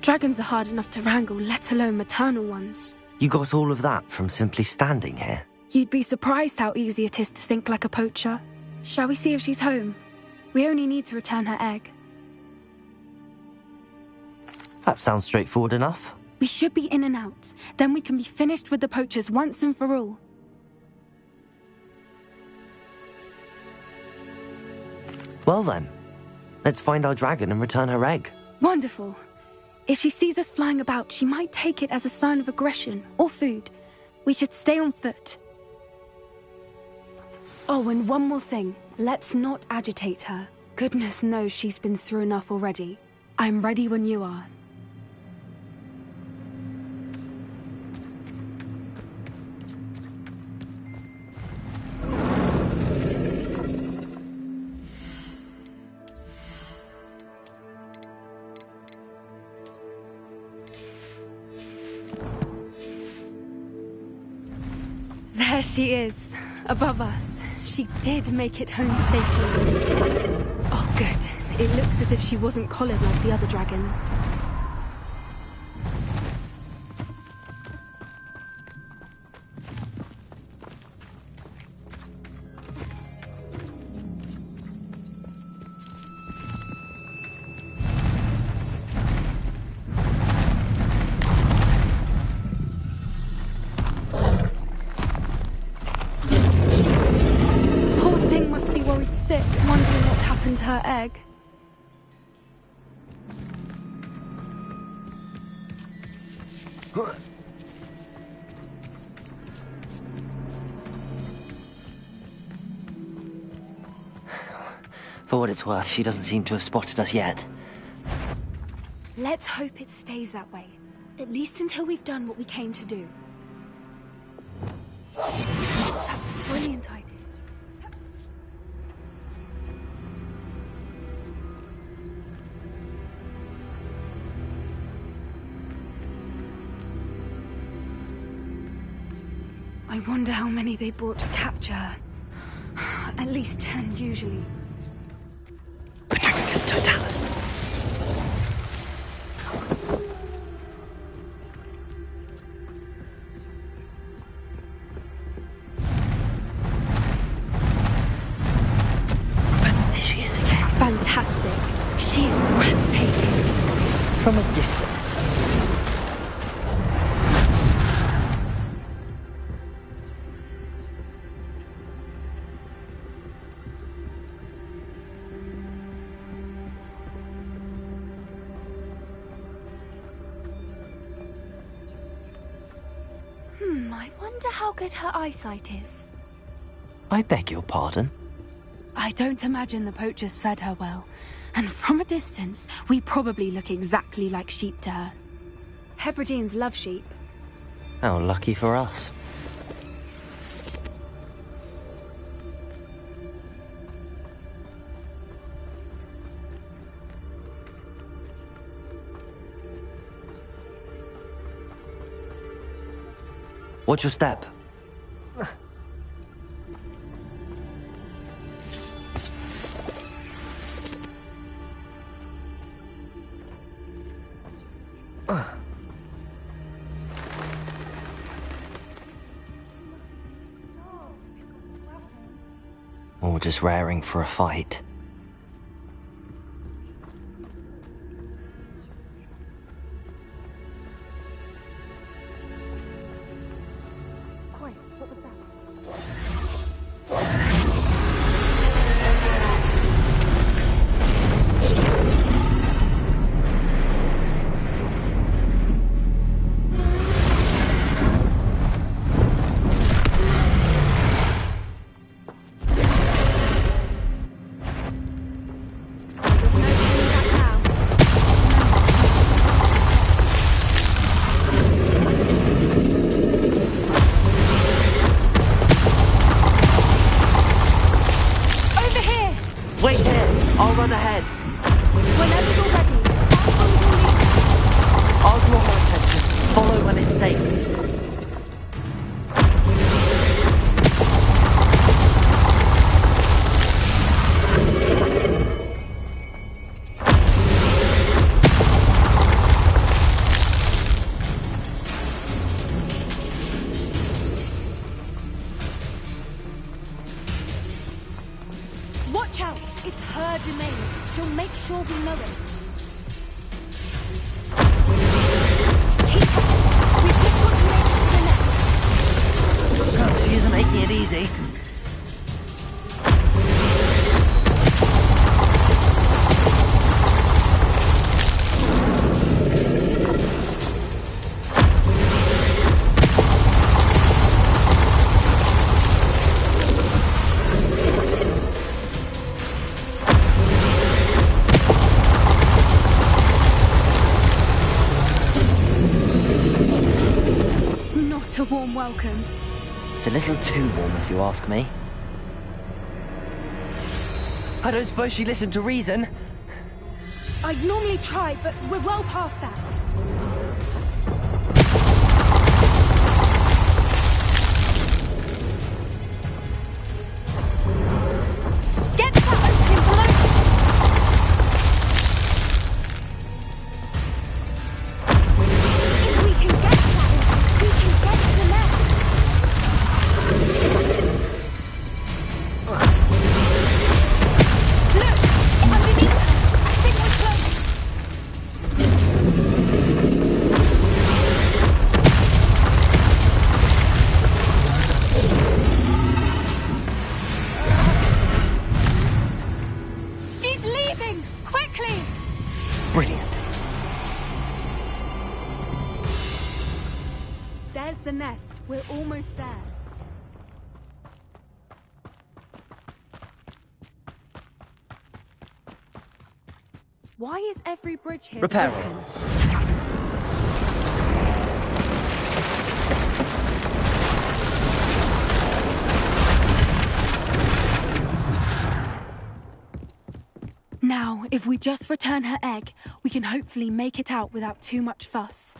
Dragons are hard enough to wrangle, let alone maternal ones. You got all of that from simply standing here? You'd be surprised how easy it is to think like a poacher. Shall we see if she's home? We only need to return her egg. That sounds straightforward enough. We should be in and out. Then we can be finished with the poachers once and for all. Well then, let's find our dragon and return her egg. Wonderful. If she sees us flying about, she might take it as a sign of aggression or food. We should stay on foot. Oh, and one more thing. Let's not agitate her. Goodness knows she's been through enough already. I'm ready when you are. There she is, above us. She did make it home safely. Oh, good. It looks as if she wasn't collared like the other dragons. Sick, wondering what happened to her egg. For what it's worth, she doesn't seem to have spotted us yet. Let's hope it stays that way. At least until we've done what we came to do. That's a brilliant idea. I wonder how many they brought to capture her. At least 10, usually. Petrificus totalis. But there she is again. Fantastic. She's breathtaking. From a distance. I wonder how good her eyesight is. I beg your pardon? I don't imagine the poachers fed her well. And from a distance, we probably look exactly like sheep to her. Hebrideans love sheep. How lucky for us. Watch your step. Or just raring for a fight. Wait here! I'll run ahead. Whenever you're ready, I'll draw her attention. Follow when it's safe. Watch out! It's her domain. She'll make sure we know it. Keep up! We've just got to make it to the nest. Oh, she isn't making it easy. Not a warm welcome. It's a little too warm, if you ask me. I don't suppose she listened to reason. I'd normally try, but we're well past that. Get that opening below! If we can get that, we can get to the nest. Look! Underneath us! I think we're close! She's leaving! Quickly! Brilliant. There's the nest. We're almost there. Why is every bridge here Repair broken? Now, if we just return her egg, we can hopefully make it out without too much fuss.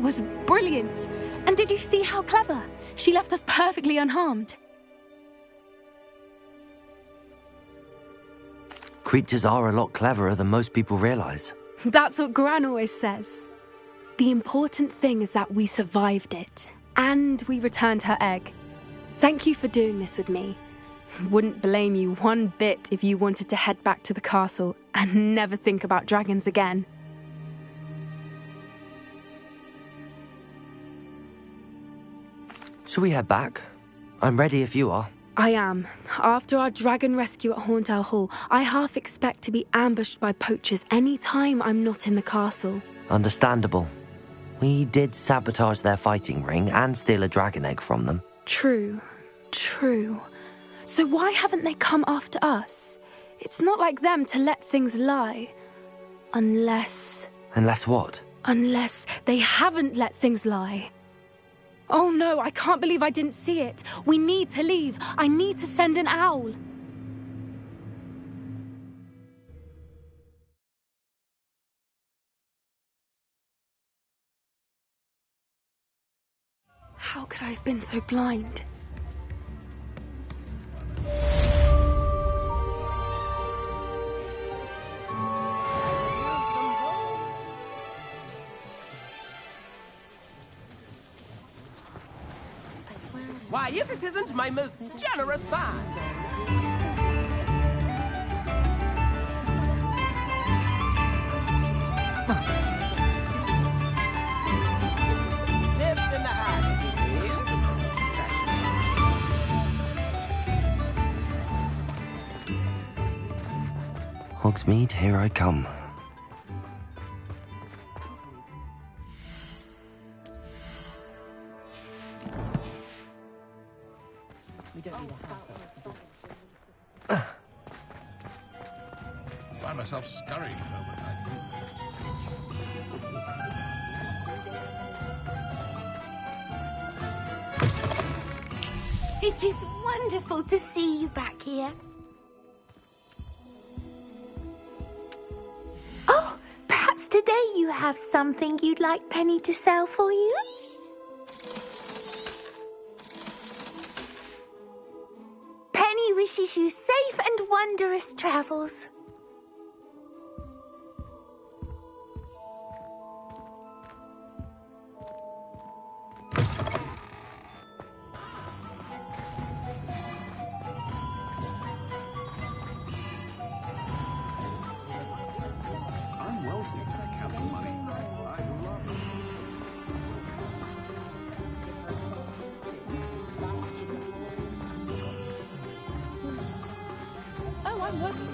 That was brilliant. And did you see how clever? She left us perfectly unharmed. Creatures are a lot cleverer than most people realize. That's what Gran always says. The important thing is that we survived it, and we returned her egg. Thank you for doing this with me. Wouldn't blame you one bit if you wanted to head back to the castle and never think about dragons again. Shall we head back? I'm ready if you are. I am. After our dragon rescue at Horndale Hall, I half expect to be ambushed by poachers any time I'm not in the castle. Understandable. We did sabotage their fighting ring and steal a dragon egg from them. True. So why haven't they come after us? It's not like them to let things lie. Unless... Unless what? Unless they haven't let things lie. Oh no, I can't believe I didn't see it. We need to leave. I need to send an owl. How could I have been so blind? Why, if it isn't my most generous man! Tips in the hat, please. Hogsmeade, here I come. We don't need a hat. Find myself scurrying a moment, I think. It is wonderful to see you back here. Oh, perhaps today you have something you'd like Penny to sell for you? Penny wishes you safe and wondrous travels. I'm wealthy. I count the money. I love it. Oh, I'm working.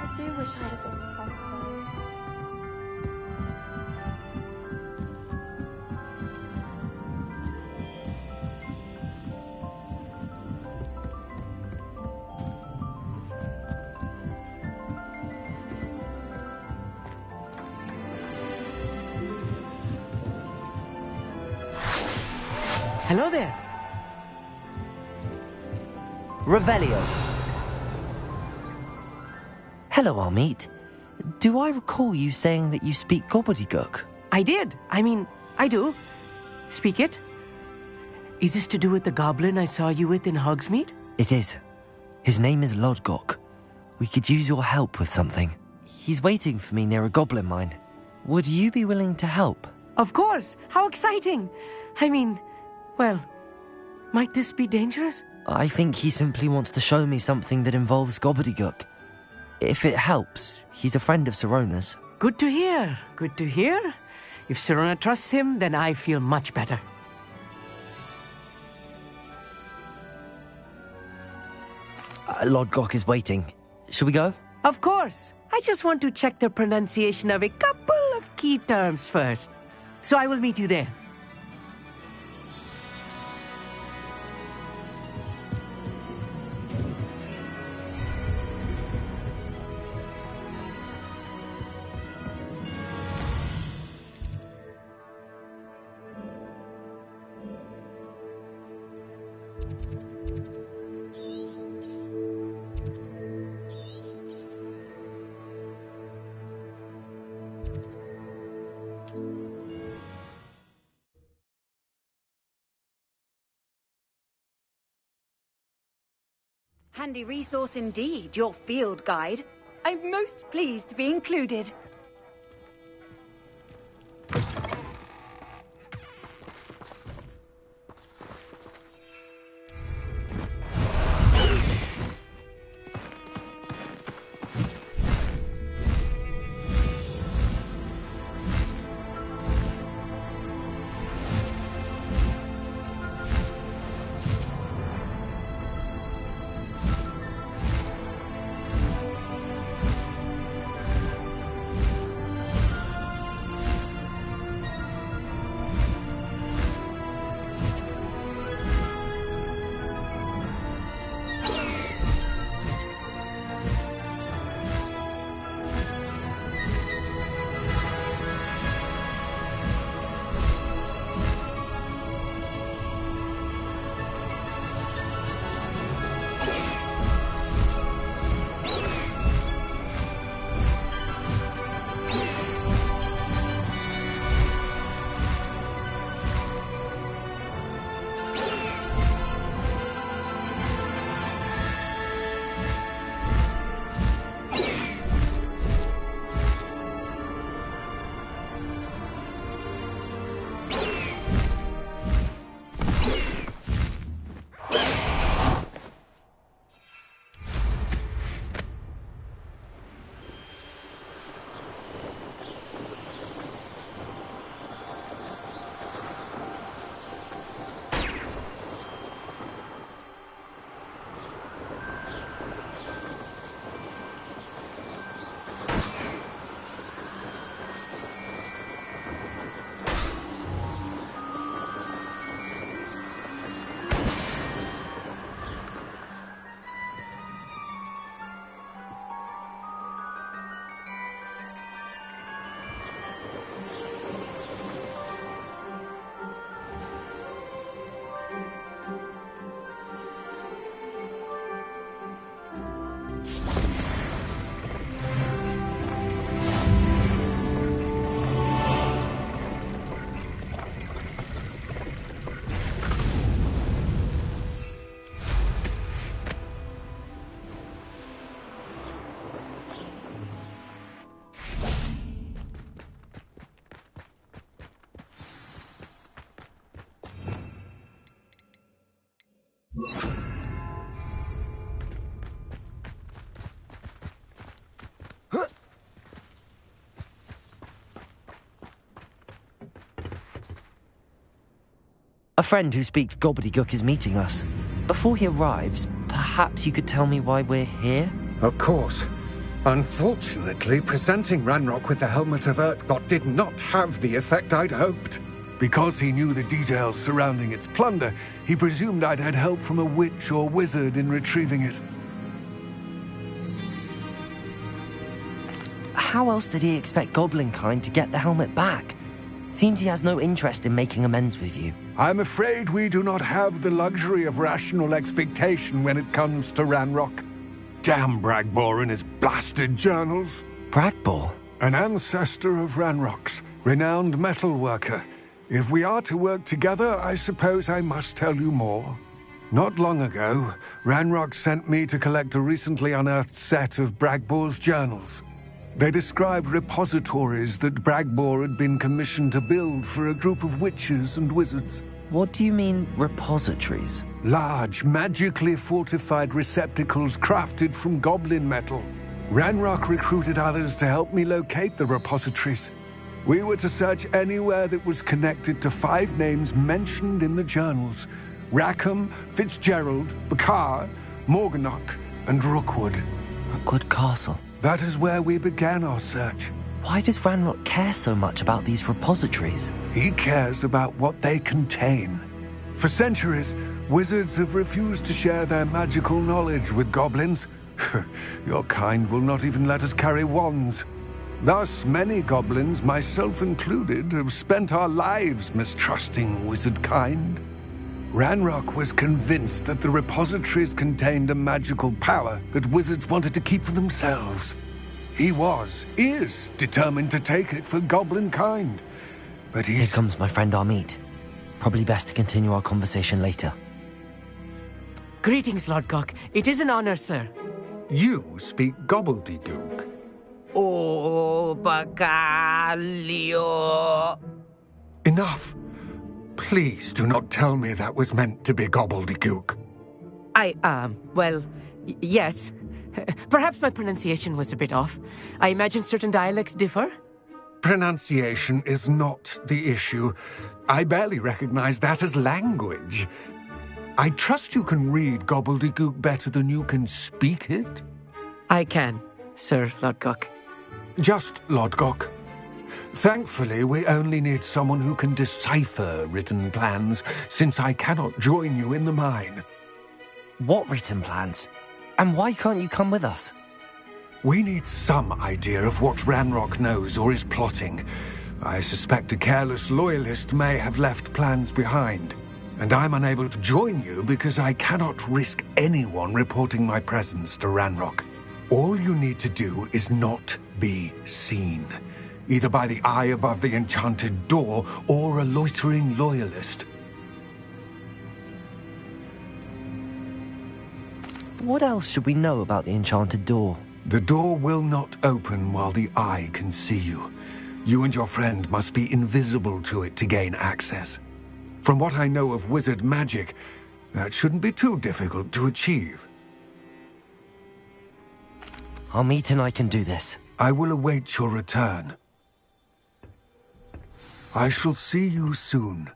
I do wish I'd have been front row. Hello there. Revelio. Hello, Amit. Do I recall you saying that you speak gobbledygook? I did. I mean, I do. Speak it. Is this to do with the goblin I saw you with in Hogsmeade? It is. His name is Lodgok. We could use your help with something. He's waiting for me near a goblin mine. Would you be willing to help? Of course. How exciting. I mean, well, might this be dangerous? I think he simply wants to show me something that involves gobbledygook. If it helps, he's a friend of Sirona's. Good to hear. Good to hear. If Sirona trusts him, then I feel much better. Lodgok is waiting. Shall we go? Of course. I just want to check the pronunciation of a couple of key terms first. So I will meet you there. Handy resource indeed, your field guide. I'm most pleased to be included. A friend who speaks gobbledygook is meeting us. Before he arrives, perhaps you could tell me why we're here? Of course. Unfortunately, presenting Ranrock with the Helmet of Urtkot did not have the effect I'd hoped. Because he knew the details surrounding its plunder, he presumed I'd had help from a witch or wizard in retrieving it. How else did he expect Goblinkind to get the helmet back? Seems he has no interest in making amends with you. I'm afraid we do not have the luxury of rational expectation when it comes to Ranrock. Damn Bragbor and his blasted journals. Bragbor? An ancestor of Ranrock's, renowned metal worker. If we are to work together, I suppose I must tell you more. Not long ago, Ranrock sent me to collect a recently unearthed set of Bragbor's journals. They described repositories that Bragbor had been commissioned to build for a group of witches and wizards. What do you mean, repositories? Large, magically fortified receptacles crafted from goblin metal. Ranrock recruited others to help me locate the repositories. We were to search anywhere that was connected to 5 names mentioned in the journals: Rackham, Fitzgerald, Bakar, Morganach, and Rookwood. Rookwood Castle? That is where we began our search. Why does Ranrock care so much about these repositories? He cares about what they contain. For centuries, wizards have refused to share their magical knowledge with goblins. Your kind will not even let us carry wands. Thus, many goblins, myself included, have spent our lives mistrusting wizard kind. Ranrock was convinced that the repositories contained a magical power that wizards wanted to keep for themselves. He is determined to take it for goblin kind. But Here comes my friend Amit. Probably best to continue our conversation later. Greetings, Lord Cock. It is an honor, sir. You speak gobbledygook. Oh, Bacalio. Enough. Please do not tell me that was meant to be gobbledygook. Yes. Perhaps my pronunciation was a bit off. I imagine certain dialects differ. Pronunciation is not the issue. I barely recognize that as language. I trust you can read gobbledygook better than you can speak it? I can, Sir Lodgok. Just Lodgok. Thankfully, we only need someone who can decipher written plans, since I cannot join you in the mine. What written plans? And why can't you come with us? We need some idea of what Ranrock knows or is plotting. I suspect a careless loyalist may have left plans behind. And I'm unable to join you because I cannot risk anyone reporting my presence to Ranrock. All you need to do is not be seen, either by the eye above the enchanted door or a loitering loyalist. What else should we know about the enchanted door? The door will not open while the eye can see you. You and your friend must be invisible to it to gain access. From what I know of wizard magic, that shouldn't be too difficult to achieve. Amit and I can do this. I will await your return. I shall see you soon.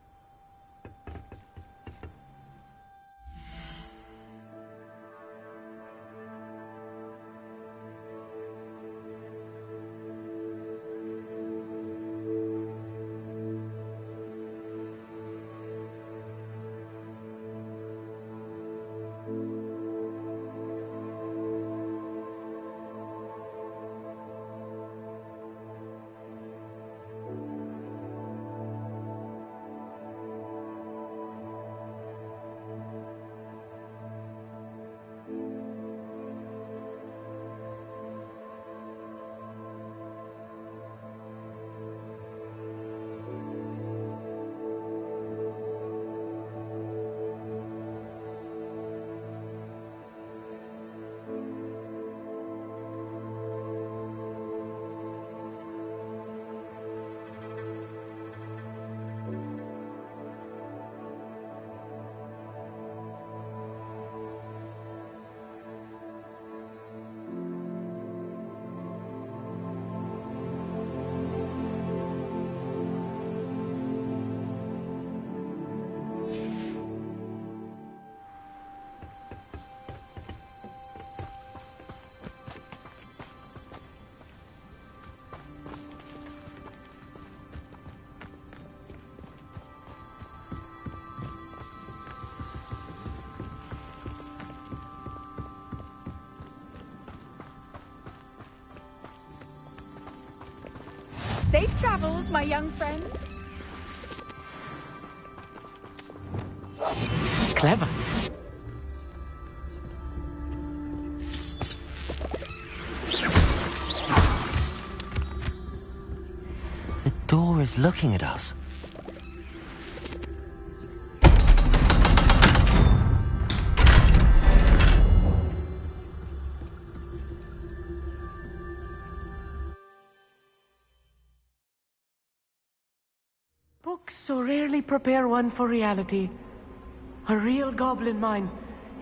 Safe travels, my young friends. Clever. The door is looking at us. Books so rarely prepare one for reality. A real goblin mine.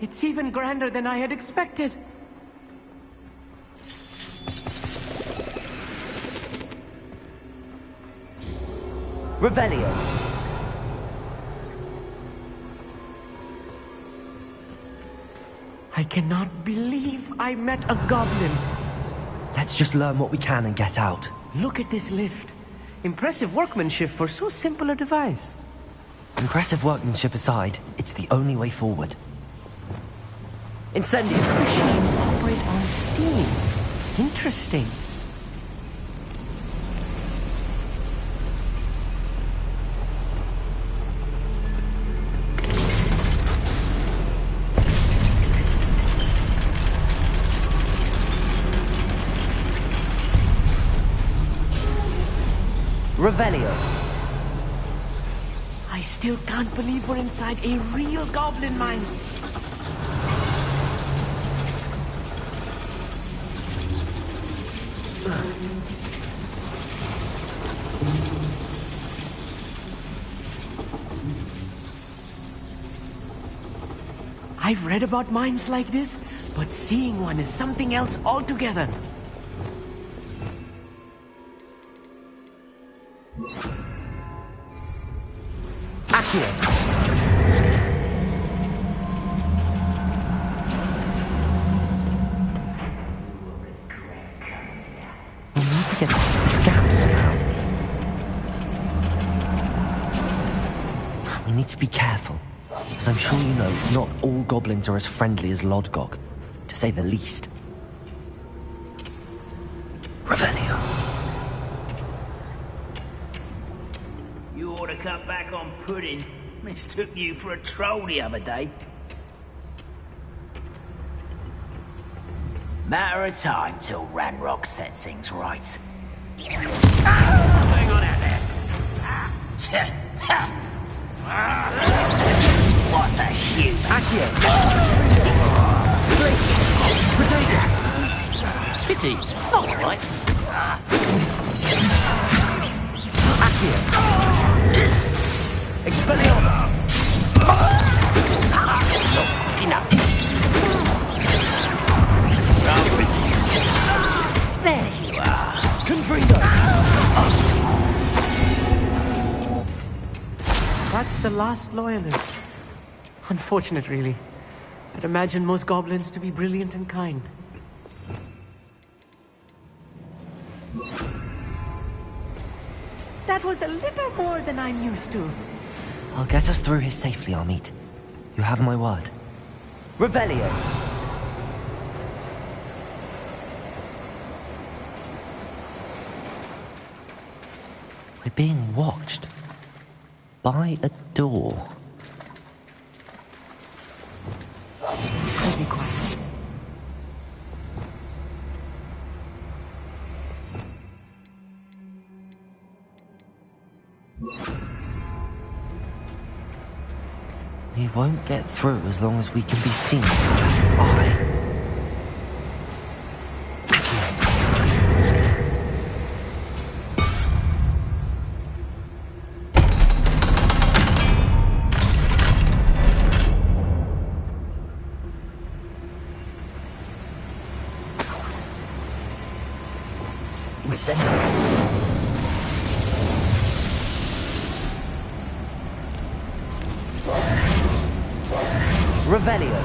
It's even grander than I had expected. Revelio. I cannot believe I met a goblin. Let's just learn what we can and get out. Look at this lift. Impressive workmanship for so simple a device. Impressive workmanship aside, it's the only way forward. Incendious machines operate on steam. Interesting. Revelio. I still can't believe we're inside a real goblin mine. I've read about mines like this, but seeing one is something else altogether. We need to get past this gap somehow. We need to be careful, as I'm sure you know, not all goblins are as friendly as Lodgok, to say the least. Revelio. You ought to cut back on pudding. Mistook you for a troll the other day. Matter of time till Ranrock sets things right. Hang on out there. What's a shoot? Accio. Potato. Pity. Not right. Accio. Expelliarmus. Not quick enough. There you are. Confrido. That's the last loyalist. Unfortunate, really. I'd imagine most goblins to be brilliant and kind. That was a little more than I'm used to. I'll get us through here safely, Amit. You have my word. Revelio. We're being watched. By a door. I'll be quiet. We won't get through as long as we can be seen by that eye. Revelio.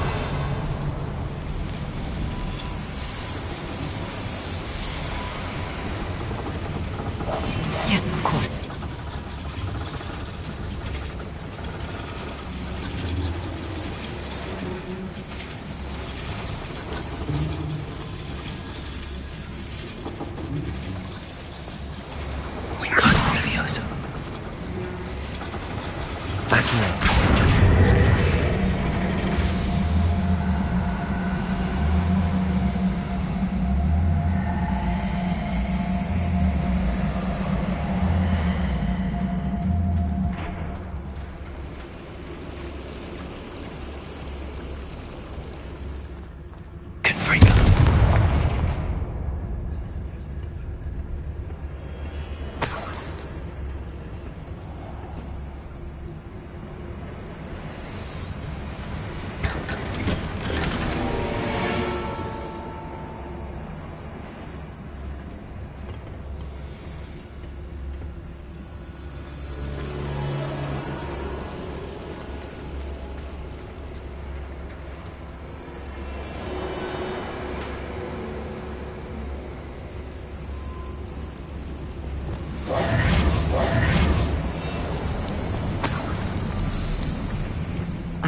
Yes, of course. We got Leviosa. Accio.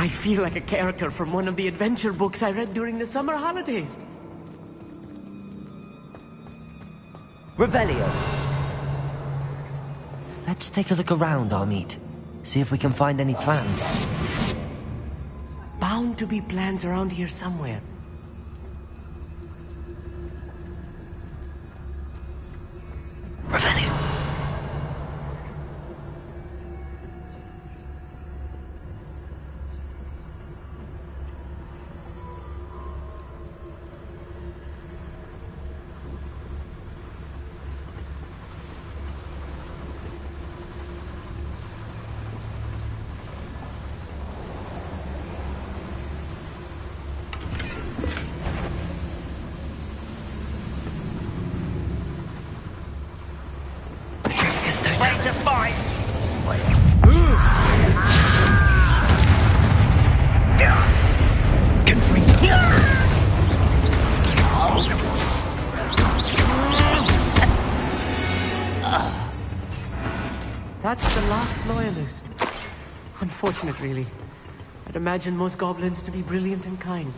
I feel like a character from one of the adventure books I read during the summer holidays. Revelio. Let's take a look around, Amit. See if we can find any plans. Bound to be plans around here somewhere. Revelio. That's the last loyalist. Unfortunate, really. I'd imagine most goblins to be brilliant and kind.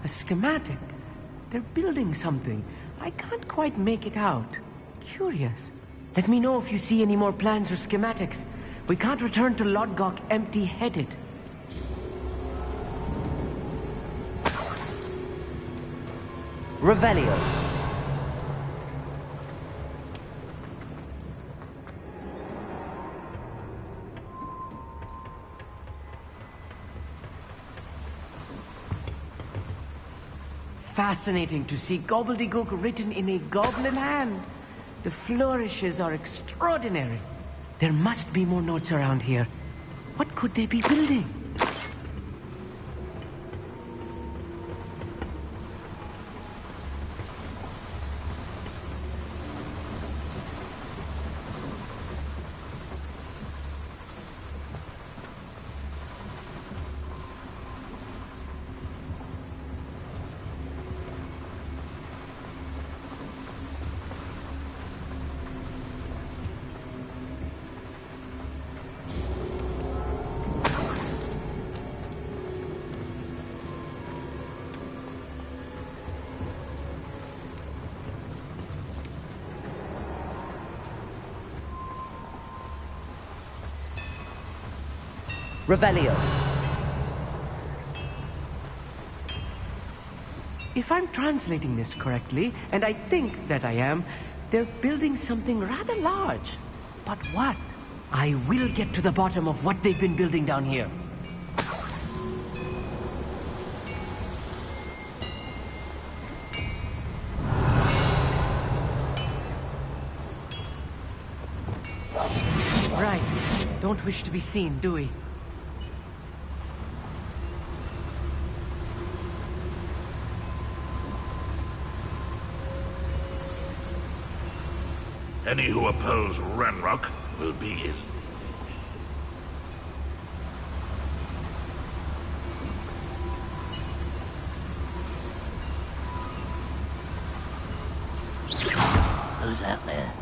A schematic. They're building something. I can't quite make it out. Curious. Let me know if you see any more plans or schematics. We can't return to Lodgok empty-headed. Revelio. Fascinating to see gobbledygook written in a goblin hand. The flourishes are extraordinary. There must be more notes around here. What could they be building? Revelio. If I'm translating this correctly, and I think that I am, they're building something rather large. But what? I will get to the bottom of what they've been building down here. Right. Don't wish to be seen, do we? Any who oppose Ranrock will be in. Who's out there?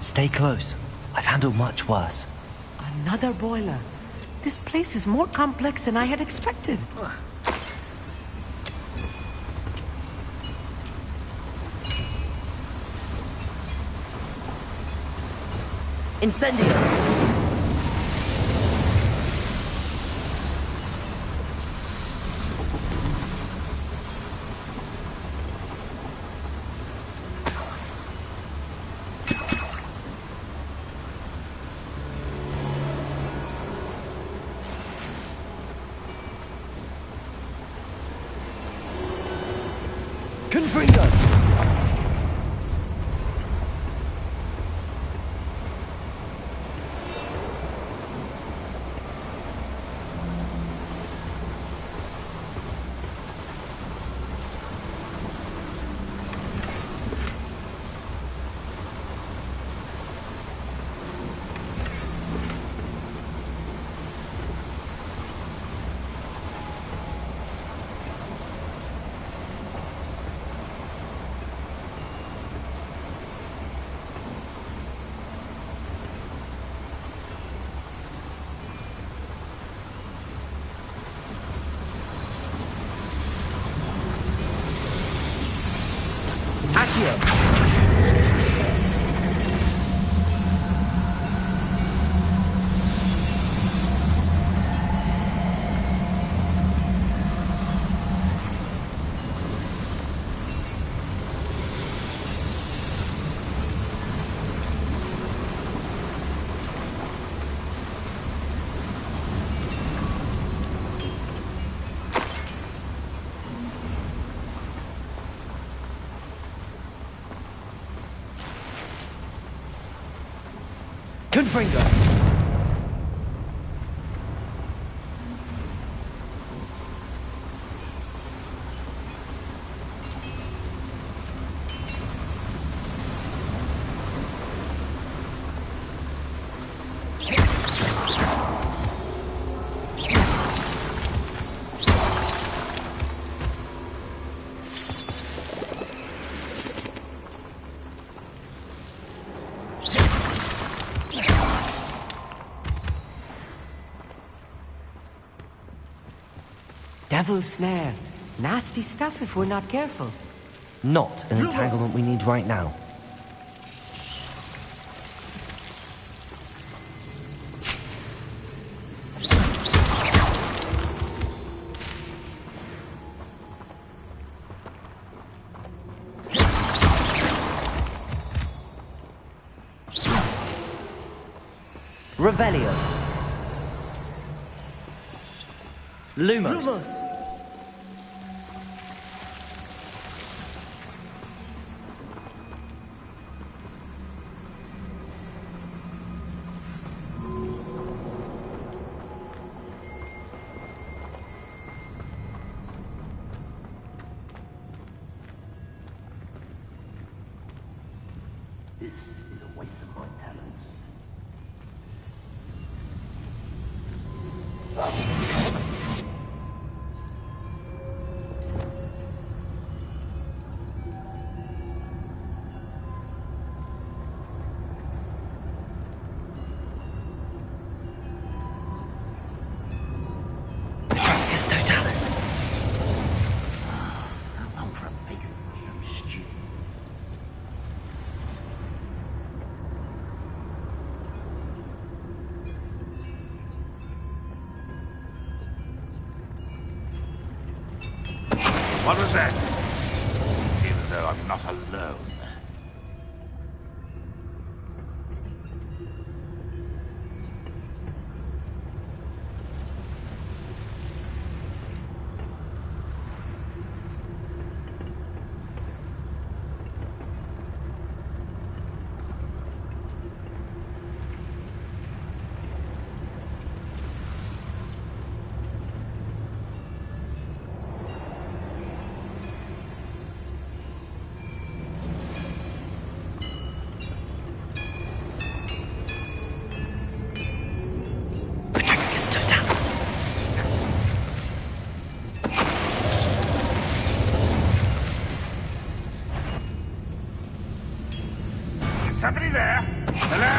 Stay close. I've handled much worse. Another boiler. This place is more complex than I had expected. Incendio! Confringo! Devil's snare. Nasty stuff if we're not careful. Not an entanglement we need right now. Revelio. Lumos. This is a waste of my talents. Totalis. How long for a bacon mushroom stew? What was that? Seems as though I'm not alone. Somebody there? Hello?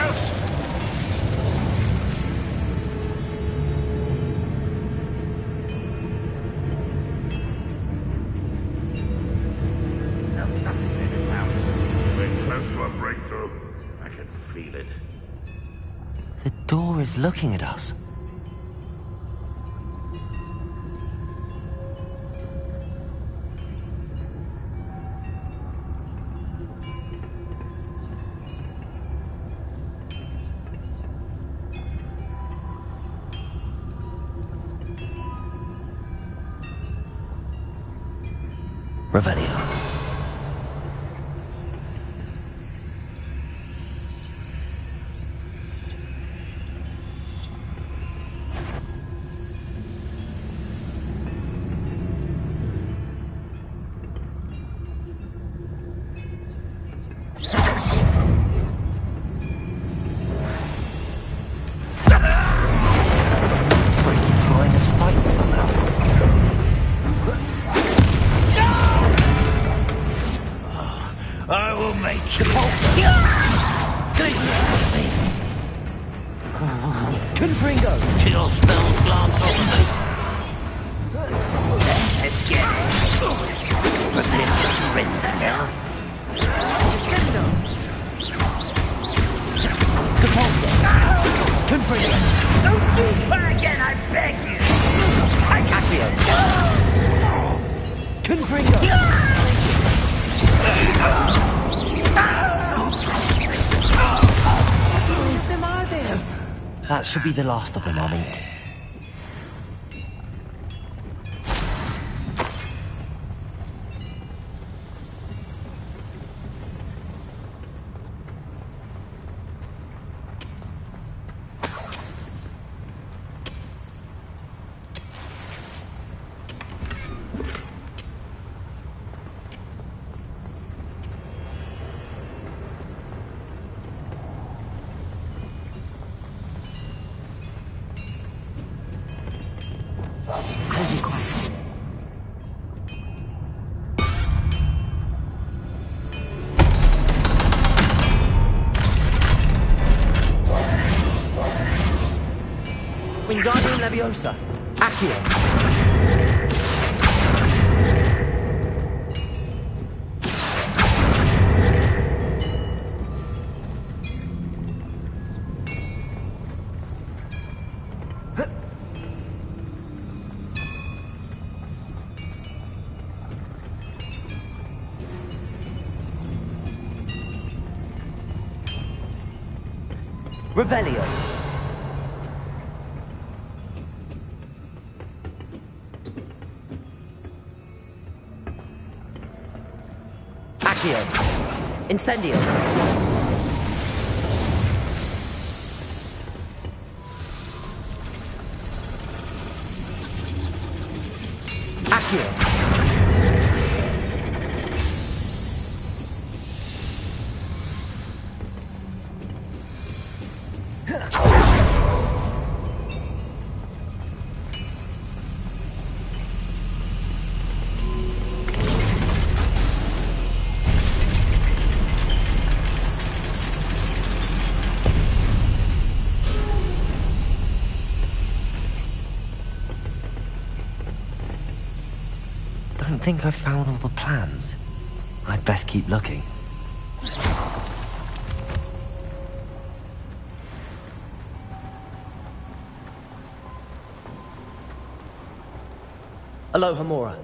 Now something made a sound. We're close to a breakthrough. I can feel it. The door is looking at us. Revelio. To break its line of sight somehow. I will make the pulsar. Confringo! Kill spells glance over me. Let's get it. Prepare to surrender now. The pulsar! Confringo! Don't do try again, I beg you! Accio! Confringo! That should be the last of them, I'll meet. I'll be quiet. Wingardium Leviosa! Accio! Revelio! Accio! Incendio! Accio! Don't think I've found all the plans. I'd best keep looking. Aloha Mora.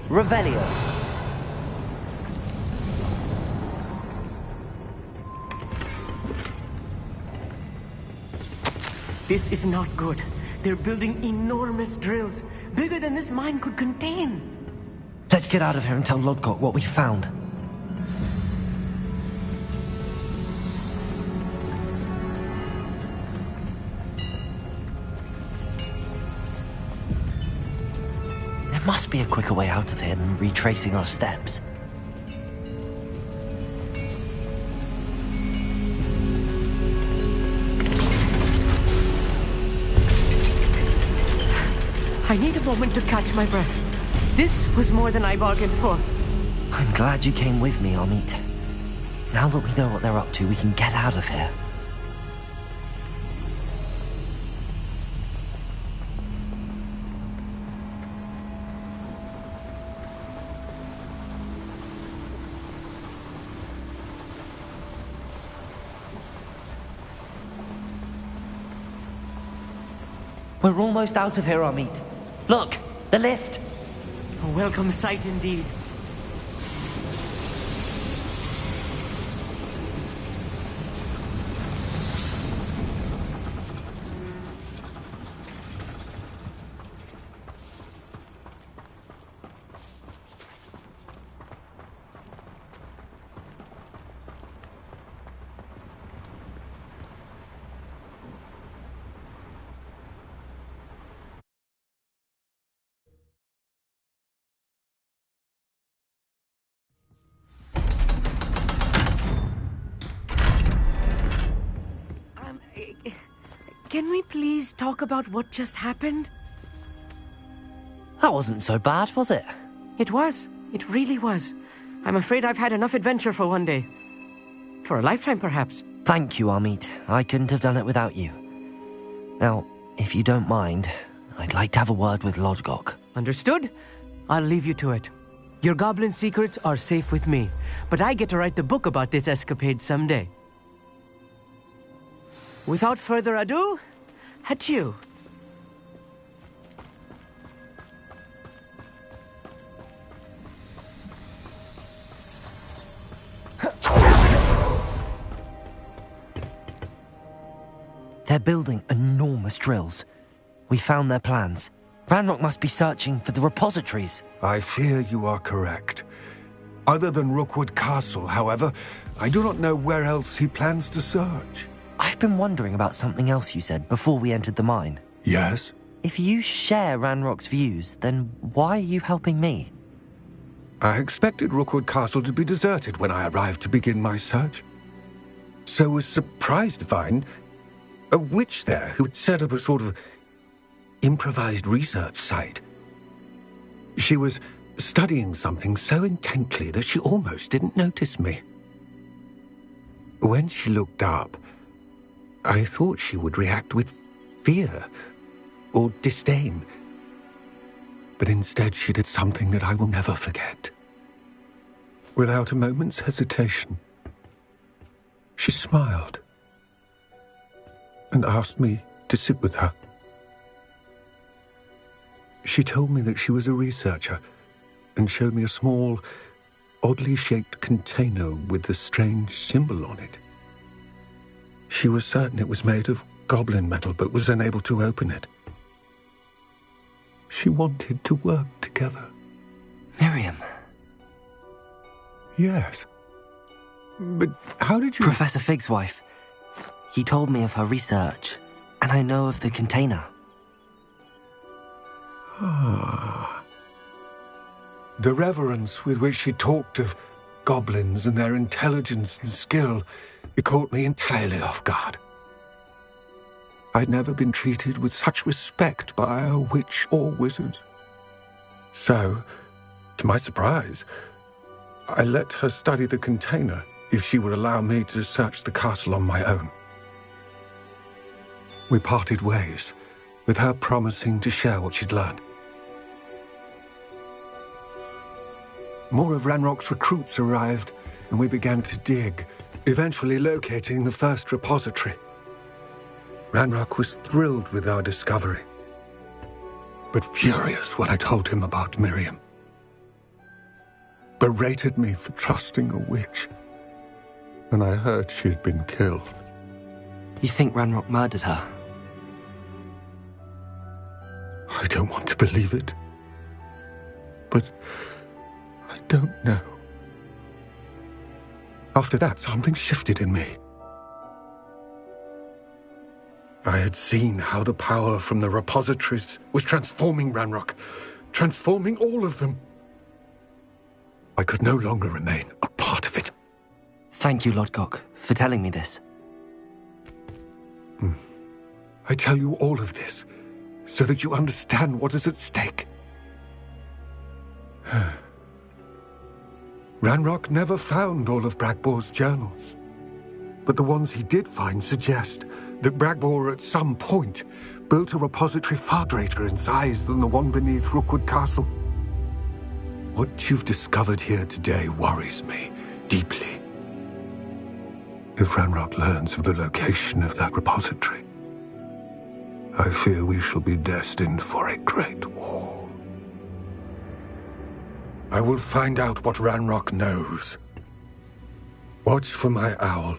Revelio. This is not good. They're building enormous drills, bigger than this mine could contain. Let's get out of here and tell Lodgok what we found. There must be a quicker way out of here than retracing our steps. I need a moment to catch my breath. This was more than I bargained for. I'm glad you came with me, Amit. Now that we know what they're up to, we can get out of here. We're almost out of here, Amit. Look, the lift. A welcome sight indeed. Can we please talk about what just happened? That wasn't so bad, was it? It was. It really was. I'm afraid I've had enough adventure for one day. For a lifetime, perhaps. Thank you, Amit. I couldn't have done it without you. Now, if you don't mind, I'd like to have a word with Lodgok. Understood? I'll leave you to it. Your goblin secrets are safe with me, but I get to write the book about this escapade someday. Without further ado, adieu. They're building enormous drills. We found their plans. Ranrock must be searching for the repositories. I fear you are correct. Other than Rookwood Castle, however, I do not know where else he plans to search. I've been wondering about something else you said before we entered the mine. Yes? If you share Ranrock's views, then why are you helping me? I expected Rookwood Castle to be deserted when I arrived to begin my search. So was surprised to find a witch there who had set up a sort of improvised research site. She was studying something so intently that she almost didn't notice me. When she looked up, I thought she would react with fear or disdain. But instead she did something that I will never forget. Without a moment's hesitation, she smiled and asked me to sit with her. She told me that she was a researcher and showed me a small, oddly shaped container with a strange symbol on it. She was certain it was made of goblin metal, but was unable to open it. She wanted to work together. Miriam. Yes. But how did you... Professor Fig's wife. He told me of her research, and I know of the container. Ah. The reverence with which she talked of goblins and their intelligence and skill, it caught me entirely off guard. I'd never been treated with such respect by a witch or wizard. So, to my surprise, I let her study the container if she would allow me to search the castle on my own. We parted ways, with her promising to share what she'd learned. More of Ranrock's recruits arrived, and we began to dig, eventually locating the first repository. Ranrock was thrilled with our discovery, but furious when I told him about Miriam. berated me for trusting a witch when I heard she had been killed. You think Ranrock murdered her? I don't want to believe it, but I don't know. After that, something shifted in me. I had seen how the power from the repositories was transforming Ranrock, transforming all of them. I could no longer remain a part of it. Thank you, Lodgok, for telling me this. I tell you all of this so that you understand what is at stake. Ranrock never found all of Bragbor's journals, but the ones he did find suggest that Bragbor at some point built a repository far greater in size than the one beneath Rookwood Castle. What you've discovered here today worries me deeply. If Ranrock learns of the location of that repository, I fear we shall be destined for a great war. I will find out what Ranrock knows. Watch for my owl.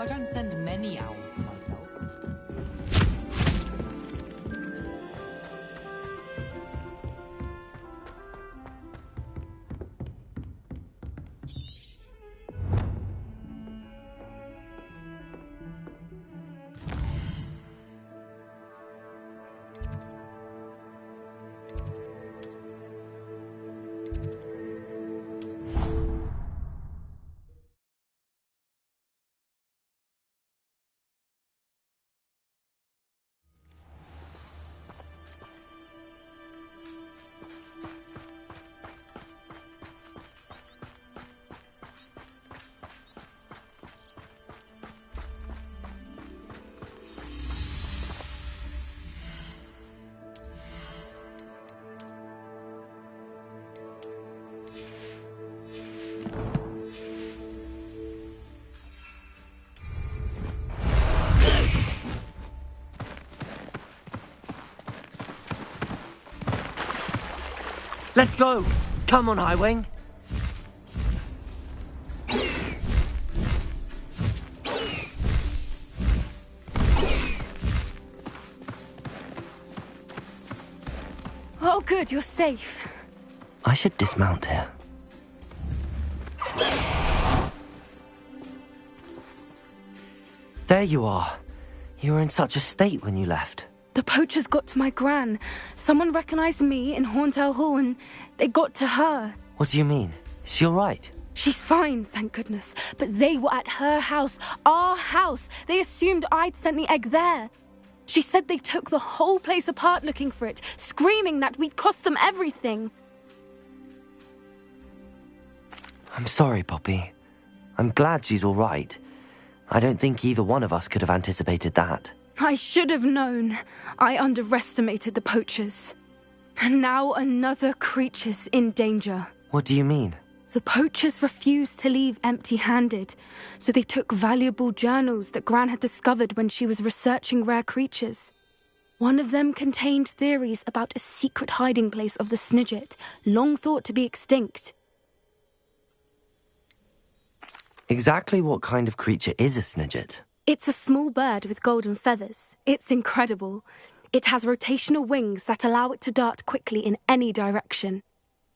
I don't send many owls for my help. Let's go! Come on, Highwing! Oh, good, you're safe. I should dismount here. There you are. You were in such a state when you left. The poachers got to my gran. Someone recognized me in Horntail Hall and they got to her. What do you mean? Is she all right? She's fine, thank goodness. But they were at her house, our house. They assumed I'd sent the egg there. She said they took the whole place apart looking for it, screaming that we'd cost them everything. I'm sorry, Poppy. I'm glad she's all right. I don't think either one of us could have anticipated that. I should have known. I underestimated the poachers. And now another creature's in danger. What do you mean? The poachers refused to leave empty-handed, so they took valuable journals that Gran had discovered when she was researching rare creatures. One of them contained theories about a secret hiding place of the Snidget, long thought to be extinct. Exactly what kind of creature is a Snidget? It's a small bird with golden feathers. It's incredible. It has rotational wings that allow it to dart quickly in any direction.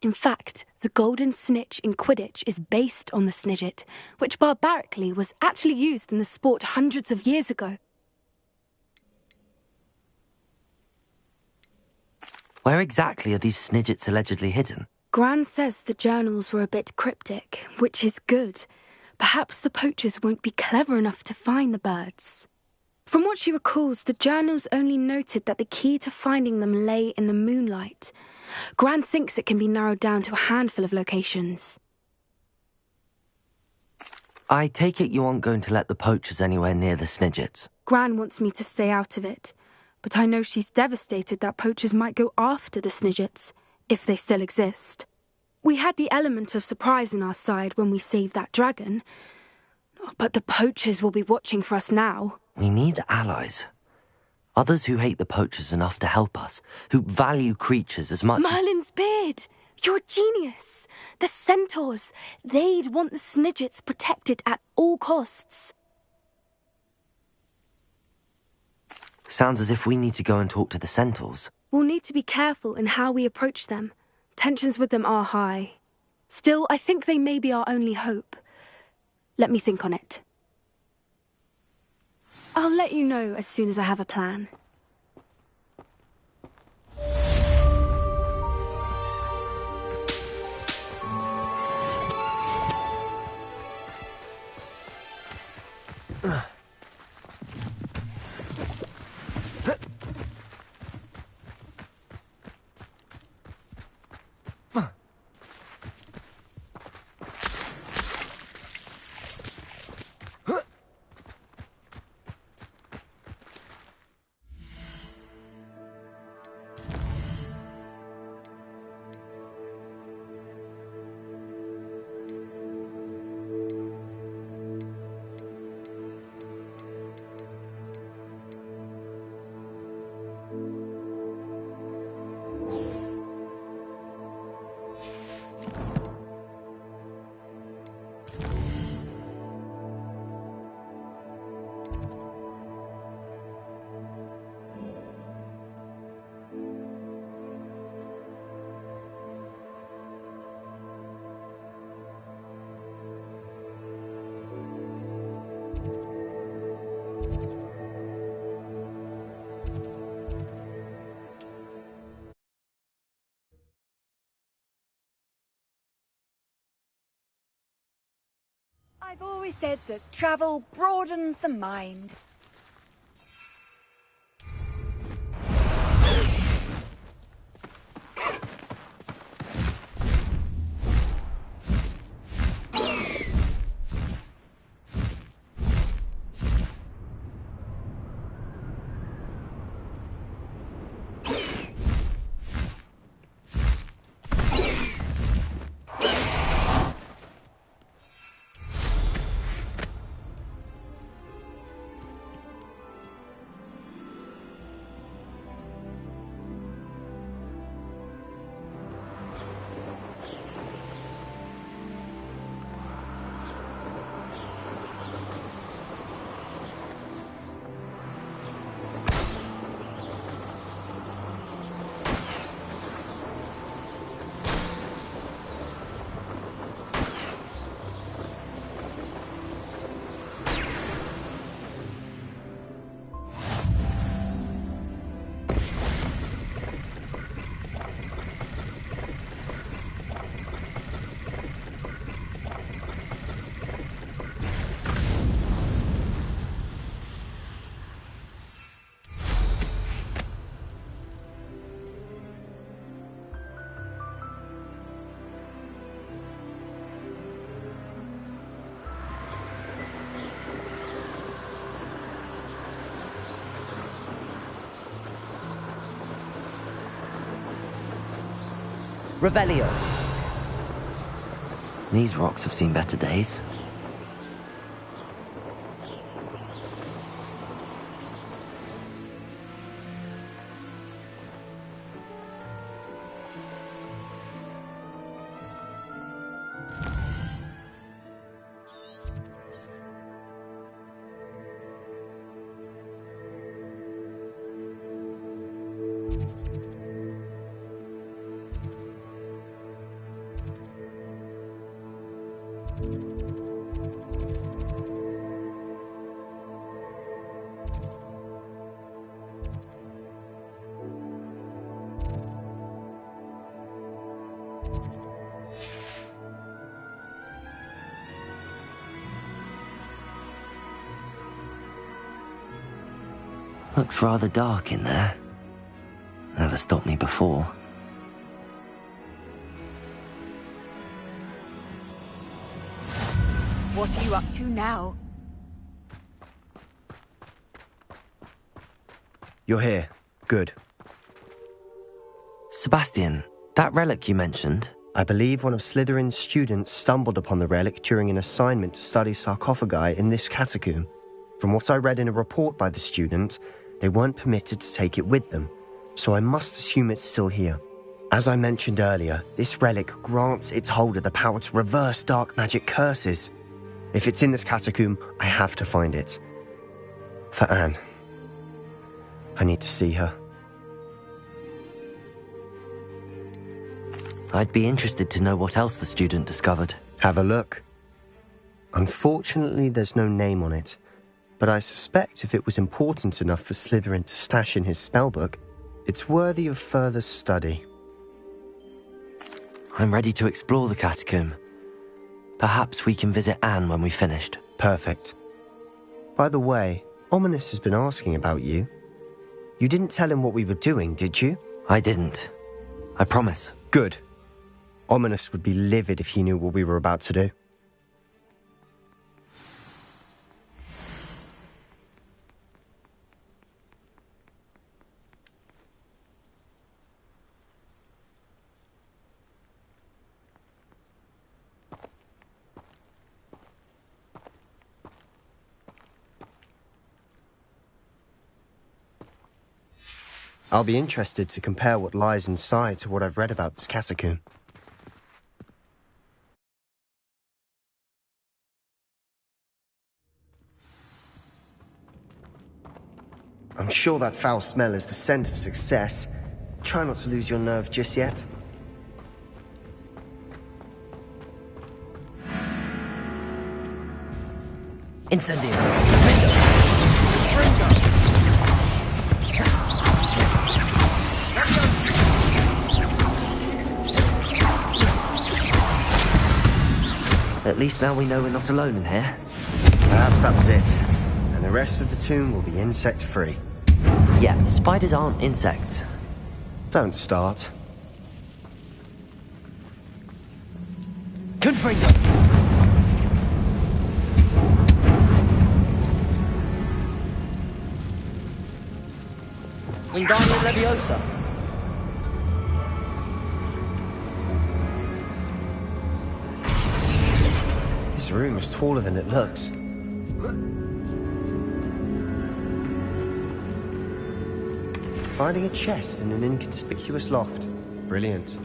In fact, the golden snitch in Quidditch is based on the Snidget, which barbarically was actually used in the sport hundreds of years ago. Where exactly are these Snidgets allegedly hidden? Gran says the journals were a bit cryptic, which is good. Perhaps the poachers won't be clever enough to find the birds. From what she recalls, the journals only noted that the key to finding them lay in the moonlight. Gran thinks it can be narrowed down to a handful of locations. I take it you aren't going to let the poachers anywhere near the Snidgets. Gran wants me to stay out of it, but I know she's devastated that poachers might go after the Snidgets, if they still exist. We had the element of surprise on our side when we saved that dragon, but the poachers will be watching for us now. We need allies. Others who hate the poachers enough to help us, who value creatures as much Merlin's beard! You're a genius! The centaurs! They'd want the Snidgets protected at all costs. Sounds as if we need to go and talk to the centaurs. We'll need to be careful in how we approach them. Tensions with them are high. Still, I think they may be our only hope. Let me think on it. I'll let you know as soon as I have a plan. I've always said that travel broadens the mind. Revelio. These rocks have seen better days. Looks rather dark in there. Never stopped me before. What are you up to now? You're here. Good. Sebastian, that relic you mentioned? I believe one of Slytherin's students stumbled upon the relic during an assignment to study sarcophagi in this catacomb. From what I read in a report by the student, they weren't permitted to take it with them, so I must assume it's still here. As I mentioned earlier, this relic grants its holder the power to reverse dark magic curses. If it's in this catacomb, I have to find it. For Anne. I need to see her. I'd be interested to know what else the student discovered. Have a look. Unfortunately, there's no name on it, but I suspect if it was important enough for Slytherin to stash in his spellbook, it's worthy of further study. I'm ready to explore the catacomb. Perhaps we can visit Anne when we've finished. Perfect. By the way, Ominous has been asking about you. You didn't tell him what we were doing, did you? I didn't. I promise. Good. Ominous would be livid if he knew what we were about to do. I'll be interested to compare what lies inside to what I've read about this catacomb. I'm sure that foul smell is the scent of success. Try not to lose your nerve just yet. Incendio. At least now we know we're not alone in here. Perhaps that was it. And the rest of the tomb will be insect-free. Yeah, spiders aren't insects. Don't start. Confringo! Wingardium Leviosa! This room is taller than it looks. Finding a chest in an inconspicuous loft. Brilliant.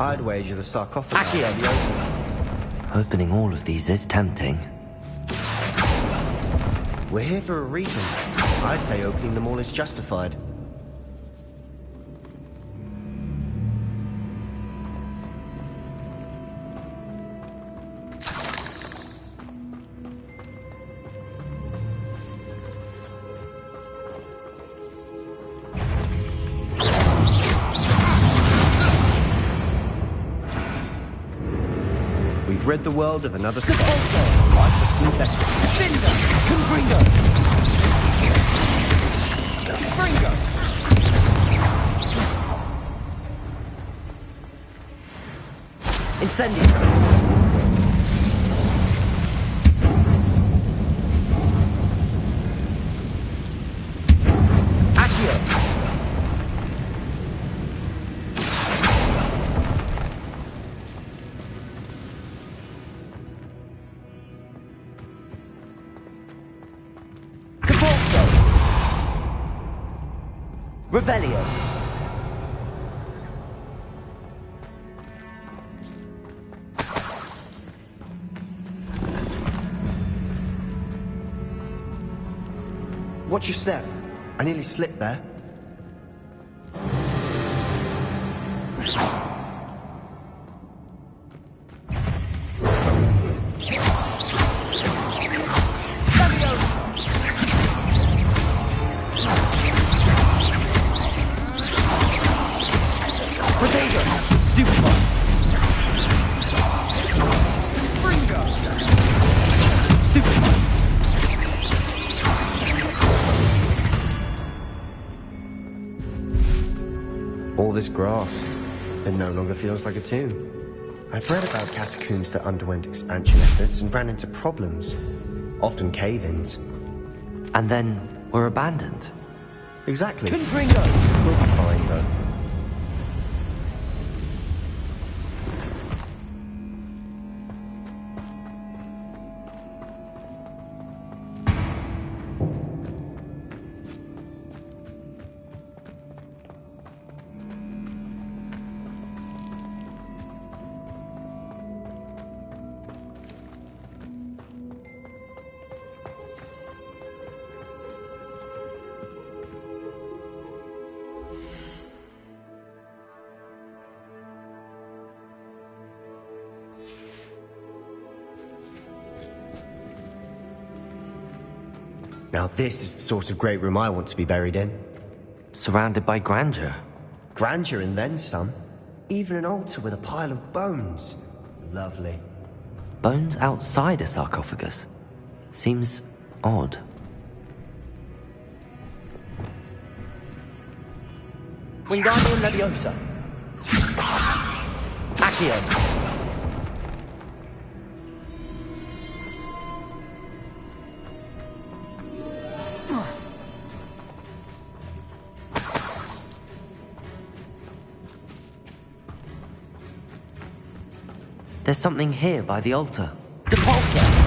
I'd wager the sarcophagus. Opening all of these is tempting. We're here for a reason. I'd say opening them all is justified. We've rid the world of another spot. I shall sleep better. Confringo! Confringo! Incendio! Accio! Revelio. Watch your step. I nearly slipped there. All this grass, it no longer feels like a tomb. I've read about catacombs that underwent expansion efforts and ran into problems, often cave-ins. And then were abandoned. Exactly. Confringo! We'll be fine, though. Now this is the sort of great room I want to be buried in. Surrounded by grandeur. Grandeur and then some. Even an altar with a pile of bones. Lovely. Bones outside a sarcophagus. Seems odd. Wingardium Leviosa. Accio. There's something here by the altar. Depulso!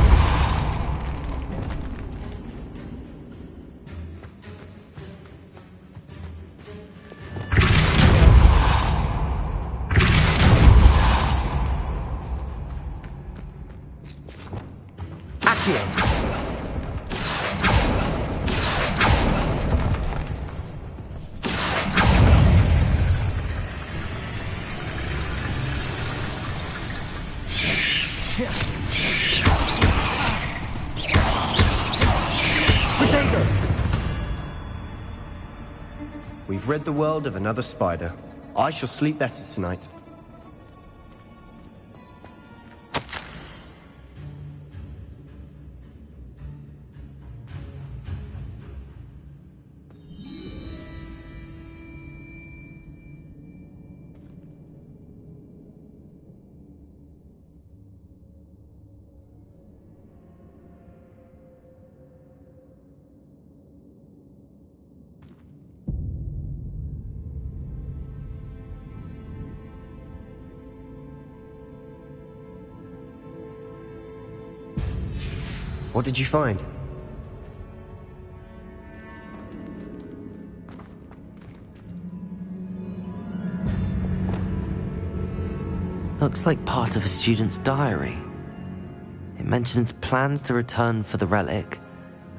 Potato! We've rid the world of another spider. I shall sleep better tonight. What did you find? Looks like part of a student's diary. It mentions plans to return for the relic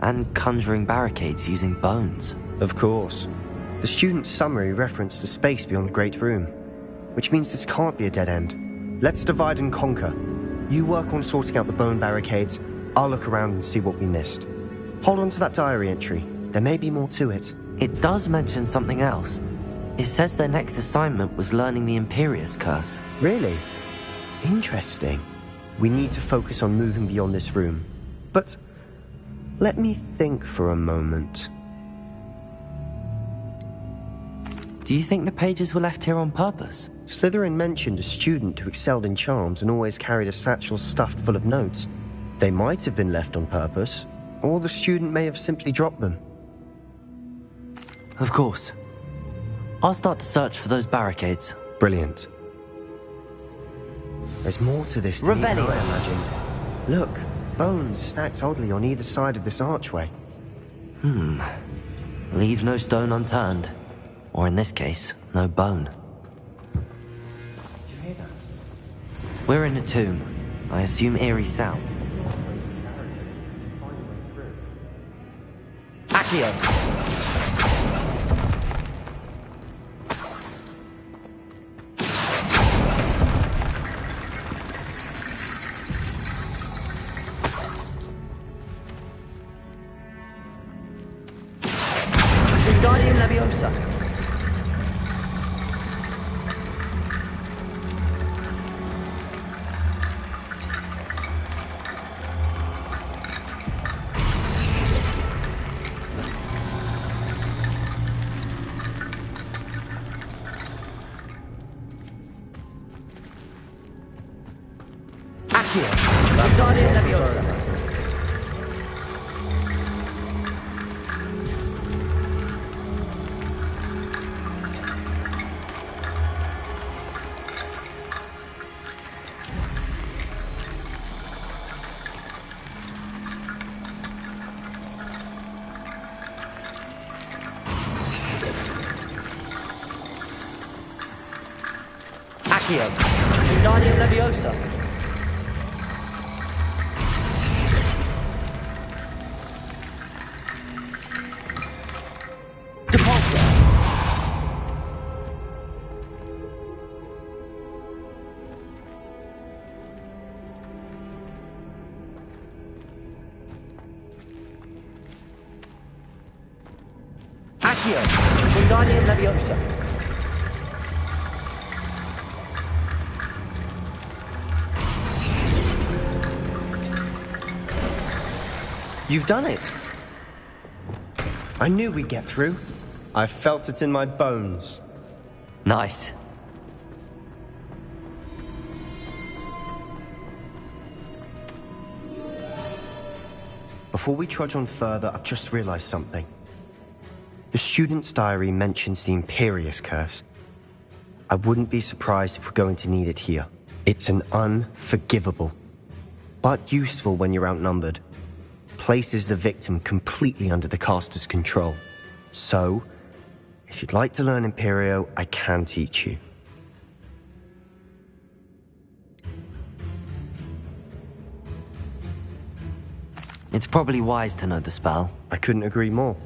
and conjuring barricades using bones. Of course. The student's summary referenced a space beyond the Great Room, which means this can't be a dead end. Let's divide and conquer. You work on sorting out the bone barricades. I'll look around and see what we missed. Hold on to that diary entry. There may be more to it. It does mention something else. It says their next assignment was learning the Imperius Curse. Really? Interesting. We need to focus on moving beyond this room. But let me think for a moment. Do you think the pages were left here on purpose? Slytherin mentioned a student who excelled in charms and always carried a satchel stuffed full of notes. They might have been left on purpose, or the student may have simply dropped them. Of course. I'll start to search for those barricades. Brilliant. There's more to this than I imagined. Look, bones stacked oddly on either side of this archway. Leave no stone unturned. Or in this case, no bone. Did you hear that? We're in a tomb. I assume eerie sound. Accio! Wingardium Leviosa. Accio. Wingardium Leviosa. Accio. Wingardium Leviosa. Depulso. Accio. Wingardium Leviosa. You've done it! I knew we'd get through. I felt it in my bones. Nice. Before we trudge on further, I've just realized something. The student's diary mentions the Imperius Curse. I wouldn't be surprised if we're going to need it here. It's an unforgivable, but useful when you're outnumbered. Places the victim completely under the caster's control. So, if you'd like to learn Imperio, I can teach you. It's probably wise to know the spell. I couldn't agree more.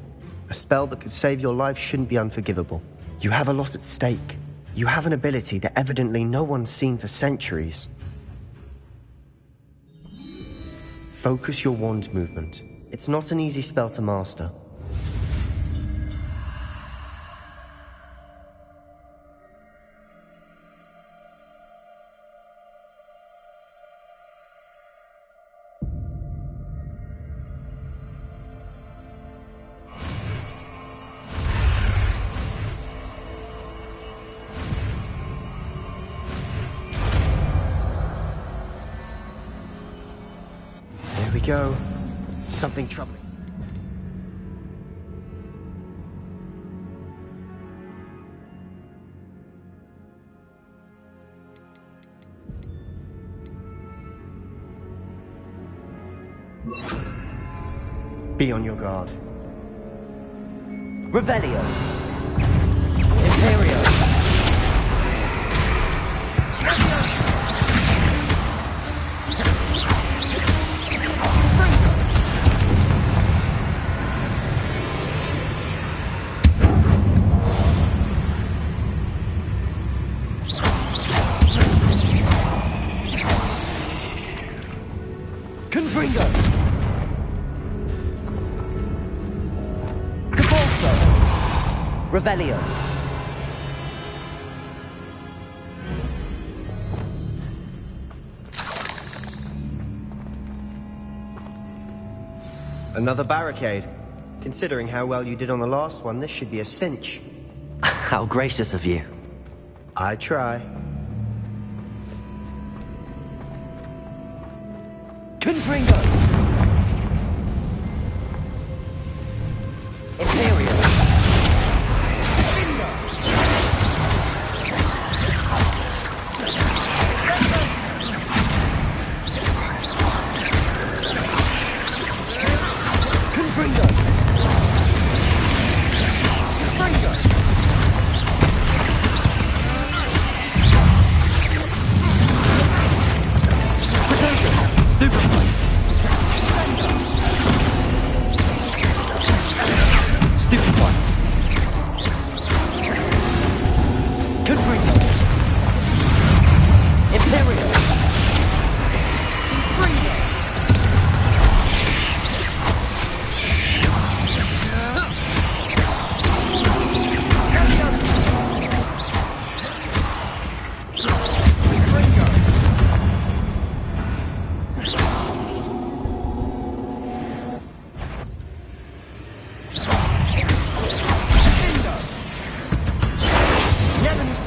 A spell that could save your life shouldn't be unforgivable. You have a lot at stake. You have an ability that evidently no one's seen for centuries. Focus your wand movement. It's not an easy spell to master. There we go. Something troubling. Be on your guard. Revelio. Imperio. Confringo. Devolso. Revelio. Another barricade. Considering how well you did on the last one, this should be a cinch. How gracious of you. I try. Confringo. Imperio. Confringo.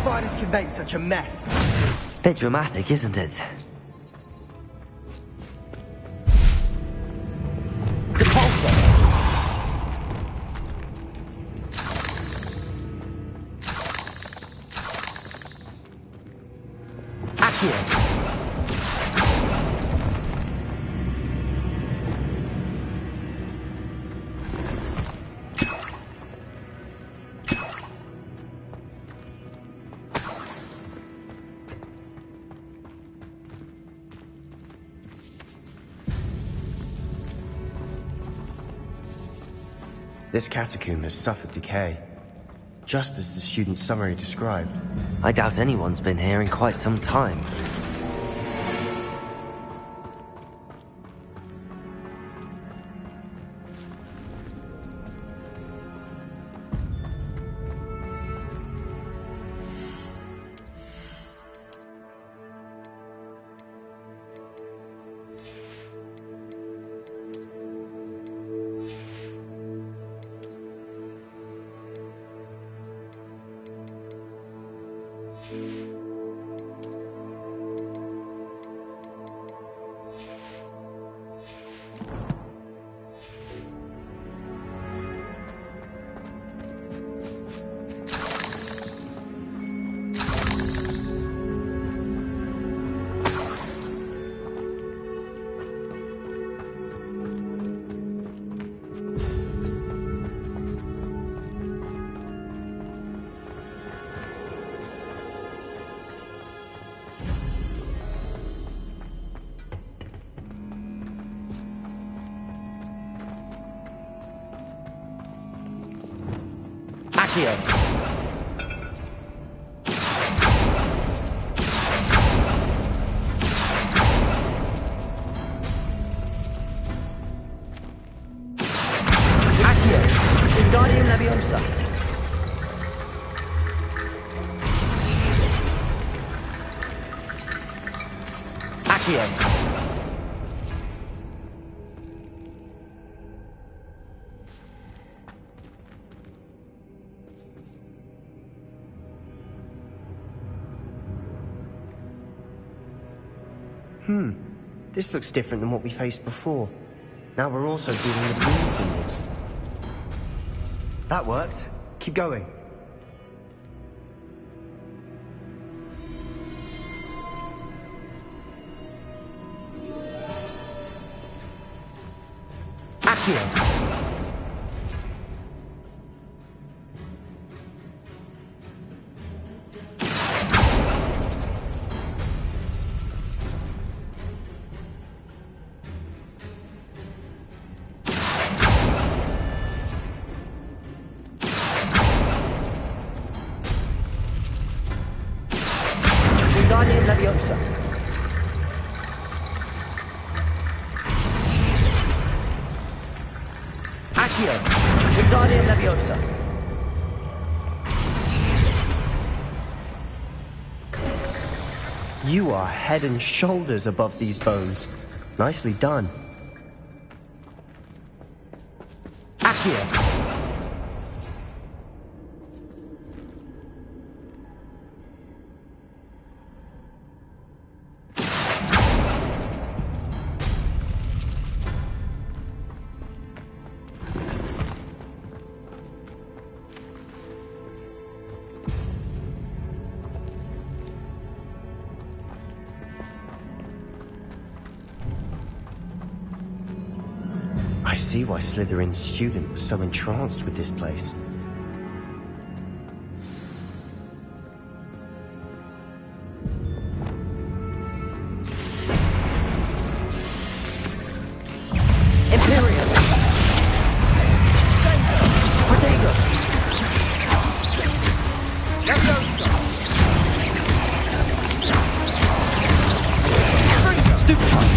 Spiders can make such a mess. Bit dramatic, isn't it? Depulso. Accio. This catacomb has suffered decay, just as the student's summary described. I doubt anyone's been here in quite some time. Accio. Accio. This looks different than what we faced before. Now we're also dealing with rune symbols. That worked. Keep going. Accio. Leviosa. Accio. Wingardium Leviosa. You are head and shoulders above these bones. Nicely done. Accio. I see why Slytherin's student was so entranced with this place. Imperium! Protego! Stoop time!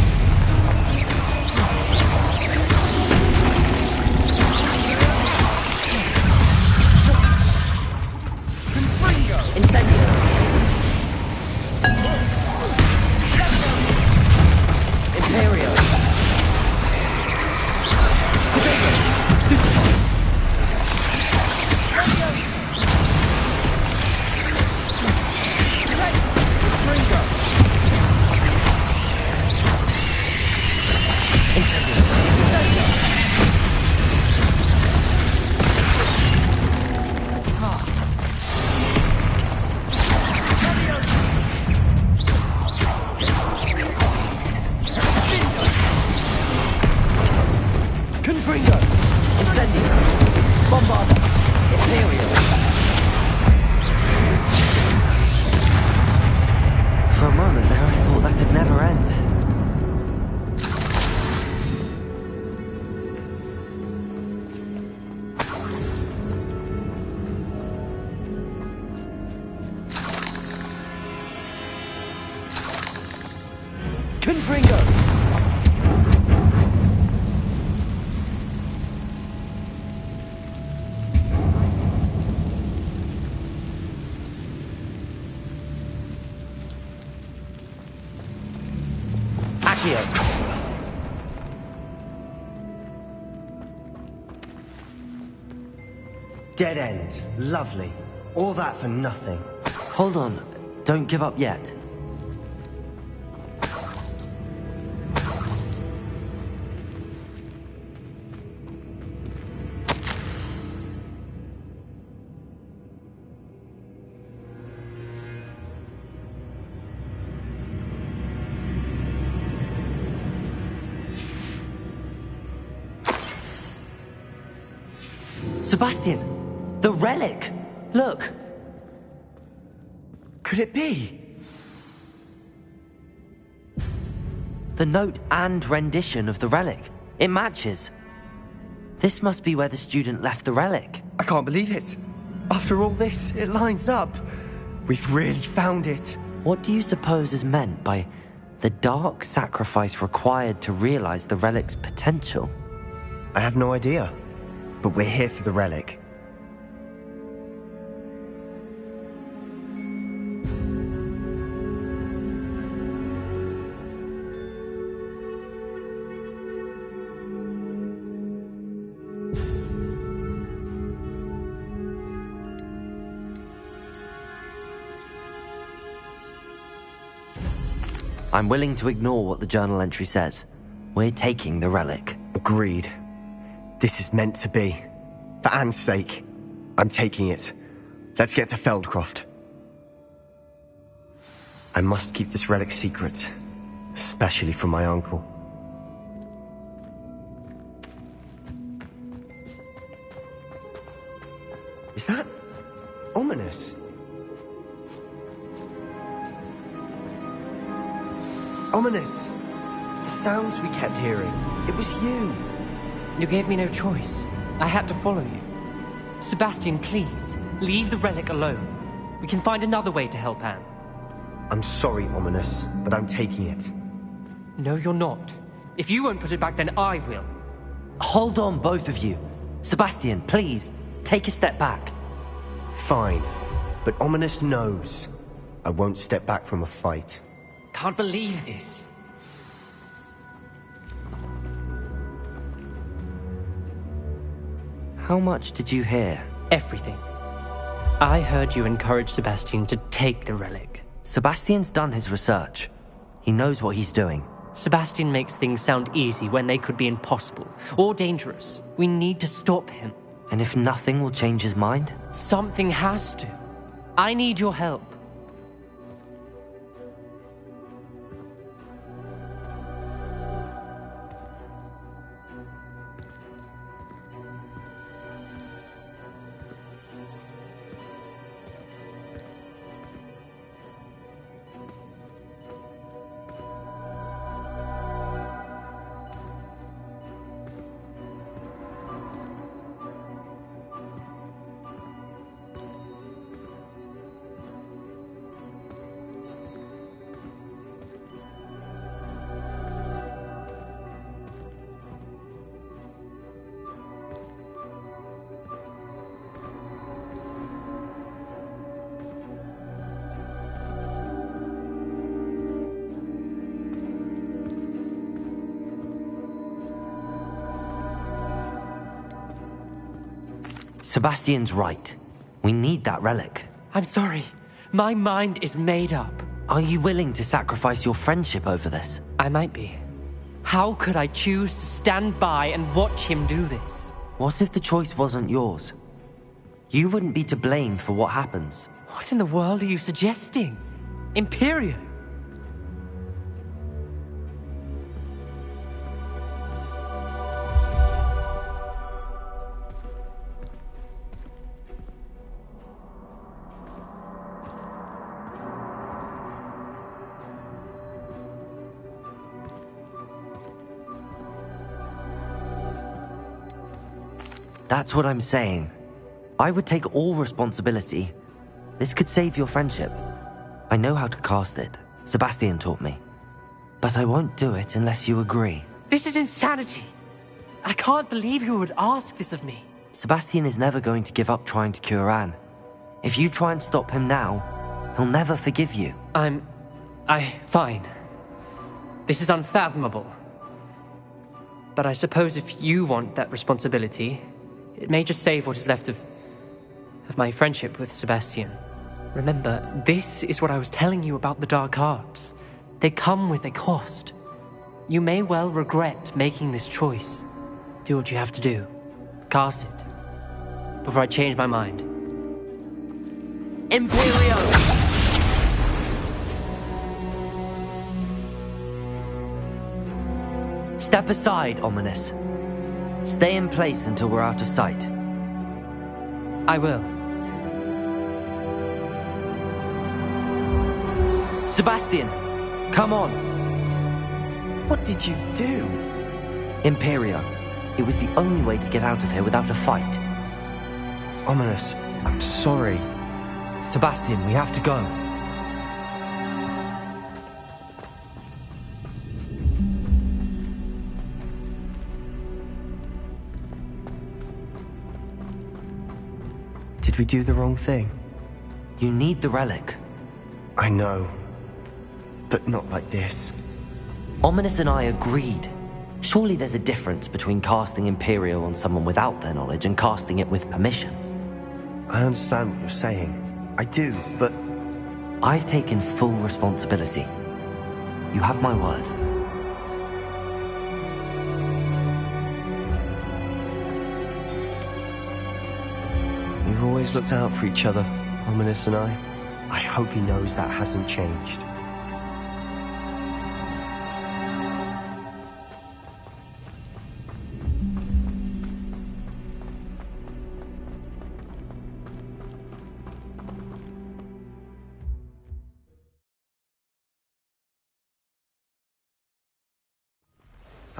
For a moment there, I thought that'd never end. Confringo! Dead end. Lovely. All that for nothing. Hold on. Don't give up yet. Sebastian! The relic! Look! Could it be? The note and rendition of the relic. It matches. This must be where the student left the relic. I can't believe it. After all this, it lines up. We've really found it. What do you suppose is meant by the dark sacrifice required to realize the relic's potential? I have no idea. But we're here for the relic. I'm willing to ignore what the journal entry says. We're taking the relic. Agreed. This is meant to be. For Anne's sake, I'm taking it. Let's get to Feldcroft. I must keep this relic secret, especially from my uncle. Is that ominous? Ominous! The sounds we kept hearing. It was you. You gave me no choice. I had to follow you. Sebastian, please, leave the relic alone. We can find another way to help Anne. I'm sorry, Ominous, but I'm taking it. No, you're not. If you won't put it back, then I will. Hold on, both of you. Sebastian, please, take a step back. Fine, but Ominous knows I won't step back from a fight. Can't believe this. How much did you hear? Everything. I heard you encourage Sebastian to take the relic. Sebastian's done his research. He knows what he's doing. Sebastian makes things sound easy when they could be impossible or dangerous. We need to stop him. And if nothing will change his mind? Something has to. I need your help. Sebastian's right. We need that relic. I'm sorry. My mind is made up. Are you willing to sacrifice your friendship over this? I might be. How could I choose to stand by and watch him do this? What if the choice wasn't yours? You wouldn't be to blame for what happens. What in the world are you suggesting? Imperio? That's what I'm saying. I would take all responsibility. This could save your friendship. I know how to cast it. Sebastian taught me. But I won't do it unless you agree. This is insanity. I can't believe you would ask this of me. Sebastian is never going to give up trying to cure Anne. If you try and stop him now, he'll never forgive you. Fine. This is unfathomable. But I suppose if you want that responsibility, it may just save what is left of my friendship with Sebastian. Remember, this is what I was telling you about the dark arts. They come with a cost. You may well regret making this choice. Do what you have to do. Cast it. Before I change my mind. Imperio! Step aside, Ominous. Stay in place until we're out of sight. I will. Sebastian, come on. What did you do? Imperio. It was the only way to get out of here without a fight. Ominous, I'm sorry. Sebastian, we have to go. Did we do the wrong thing? You need the relic. I know. But not like this. Ominous and I agreed. Surely there's a difference between casting Imperio on someone without their knowledge and casting it with permission. I understand what you're saying. I do, but... I've taken full responsibility. You have my word. We've always looked out for each other, Ominous and I. I hope he knows that hasn't changed.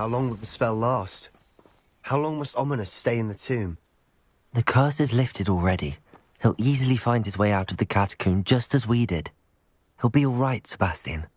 How long will the spell last? How long must Ominous stay in the tomb? The curse is lifted already. He'll easily find his way out of the catacomb just as we did. He'll be all right, Sebastian.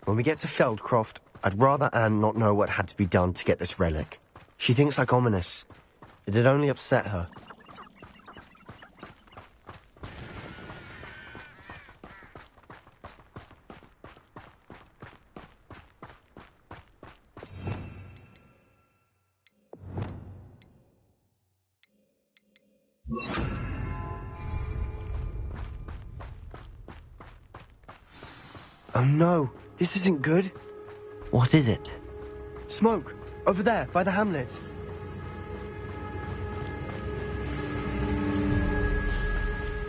When we get to Feldcroft, I'd rather Anne not know what had to be done to get this relic. She thinks like Ominous. It'd only upset her. Oh no, this isn't good. What is it? Smoke, over there, by the hamlet.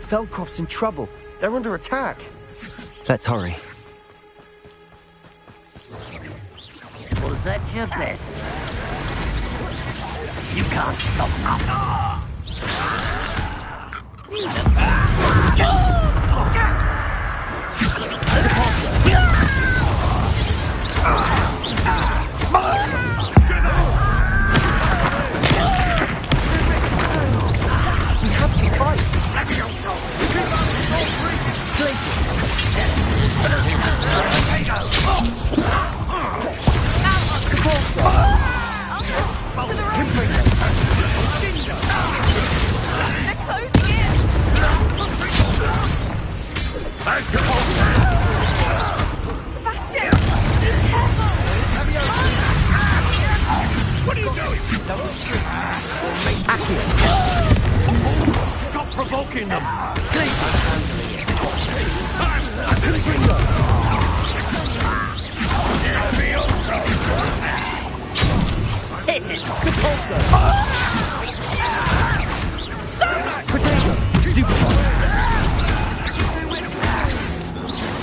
Feldcroft's in trouble. They're under attack. Let's hurry. Was that your bet? You can't stop We have to fight. Sebastian! What are you doing? Stop provoking them! Hit it! Repulsor! Stop! Potato! Stupid one!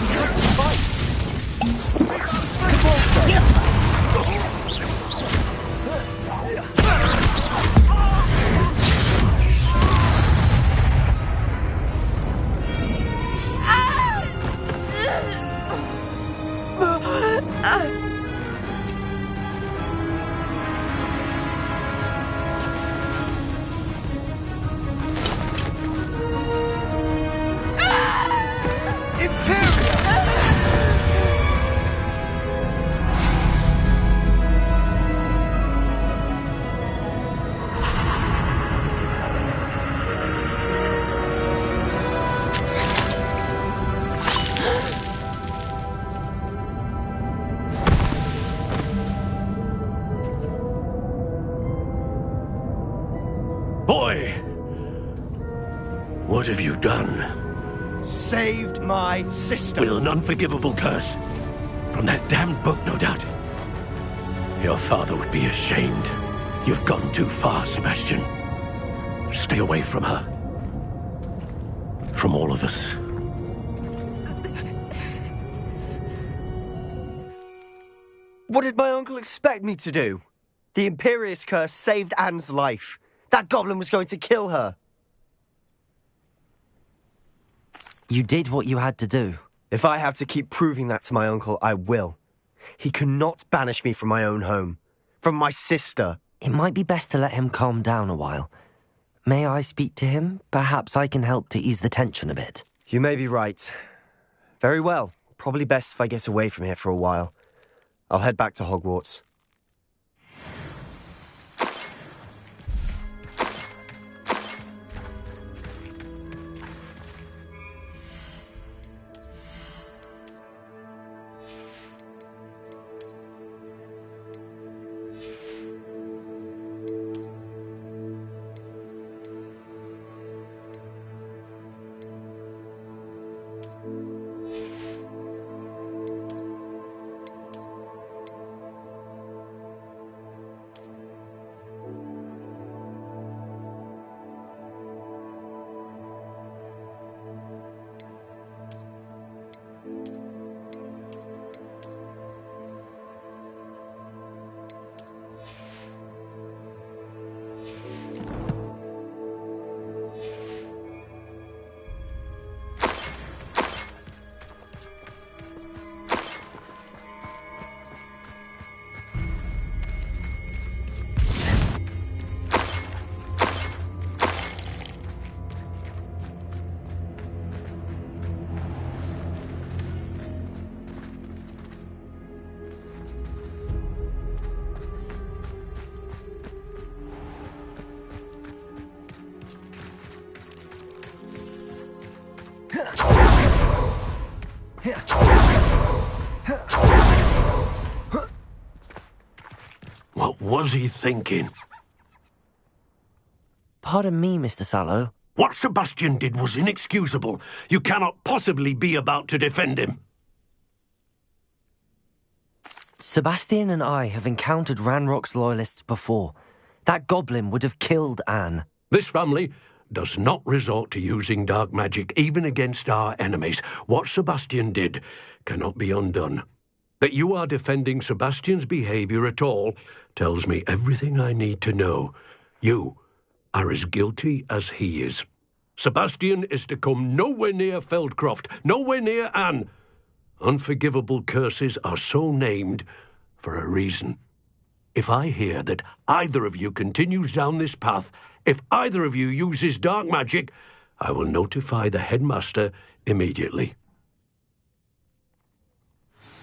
We have to fight! Repulsor! Boy! What have you done? Saved my sister. With an unforgivable curse. From that damned book, no doubt. Your father would be ashamed. You've gone too far, Sebastian. Stay away from her. From all of us. What did my uncle expect me to do? The Imperious curse saved Anne's life. That goblin was going to kill her. You did what you had to do. If I have to keep proving that to my uncle, I will. He cannot banish me from my own home. from my sister. It might be best to let him calm down a while. May I speak to him? Perhaps I can help to ease the tension a bit. You may be right. Very well. Probably best if I get away from here for a while. I'll head back to Hogwarts. What was he thinking? Pardon me, Mr. Sallow. What Sebastian did was inexcusable. You cannot possibly be about to defend him. Sebastian and I have encountered Ranrock's loyalists before. That goblin would have killed Anne. This family does not resort to using dark magic even against our enemies. What Sebastian did cannot be undone. That you are defending Sebastian's behavior at all tells me everything I need to know. You are as guilty as he is. Sebastian is to come nowhere near Feldcroft, nowhere near Anne. Unforgivable curses are so named for a reason. If I hear that either of you continues down this path, if either of you uses dark magic, I will notify the headmaster immediately.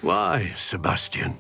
Why, Sebastian?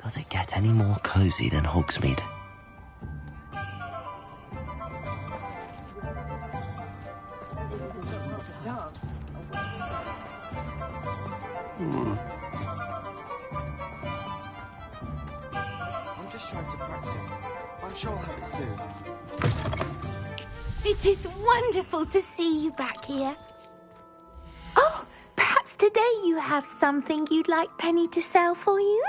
Does it get any more cozy than Hogsmeade? I'm just trying to practice. I'm sure I'll have it soon. It is wonderful to see you back here. Oh, perhaps today you have something you'd like Penny to sell for you?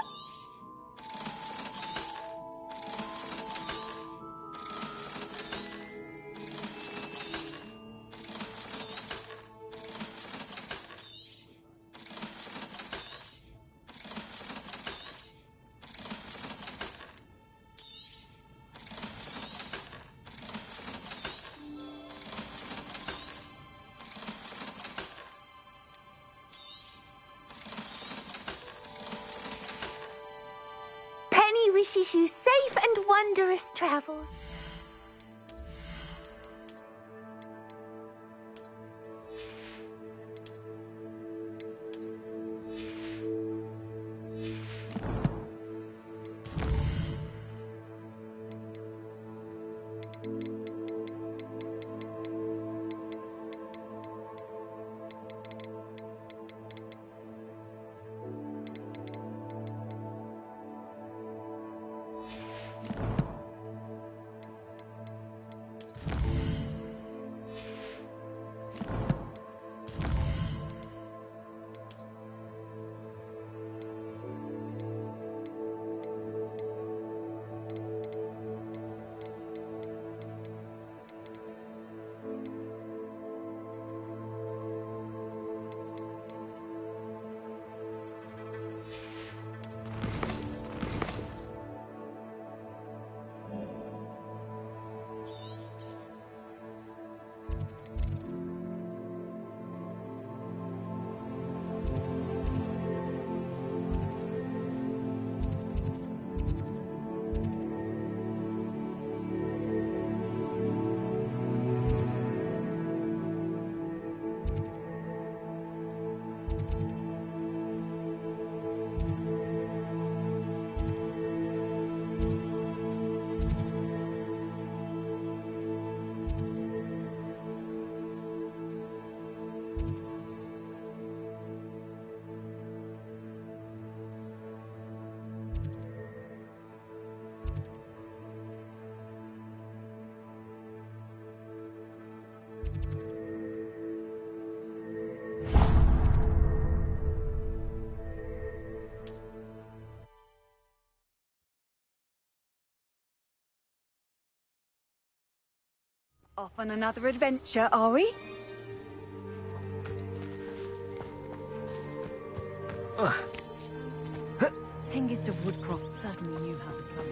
Wishes you safe and wondrous travels. Off on another adventure, are we? Hengist of Woodcroft certainly knew how to play.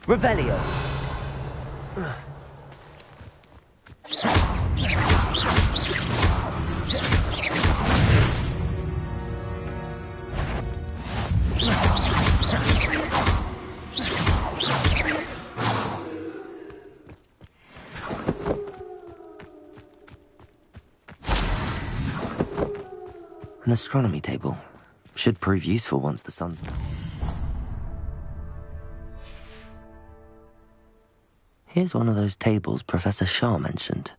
Revelio. An astronomy table. Should prove useful once the sun's down. Here's one of those tables Professor Shah mentioned.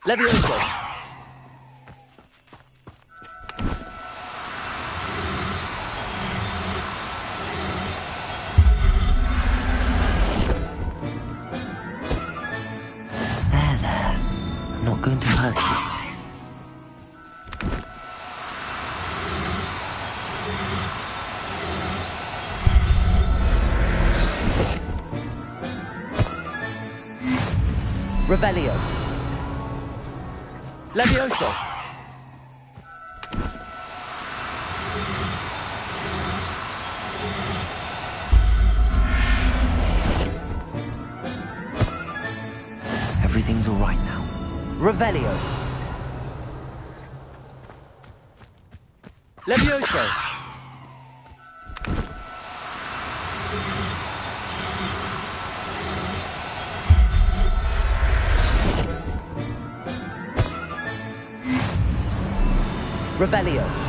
Levioso! I'm not going to hurt you. Revelio. Levioso. Everything's all right now. Revelio. Levioso. Revelio.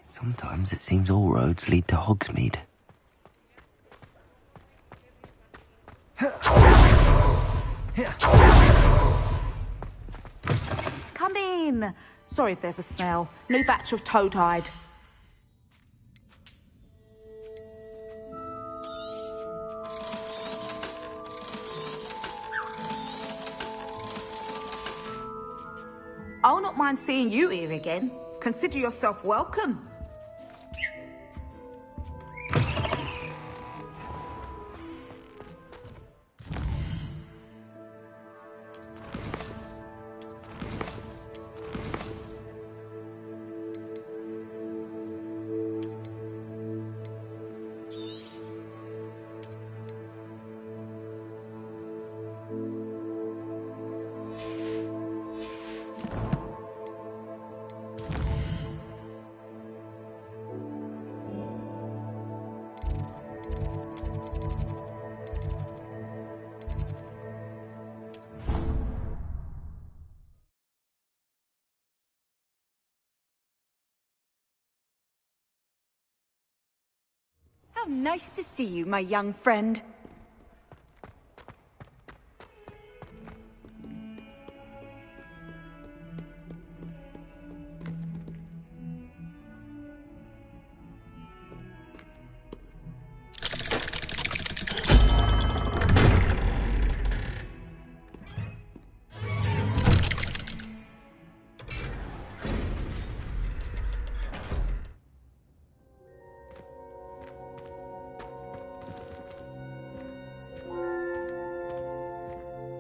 Sometimes it seems all roads lead to Hogsmeade. Come in. Sorry if there's a smell. New batch of toad-hide. I'll not mind seeing you here again. Consider yourself welcome. How nice to see you, my young friend.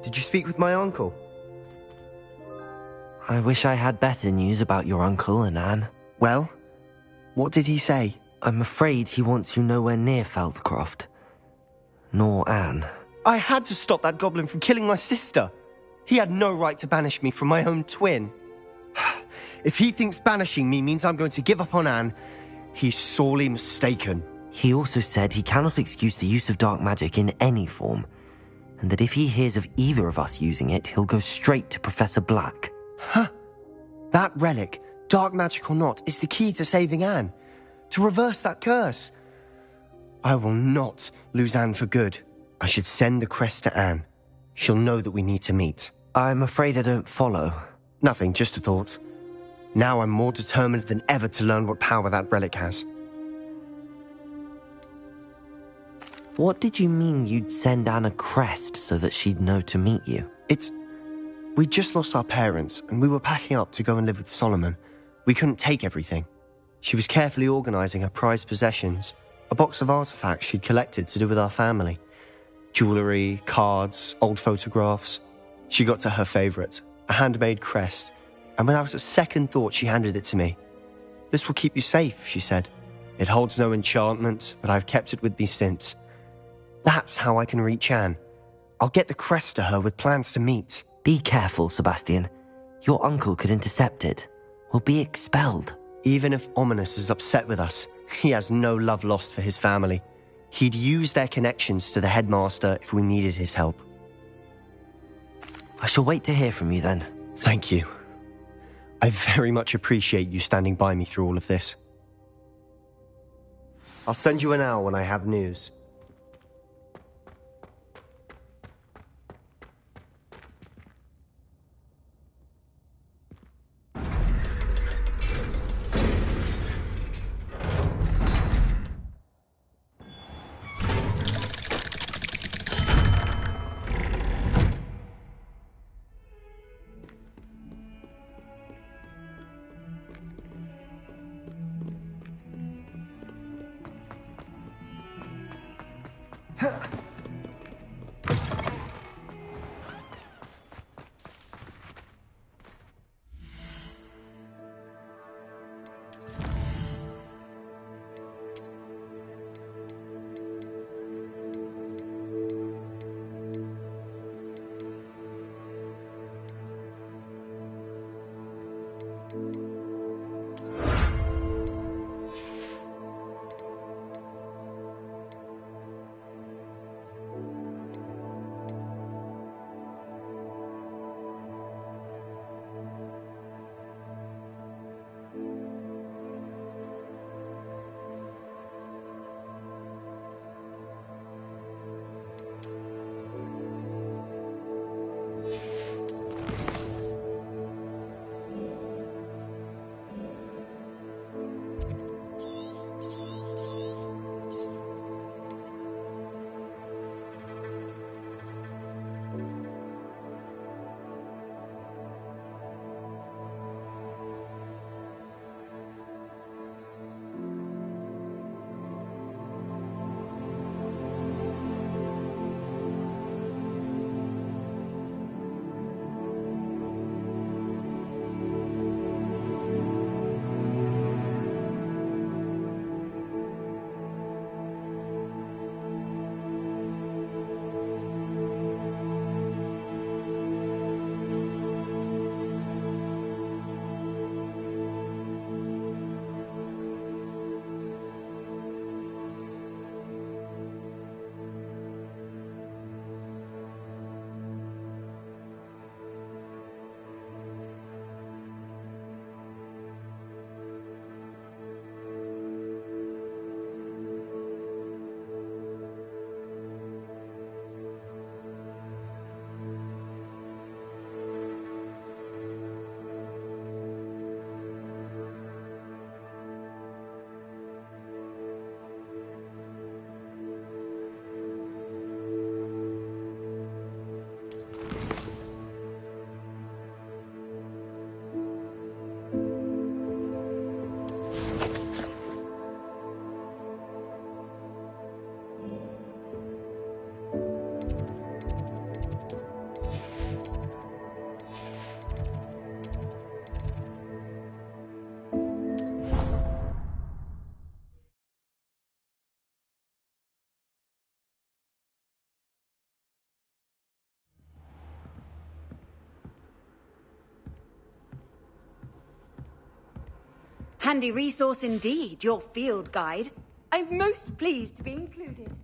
Did you speak with my uncle? I wish I had better news about your uncle and Anne. Well, what did he say? I'm afraid he wants you nowhere near Feldcroft. Nor Anne. I had to stop that goblin from killing my sister. He had no right to banish me from my own twin. If he thinks banishing me means I'm going to give up on Anne, he's sorely mistaken. He also said he cannot excuse the use of dark magic in any form, and that if he hears of either of us using it, he'll go straight to Professor Black. Huh. That relic, dark magic or not, is the key to saving Anne. To reverse that curse. I will not lose Anne for good. I should send the crest to Anne. She'll know that we need to meet. I'm afraid I don't follow. Nothing, just a thought. Now I'm more determined than ever to learn what power that relic has. What did you mean you'd send Anne a crest so that she'd know to meet you? We just lost our parents, and we were packing up to go and live with Solomon. We couldn't take everything. She was carefully organising her prized possessions, a box of artifacts she'd collected to do with our family. Jewellery, cards, old photographs. She got to her favourite, a handmade crest, and without a second thought she handed it to me. This will keep you safe, she said. It holds no enchantment, but I've kept it with me since. That's how I can reach Anne. I'll get the crest to her with plans to meet. Be careful, Sebastian. Your uncle could intercept it. We'll be expelled. Even if Ominous is upset with us, he has no love lost for his family. He'd use their connections to the headmaster if we needed his help. I shall wait to hear from you then. Thank you. I very much appreciate you standing by me through all of this. I'll send you an owl when I have news. Handy resource indeed, your field guide. I'm most pleased to be included.